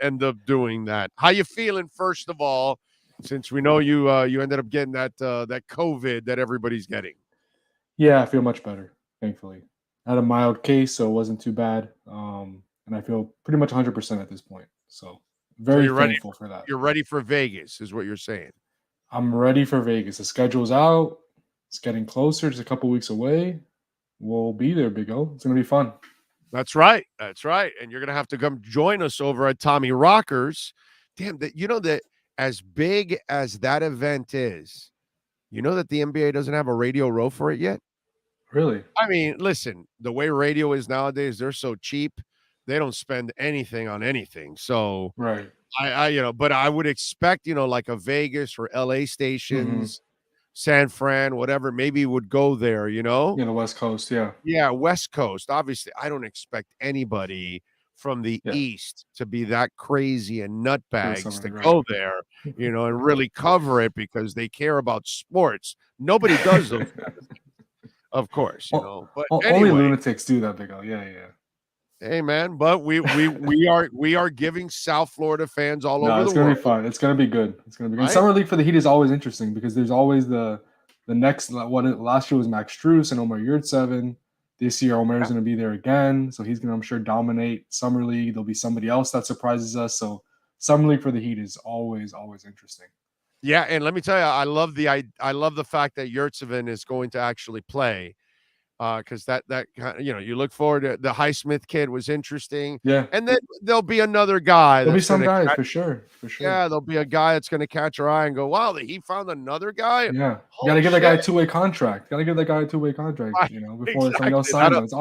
end up doing that. How you feeling, first of all, since we know you ended up getting that COVID that everybody's getting? Yeah, I feel much better, thankfully. I had a mild case, so it wasn't too bad. And I feel pretty much 100% at this point. So very thankful for that. You're ready for Vegas, is what you're saying. I'm ready for Vegas. The schedule's out. It's getting closer. Just a couple weeks away. We'll be there, Big O. It's going to be fun. That's right. That's right. And you're going to have to come join us over at Tommy Rockers. Damn, that as big as that event is, you know that the NBA doesn't have a Radio Row for it yet? Really? I mean, listen, the way radio is nowadays, they're so cheap. They don't spend anything on anything. So right. But I would expect, like a Vegas or LA stations, San Fran, whatever, maybe would go there, Yeah, the West Coast, yeah. Yeah, West Coast. Obviously, I don't expect anybody from the East to be that crazy and nutbags to go there, and really cover it because they care about sports. Nobody does those of course, But only anyway, lunatics do that, Big O. Yeah. Hey, man, but we are giving South Florida fans all over the world. It's gonna be fun. It's gonna be good. It's gonna be good. Right? Summer League for the Heat is always interesting because there's always the next. Last year was Max Strus and Omer Yurtseven. This year, Omer's gonna be there again, so he's gonna, I'm sure, dominate Summer League. There'll be somebody else that surprises us. So Summer League for the Heat is always interesting. Yeah, and let me tell you, I love the fact that Yurtseven is going to actually play, because that you look forward to the Highsmith kid was interesting. Yeah, and then there'll be another guy. There'll be some guys for sure. Yeah, there'll be a guy that's going to catch our eye and go, "Wow, he found another guy." Yeah, you got to give that guy a two-way contract. Before something else signs him. It's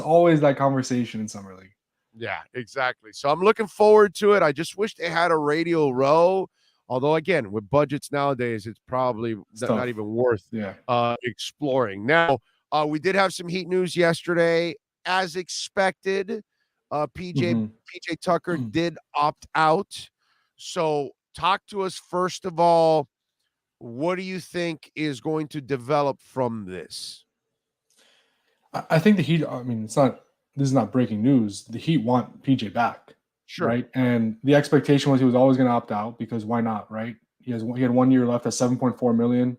always that conversation in Summer League. Yeah, exactly. So I'm looking forward to it. I just wish they had a Radio Row. Although, again, with budgets nowadays, it's probably not even worth exploring. Now, we did have some Heat news yesterday. As expected, PJ Tucker did opt out. So talk to us, first of all. What do you think is going to develop from this? I think the Heat, this is not breaking news. The Heat want PJ back. Sure. Right. And the expectation was he was always going to opt out because why not? Right. He had 1 year left at $7.4 million.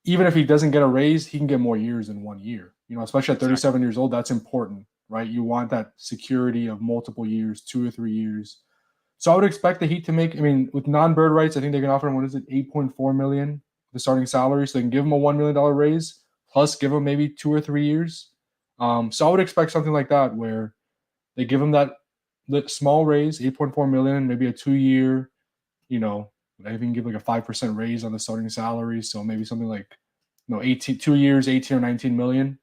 Even if he doesn't get a raise, he can get more years in 1 year. Especially at 37 years old, that's important, right? You want that security of multiple years, 2 or 3 years. So I would expect the Heat to make, with non-bird rights, I think they can offer him, $8.4 million the starting salary, so they can give him a $1 million raise, plus give him maybe 2 or 3 years. So I would expect something like that where they give him that small raise, $8.4 million, maybe a 2-year, I even give like a 5% raise on the starting salary. So maybe something like, 2 years, 18 or 19 million.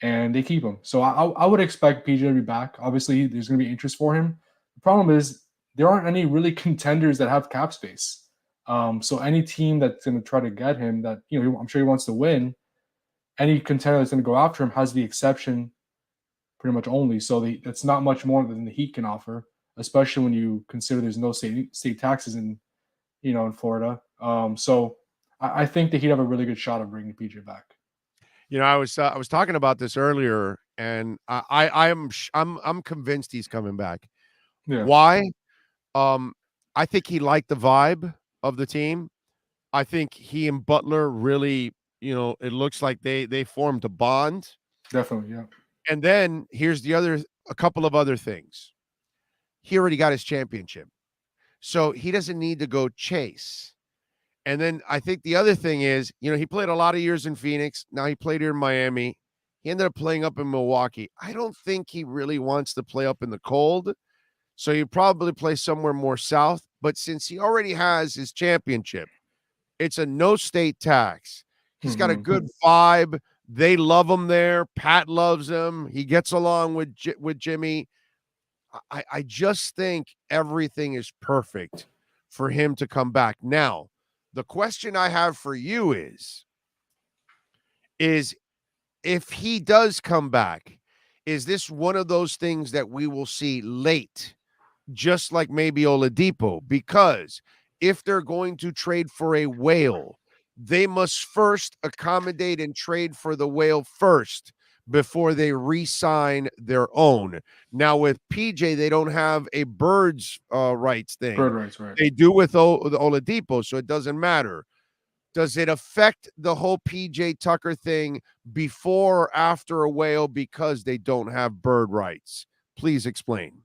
And they keep him. So I would expect PJ to be back. Obviously, there's going to be interest for him. The problem is there aren't any really contenders that have cap space. So any team that's going to try to get him that, I'm sure he wants to win, any contender that's going to go after him has the exception pretty much only. So it's not much more than the Heat can offer, especially when you consider there's no state taxes in Florida. So I think that he'd have a really good shot of bringing PJ back. I was talking about this earlier, and I'm convinced he's coming back. Yeah. Why? I think he liked the vibe of the team. I think he and Butler really, it looks like they formed a bond. Definitely, yeah. And then here's a couple of other things. He already got his championship, so he doesn't need to go chase. And then I think the other thing is, he played a lot of years in Phoenix. Now he played here in Miami. He ended up playing up in Milwaukee. I don't think he really wants to play up in the cold. So he'd probably play somewhere more south. But since he already has his championship, it's a no state tax. He's got a good vibe. They love him there. Pat loves him. He gets along with Jimmy. I just think everything is perfect for him to come back. Now, the question I have for you is if he does come back, is this one of those things that we will see late, just like maybe Oladipo? Because if they're going to trade for a whale, they must first accommodate and trade for the whale first before they re-sign their own. Now with PJ, they don't have a birds rights thing. Bird rights, right. They do with Oladipo, so it doesn't matter. Does it affect the whole PJ Tucker thing before or after a whale because they don't have bird rights? Please explain.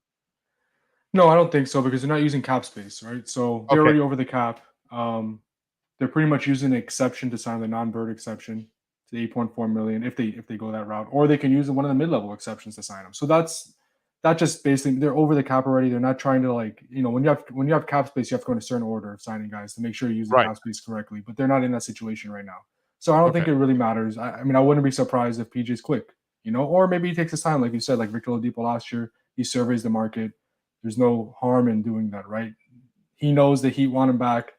No, I don't think so, because they're not using cap space, right? So they're already over the cap. They're pretty much using an exception to sign the non-bird exception to the $8.4 million if they go that route, or they can use one of the mid-level exceptions to sign them. So that just basically, they're over the cap already. They're not trying to, like, when you have cap space, you have to go in a certain order of signing guys to make sure you use the cap space correctly. But they're not in that situation right now, so I don't think it really matters. I mean, I wouldn't be surprised if PJ's quick, or maybe he takes his time, like you said, like Victor Oladipo last year. He surveys the market. There's no harm in doing that, right? He knows the Heat want him back.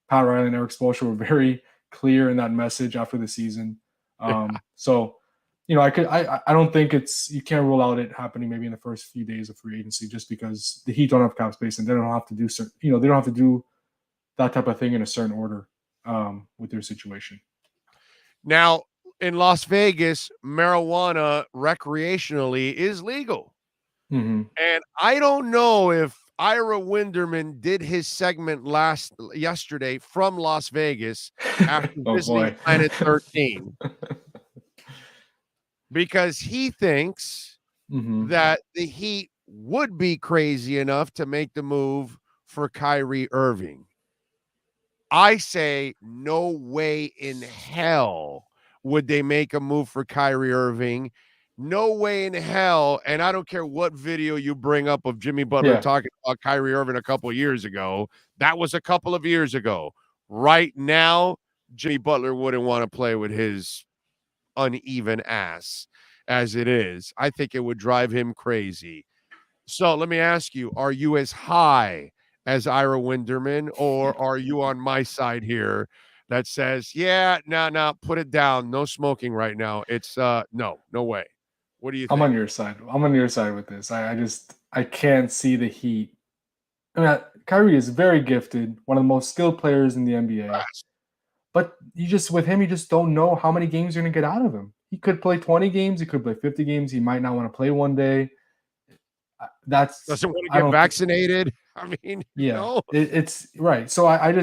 Pat Riley and Eric Spoelstra were very clear in that message after the season. So, I don't think you can't rule out it happening maybe in the first few days of free agency, just because the Heat don't have cap space and they don't have to do certain, they don't have to do that type of thing in a certain order with their situation. Now, in Las Vegas, marijuana recreationally is legal. Mm-hmm. And I don't know if Ira Winderman did his segment yesterday from Las Vegas after visiting Planet 13 because he thinks that the Heat would be crazy enough to make the move for Kyrie Irving. I say no way in hell would they make a move for Kyrie Irving. No way in hell, and I don't care what video you bring up of Jimmy Butler talking about Kyrie Irving a couple of years ago. That was a couple of years ago. Right now, Jimmy Butler wouldn't want to play with his uneven ass as it is. I think it would drive him crazy. So let me ask you, are you as high as Ira Winderman, or are you on my side here that says, no, put it down. No smoking right now. It's no way. What do you think? I'm on your side. I'm on your side with this. I can't see the Heat. I mean, Kyrie is very gifted, one of the most skilled players in the NBA. Yes. But you just don't know how many games you're going to get out of him. He could play 20 games. He could play 50 games. He might not want to play one day. Doesn't want to get vaccinated. I mean, it's right. So I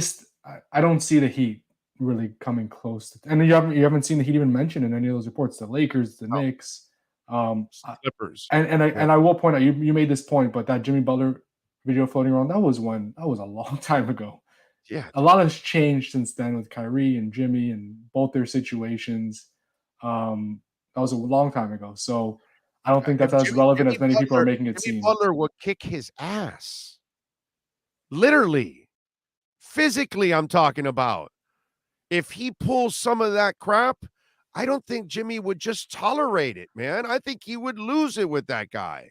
don't see the Heat really coming close to, and you haven't seen the Heat even mentioned in any of those reports. The Lakers, the Knicks. Clippers. And I will point out, you made this point, but that Jimmy Butler video floating around, that was a long time ago. Yeah. A lot has changed since then with Kyrie and Jimmy and both their situations. That was a long time ago. So I don't think that's as relevant as many people are making it Jimmy seem. Butler will kick his ass. Literally. Physically, I'm talking about. If he pulls some of that crap, I don't think Jimmy would just tolerate it, man. I think he would lose it with that guy.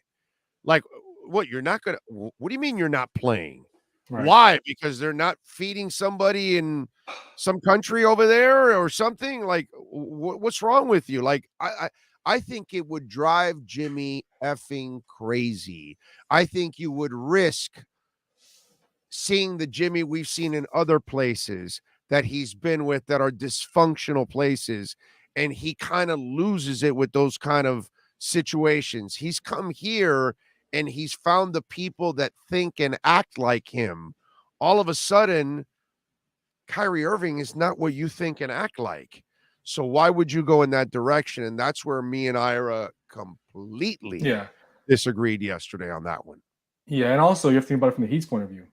Like, what? You're not going to, what do you mean you're not playing? Right. Why? Because they're not feeding somebody in some country over there or something? Like, what's wrong with you? Like, I think it would drive Jimmy effing crazy. I think you would risk seeing the Jimmy we've seen in other places that he's been with that are dysfunctional places, and he kind of loses it with those kind of situations. He's come here and he's found the people that think and act like him. All of a sudden, Kyrie Irving is not what you think and act like. So why would you go in that direction? And that's where me and Ira completely disagreed yesterday on that one. Yeah, and also you have to think about it from the Heat's point of view.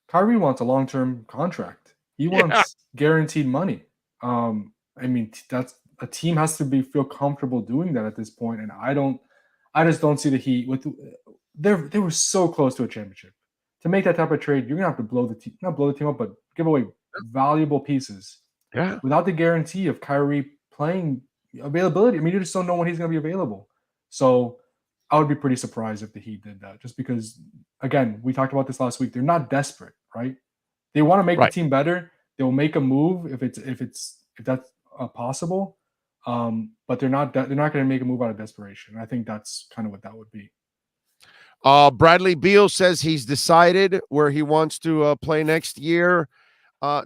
Kyrie wants a long-term contract. He wants guaranteed money. I mean, that's a team has to feel comfortable doing that at this point, and I just don't see the Heat with they were so close to a championship. To make that type of trade, you're gonna have to not blow the team up, but give away valuable pieces. Yeah. Without the guarantee of Kyrie playing availability, I mean, you just don't know when he's gonna be available. So I would be pretty surprised if the Heat did that, just because, again, we talked about this last week. They're not desperate, right? They want to make the team better. They will make a move if that's possible, but they're not going to make a move out of desperation. I think that's kind of what that would be. Bradley Beal says he's decided where he wants to play next year.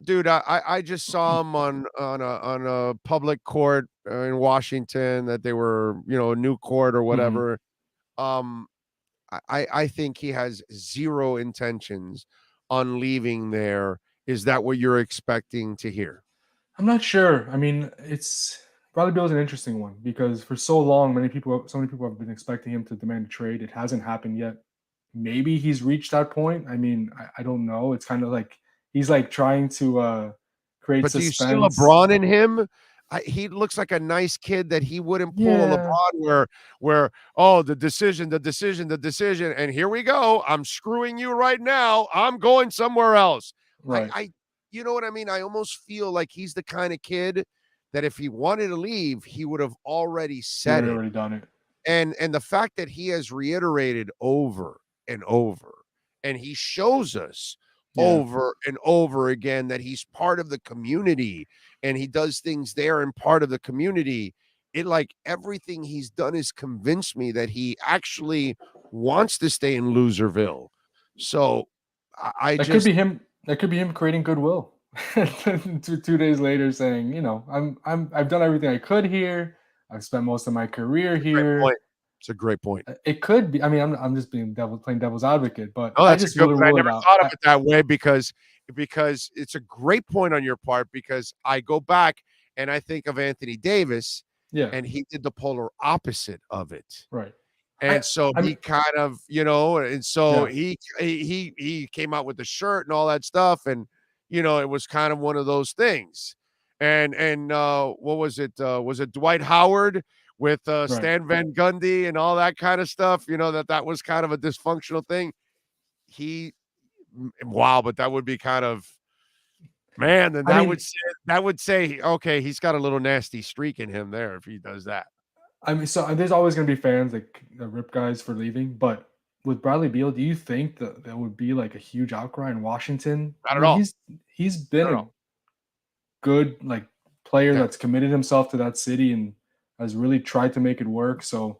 Dude, I just saw him on a public court in Washington that they were, a new court or whatever. I think he has zero intentions on leaving there. Is that what you're expecting to hear? I'm not sure. I mean, Bradley Beal is an interesting one because for so long, so many people have been expecting him to demand a trade. It hasn't happened yet. Maybe he's reached that point. I mean, I don't know. It's kind of like he's like trying to create but suspense. Do you see LeBron in him? He looks like a nice kid that he wouldn't pull a LeBron where the decision, and here we go. I'm screwing you right now. I'm going somewhere else. Right. You know what I mean? I almost feel like he's the kind of kid that if he wanted to leave, he would have already said it. Already done it. And the fact that he has reiterated over and over, and he shows us over and over again that he's part of the community and he does things there and part of the community. It like everything he's done has convinced me that he actually wants to stay in Loserville. So That could be him. That could be him creating goodwill. 2 days later, saying, I've done everything I could here. I've spent most of my career here. It's a great point. It could be. I mean, I'm just playing devil's advocate, but I never thought of it that way because it's a great point on your part, because I go back and I think of Anthony Davis, and he did the polar opposite of it. Right. And he kind of, he came out with the shirt and all that stuff. And, it was kind of one of those things. And what was it? Was it Dwight Howard with Stan Van Gundy and all that kind of stuff? That was kind of a dysfunctional thing. But that would be kind of, man, then that would say, okay, he's got a little nasty streak in him there if he does that. I mean, so there's always going to be fans like rip guys for leaving, but with Bradley Beal, do you think that there would be like a huge outcry in Washington? Not at all. He's been a good player that's committed himself to that city and has really tried to make it work. So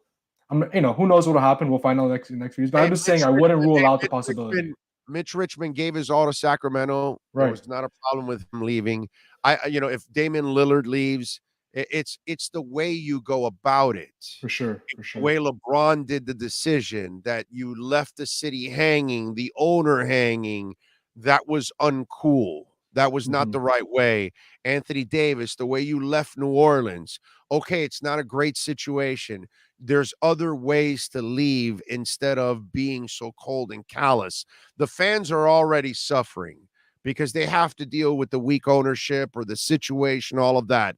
who knows what will happen? We'll find out next few years. But I'm just saying I wouldn't rule out the possibility. Mitch Richmond gave his all to Sacramento. Right. There was not a problem with him leaving. If Damian Lillard leaves, it's the way you go about it. For sure. The way LeBron did the decision, that you left the city hanging, the owner hanging, that was uncool. That was not the right way. Anthony Davis, the way you left New Orleans. Okay, it's not a great situation. There's other ways to leave instead of being so cold and callous. The fans are already suffering because they have to deal with the weak ownership or the situation, all of that.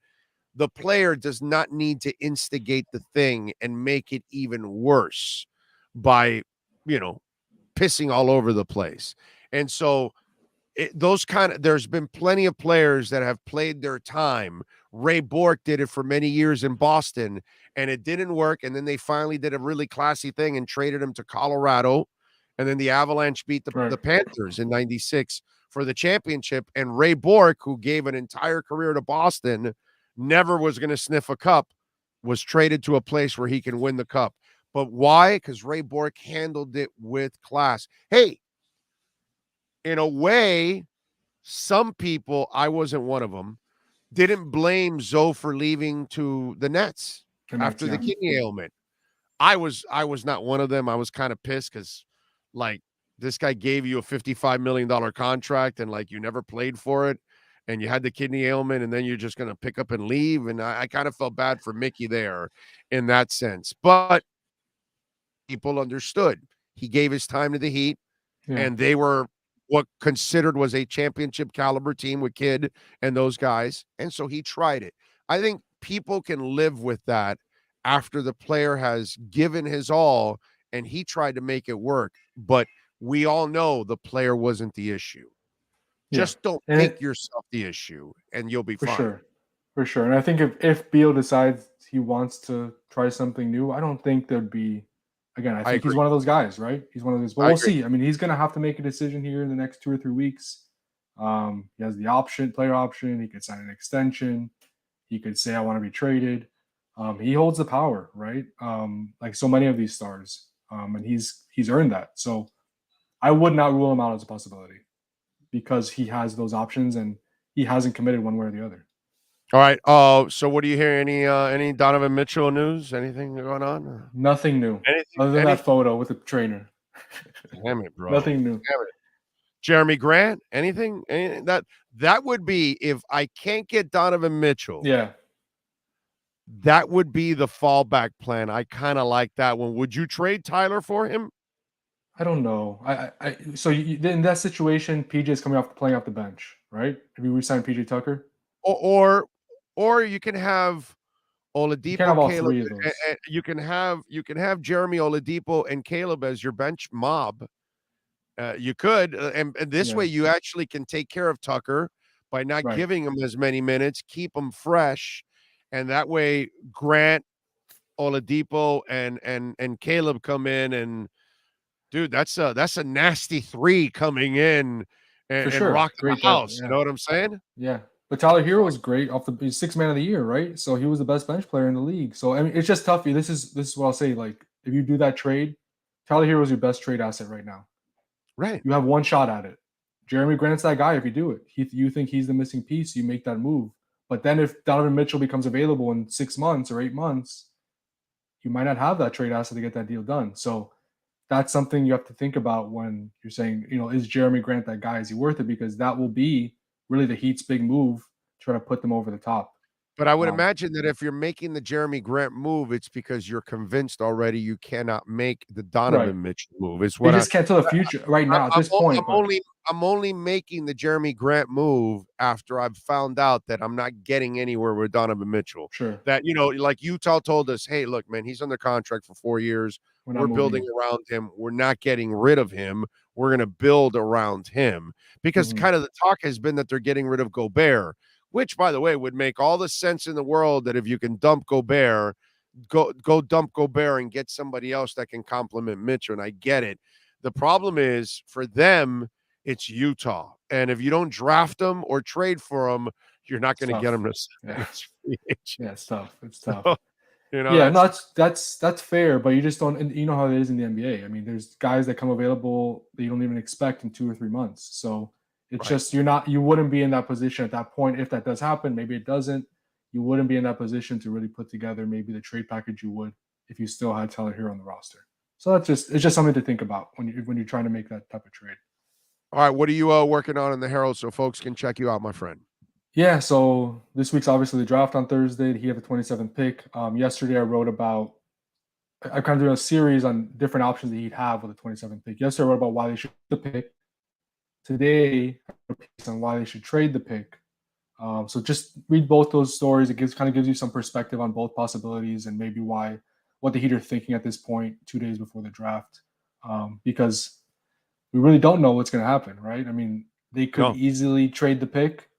The player does not need to instigate the thing and make it even worse by, pissing all over the place. And so there's been plenty of players that have played their time. Ray Bork did it for many years in Boston, and it didn't work. And then they finally did a really classy thing and traded him to Colorado. And then the Avalanche beat the Panthers in 96 for the championship. And Ray Bork, who gave an entire career to Boston, never was going to sniff a cup, was traded to a place where he can win the cup. But why? Because Ray Bork handled it with class. Hey, in a way, some people, I wasn't one of them, didn't blame Zoe for leaving to the Nets after the kidney ailment. I was not one of them. I was kind of pissed because, like, this guy gave you a $55 million contract and, like, you never played for it and you had the kidney ailment and then you're just going to pick up and leave. And I kind of felt bad for Mickey there in that sense. But people understood. He gave his time to the Heat, and they were what considered was a championship caliber team with Kidd and those guys. And so he tried it. I think people can live with that after the player has given his all and he tried to make it work. But we all know the player wasn't the issue. Just don't make yourself the issue and you'll be fine. For sure. And I think if Beal decides he wants to try something new, I don't think there'd be, again, I think he's one of those guys, right? He's one of those, but we'll see. I mean, he's going to have to make a decision here in the next 2 or 3 weeks. He has the player option. He could sign an extension. He could say, I want to be traded. He holds the power, right? Like so many of these stars. And he's earned that. So I would not rule him out as a possibility because he has those options and he hasn't committed one way or the other. All right. So what do you hear? Any Donovan Mitchell news? Anything going on? Nothing new. Other than that photo with the trainer. Damn it, bro. Nothing new. Damn it. Jeremy Grant? Anything? That would be, if I can't get Donovan Mitchell. Yeah. That would be the fallback plan. I kind of like that one. Would you trade Tyler for him? I don't know. So in that situation, PJ is playing off the bench, right? Have you re-signed PJ Tucker? Or you can have Oladipo, Caleb. You can have Jeremy Oladipo and Caleb as your bench mob. You could, and this way you actually can take care of Tucker by not giving him as many minutes, keep him fresh, and that way Grant, Oladipo, and Caleb come in, and dude, that's a nasty three coming in and rock the house. You know what I'm saying? Yeah. But Tyler Hero was great he's sixth man of the year, right? So he was the best bench player in the league. So I mean, it's just tough. This is what I'll say. Like, if you do that trade, Tyler Hero is your best trade asset right now. Right. You have one shot at it. Jeremy Grant's that guy. If you do it, you think he's the missing piece, you make that move. But then if Donovan Mitchell becomes available in 6 months or 8 months, you might not have that trade asset to get that deal done. So that's something you have to think about when you're saying, is Jeremy Grant that guy? Is he worth it? Because that will be really the Heat's big move, try to put them over the top. But I would imagine that if you're making the Jeremy Grant move, it's because you're convinced already you cannot make the Donovan Mitchell move. It's what they just can't tell the future right now at this point. I'm only making the Jeremy Grant move after I've found out that I'm not getting anywhere with Donovan Mitchell. Sure. That, like Utah told us, hey, look, man, he's under contract for 4 years. We're building around him. We're not getting rid of him. We're going to build around him because kind of the talk has been that they're getting rid of Gobert, which, by the way, would make all the sense in the world that if you can dump Gobert, go dump Gobert and get somebody else that can complement Mitchell. And I get it. The problem is for them, it's Utah. And if you don't draft them or trade for them, you're not going to get them to it's tough. It's tough. That's fair, but you just don't. You know how it is in the NBA. I mean, there's guys that come available that you don't even expect in 2 or 3 months. So it's just you wouldn't be in that position at that point. If that does happen, maybe it doesn't. You wouldn't be in that position to really put together maybe the trade package you would if you still had Tyler Hero on the roster. So it's just something to think about when you're trying to make that type of trade. All right, what are you working on in the Herald so folks can check you out, my friend? Yeah, so this week's obviously the draft on Thursday. He had the 27th pick. Yesterday I wrote about I'm kind of doing a series on different options that he'd have with the 27th pick. Yesterday I wrote about why they should the pick. today on why they should trade the pick. So just read both those stories. It kind of gives you some perspective on both possibilities and maybe what the Heat are thinking at this point, 2 days before the draft, because we really don't know what's going to happen, right? I mean, they could easily trade the pick,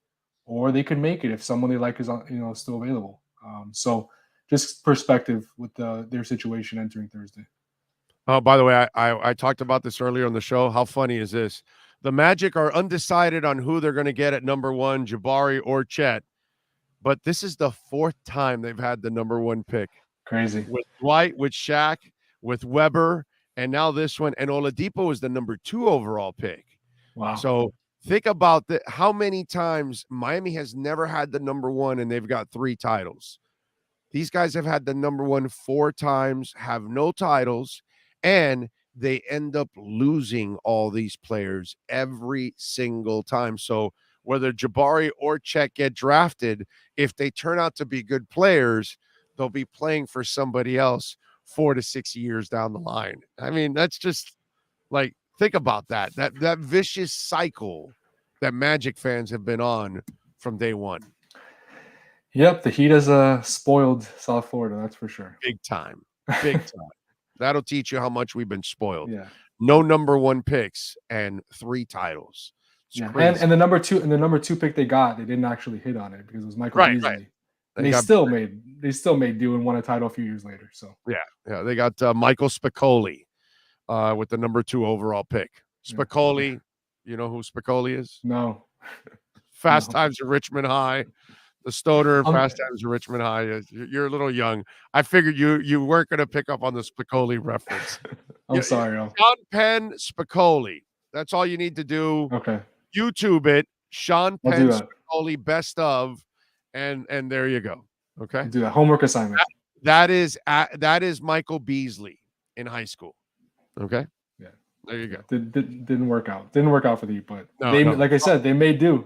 or they could make it if someone they like is still available. So just perspective with their situation entering Thursday. Oh, by the way, I talked about this earlier on the show. How funny is this? The Magic are undecided on who they're going to get at number one, Jabari or Chet. But this is the fourth time they've had the number one pick. Crazy. With Dwight, with Shaq, with Weber, and now this one. And Oladipo is the number 2 overall pick. Wow. So think about how many times Miami has never had the number 1, and they've got 3 titles. These guys have had the number 1 4 times, have no titles, and they end up losing all these players every single time. So whether Jabari or Chet get drafted, if they turn out to be good players, they'll be playing for somebody else 4 to 6 years down the line. I mean, that's just like, think about that vicious cycle that Magic fans have been on from day one. Yep, the Heat has spoiled South Florida, that's for sure. Big time. That'll teach you how much we've been spoiled. Yeah. No number 1 picks and 3 titles. Yeah. And the number 2 pick they got, they didn't actually hit on it because it was Michael Beasley. Right. They still made do and won a title a few years later. So yeah, they got Michael Spicoli with the number 2 overall pick. Spicoli, you know who Spicoli is? No. Fast Times at Richmond High. The Stoner, Fast Times at Richmond High. You're a little young. I figured you weren't going to pick up on the Spicoli reference. I'm sorry. Sean Penn Spicoli. That's all you need to do. Okay. YouTube it. Sean Penn Spicoli best of, and there you go. Okay. I'll do that homework assignment. That is Michael Beasley in high school. Okay. Yeah. There you go. Didn't work out. Didn't work out for the Heat, but like I said, they made do.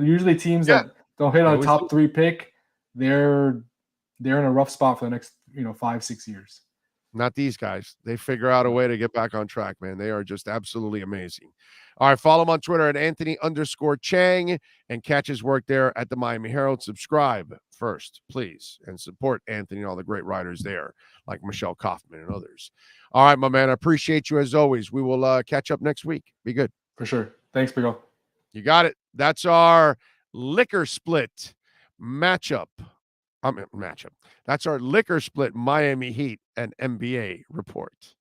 Usually teams that don't hit on a top 3 pick, they're in a rough spot for the next 5-6 years. Not these guys. They figure out a way to get back on track, man. They are just absolutely amazing. All right, follow him on Twitter at Anthony_Chang and catch his work there at the Miami Herald. Subscribe first, please, and support Anthony and all the great writers there, like Michelle Kaufman and others. All right, my man. I appreciate you as always. We will catch up next week. Be good. For sure. Thanks, Big O. You got it. That's our liquor split matchup. That's our liquor split Miami Heat and NBA report.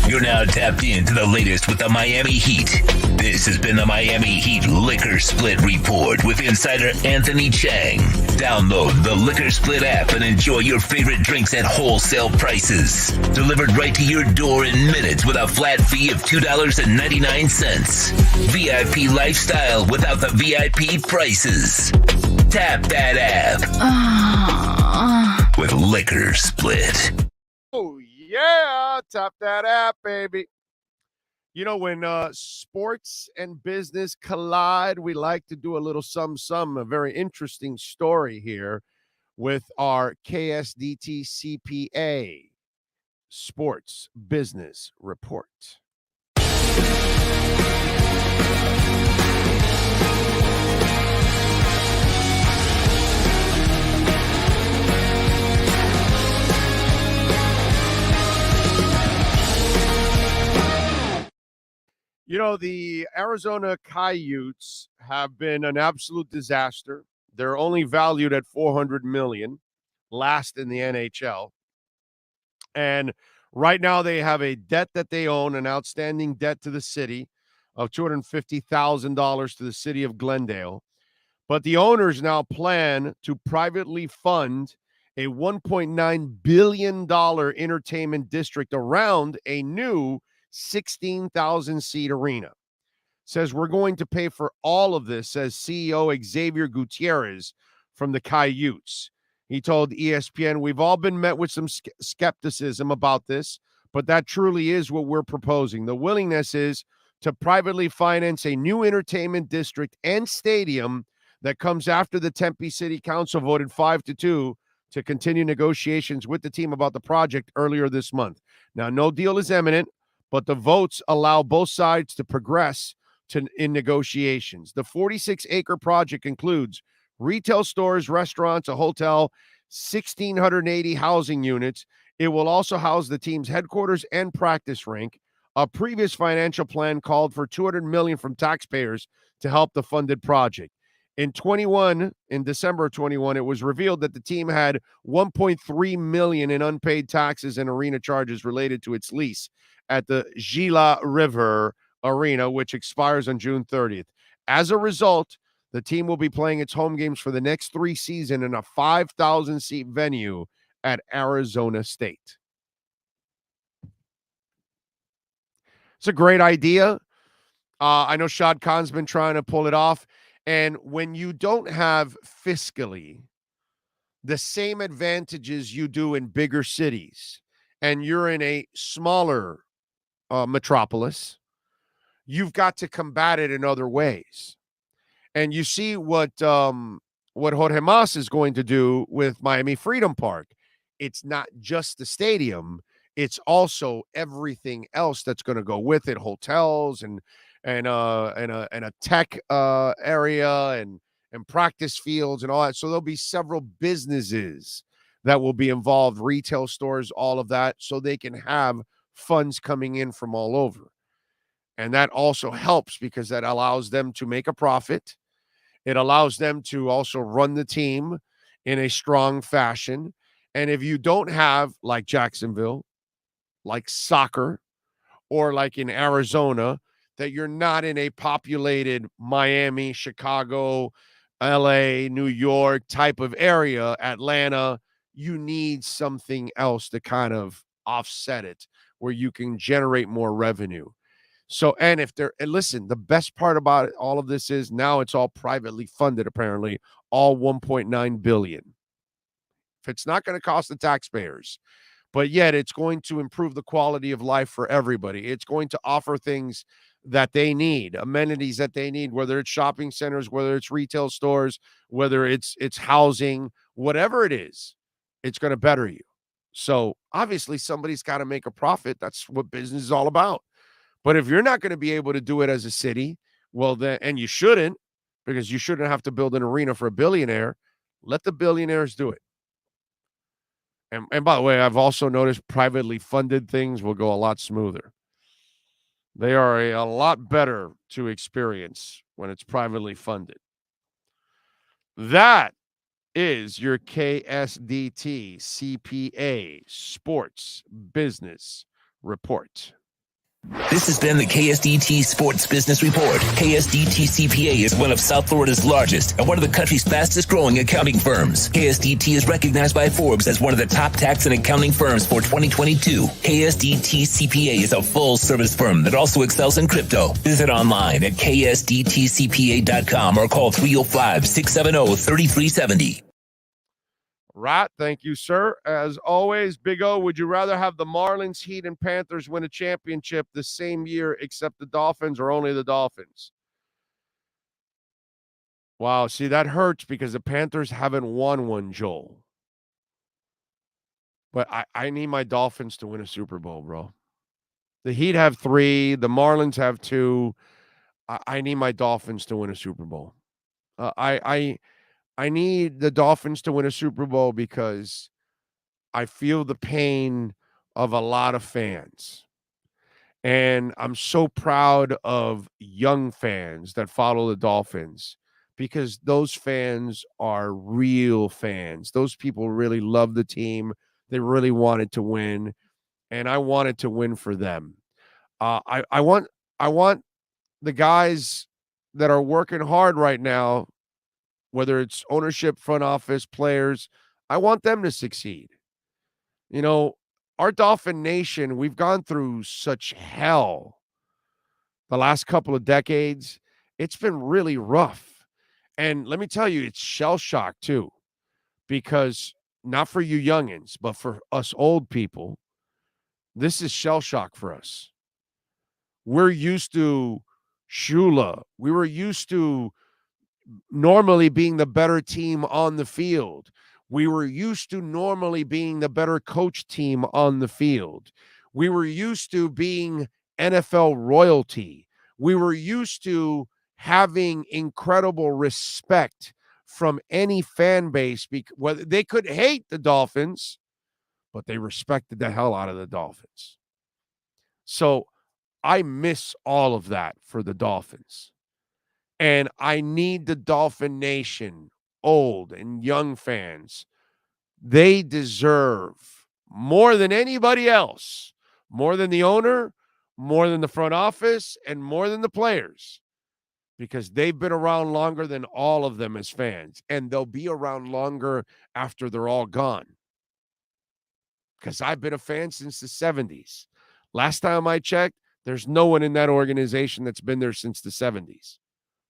You're now tapped into the latest with the Miami Heat. This has been the Miami Heat Liquor Split Report with insider Anthony Chang. Download the Liquor Split app and enjoy your favorite drinks at wholesale prices. Delivered right to your door in minutes with a flat fee of $2.99. VIP lifestyle without the VIP prices. Tap that app with Liquor Split. Oh, yeah. Tap that app, baby. You know, when sports and business collide, we like to do a little a very interesting story here with our KSDT CPA Sports Business Report. You know, the Arizona Coyotes have been an absolute disaster. They're only valued at $400 million, last in the NHL. And right now they have a debt that they own, an outstanding debt to the city of $250,000 to the city of Glendale. But the owners now plan to privately fund a $1.9 billion entertainment district around a new 16,000-seat arena. Says we're going to pay for all of this, says CEO Xavier Gutierrez from the Coyotes. He told ESPN, we've all been met with some skepticism about this, but that truly is what we're proposing. The willingness is to privately finance a new entertainment district and stadium that comes after the Tempe City Council voted 5-2 to continue negotiations with the team about the project earlier this month. Now, no deal is imminent, but the votes allow both sides to progress in negotiations. The 46-acre project includes retail stores, restaurants, a hotel, 1,680 housing units. It will also house the team's headquarters and practice rink. A previous financial plan called for $200 million from taxpayers to help the funded project. In December of 21, it was revealed that the team had $1.3 million in unpaid taxes and arena charges related to its lease at the Gila River Arena, which expires on June 30th. As a result, the team will be playing its home games for the next 3 seasons in a 5,000-seat venue at Arizona State. It's a great idea. I know Shad Khan's been trying to pull it off. And when you don't have fiscally the same advantages you do in bigger cities, and you're in a smaller metropolis, you've got to combat it in other ways. And you see what Jorge Mas is going to do with Miami Freedom Park. It's not just the stadium; it's also everything else that's going to go with it: hotels and a tech area and practice fields and all that. So there'll be several businesses that will be involved, retail stores, all of that, so they can have funds coming in from all over. And that also helps because that allows them to make a profit. It allows them to also run the team in a strong fashion. And if you don't have, like Jacksonville, like soccer, or like in Arizona, that you're not in a populated Miami, Chicago, LA, New York type of area, Atlanta, you need something else to kind of offset it where you can generate more revenue. So, and listen, the best part about all of this is now it's all privately funded, apparently, all $1.9 billion. If it's not going to cost the taxpayers, but yet it's going to improve the quality of life for everybody. It's going to offer things that they need, amenities that they need, whether it's shopping centers, whether it's retail stores, whether it's housing, whatever it is, it's going to better you. So obviously somebody's got to make a profit. That's what business is all about. But if you're not going to be able to do it as a city, well then, and you shouldn't, because you shouldn't have to build an arena for a billionaire, let the billionaires do it. And by the way, I've also noticed privately funded things will go a lot smoother. They are a lot better to experience when it's privately funded. That is your KSDT CPA Sports Business Report. This has been the KSDT Sports Business Report. KSDT CPA is one of South Florida's largest and one of the country's fastest growing accounting firms. KSDT is recognized by Forbes as one of the top tax and accounting firms for 2022. KSDT CPA is a full service firm that also excels in crypto. Visit online at ksdtcpa.com or call 305-670-3370. Right. Thank you, sir. As always, Big O, would you rather have the Marlins, Heat, and Panthers win a championship the same year except the Dolphins, or only the Dolphins? Wow. See, that hurts because the Panthers haven't won one, Joel. But I need my Dolphins to win a Super Bowl, bro. The Heat have 3. The Marlins have 2. I need my Dolphins to win a Super Bowl. I need the Dolphins to win a Super Bowl because I feel the pain of a lot of fans. And I'm so proud of young fans that follow the Dolphins because those fans are real fans. Those people really love the team. They really wanted to win, and I wanted to win for them. I want the guys that are working hard right now, whether it's ownership, front office, players, I want them to succeed. You know, our Dolphin Nation, we've gone through such hell the last couple of decades. It's been really rough. And let me tell you, it's shell shock too, because not for you youngins, but for us old people, this is shell shock for us. We're used to Shula. We were used to normally being the better team on the field. We were used to normally being the better coach team on the field. We were used to being NFL royalty. We were used to having incredible respect from any fan base. Whether they could hate the Dolphins, but they respected the hell out of the Dolphins. So I miss all of that for the Dolphins. And I need the Dolphin Nation, old and young fans. They deserve more than anybody else, more than the owner, more than the front office, and more than the players, because they've been around longer than all of them as fans, and they'll be around longer after they're all gone. Because I've been a fan since the 70s. Last time I checked, there's no one in that organization that's been there since the 70s.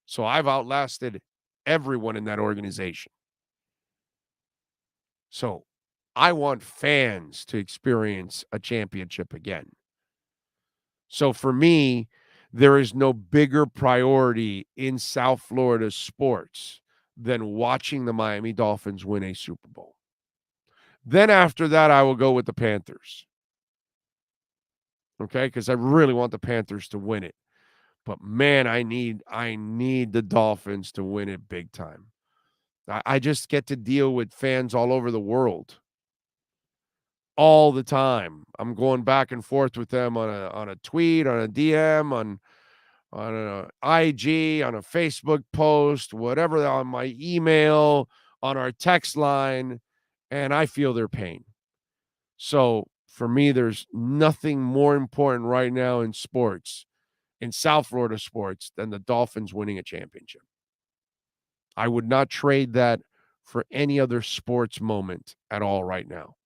So I've outlasted everyone in that organization. So I want fans to experience a championship again. So for me, there is no bigger priority in South Florida sports than watching the Miami Dolphins win a Super Bowl. Then after that, I will go with the Panthers. Okay, because I really want the Panthers to win it. But man, I need the Dolphins to win it big time. I just get to deal with fans all over the world all the time. I'm going back and forth with them on a tweet, on a DM, on an IG, on a Facebook post, whatever, on my email, on our text line, and I feel their pain. So for me, there's nothing more important right now in sports, in South Florida sports, than the Dolphins winning a championship. I would not trade that for any other sports moment at all right now.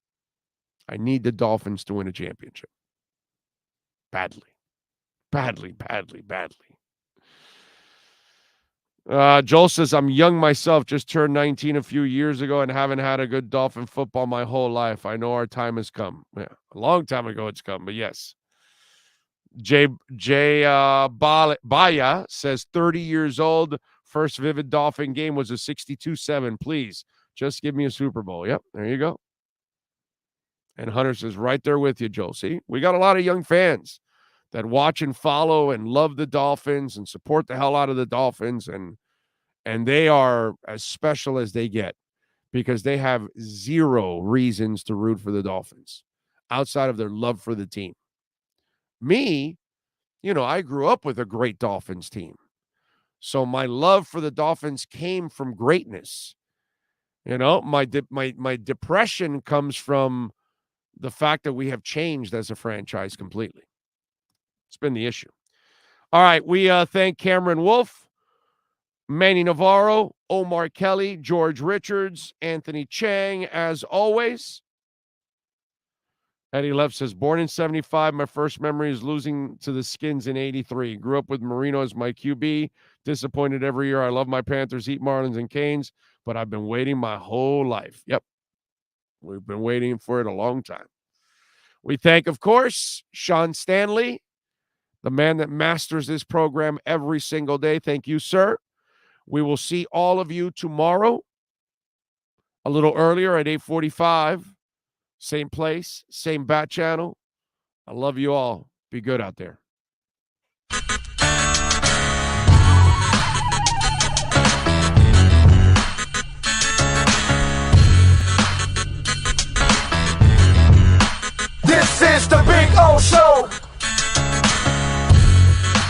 I need the Dolphins to win a championship. Badly. Joel says, I'm young myself, just turned 19 a few years ago and haven't had a good Dolphin football my whole life. I know our time has come. Yeah, a long time ago it's come, but yes. Jay Baya says, 30 years old, first vivid Dolphin game was a 62-7. Please, just give me a Super Bowl. Yep, there you go. And Hunter says, right there with you, Joel. See, we got a lot of young fans that watch and follow and love the Dolphins and support the hell out of the Dolphins. And they are as special as they get because they have zero reasons to root for the Dolphins outside of their love for the team. Me, I grew up with a great Dolphins team. So my love for the Dolphins came from greatness. My depression comes from the fact that we have changed as a franchise completely. It's been the issue. All right, we thank Cameron Wolf, Manny Navarro, Omar Kelly, George Richards, Anthony Chang, as always. Eddie Left says, born in 75, my first memory is losing to the Skins in 83. Grew up with Marino as my QB. Disappointed every year. I love my Panthers, Heat, Marlins, and Canes, but I've been waiting my whole life. Yep. We've been waiting for it a long time. We thank, of course, Sean Stanley, the man that masters this program every single day. Thank you, sir. We will see all of you tomorrow, a little earlier at 8:45. Same place, same bat channel. I love you all. Be good out there. This is the Big O Show.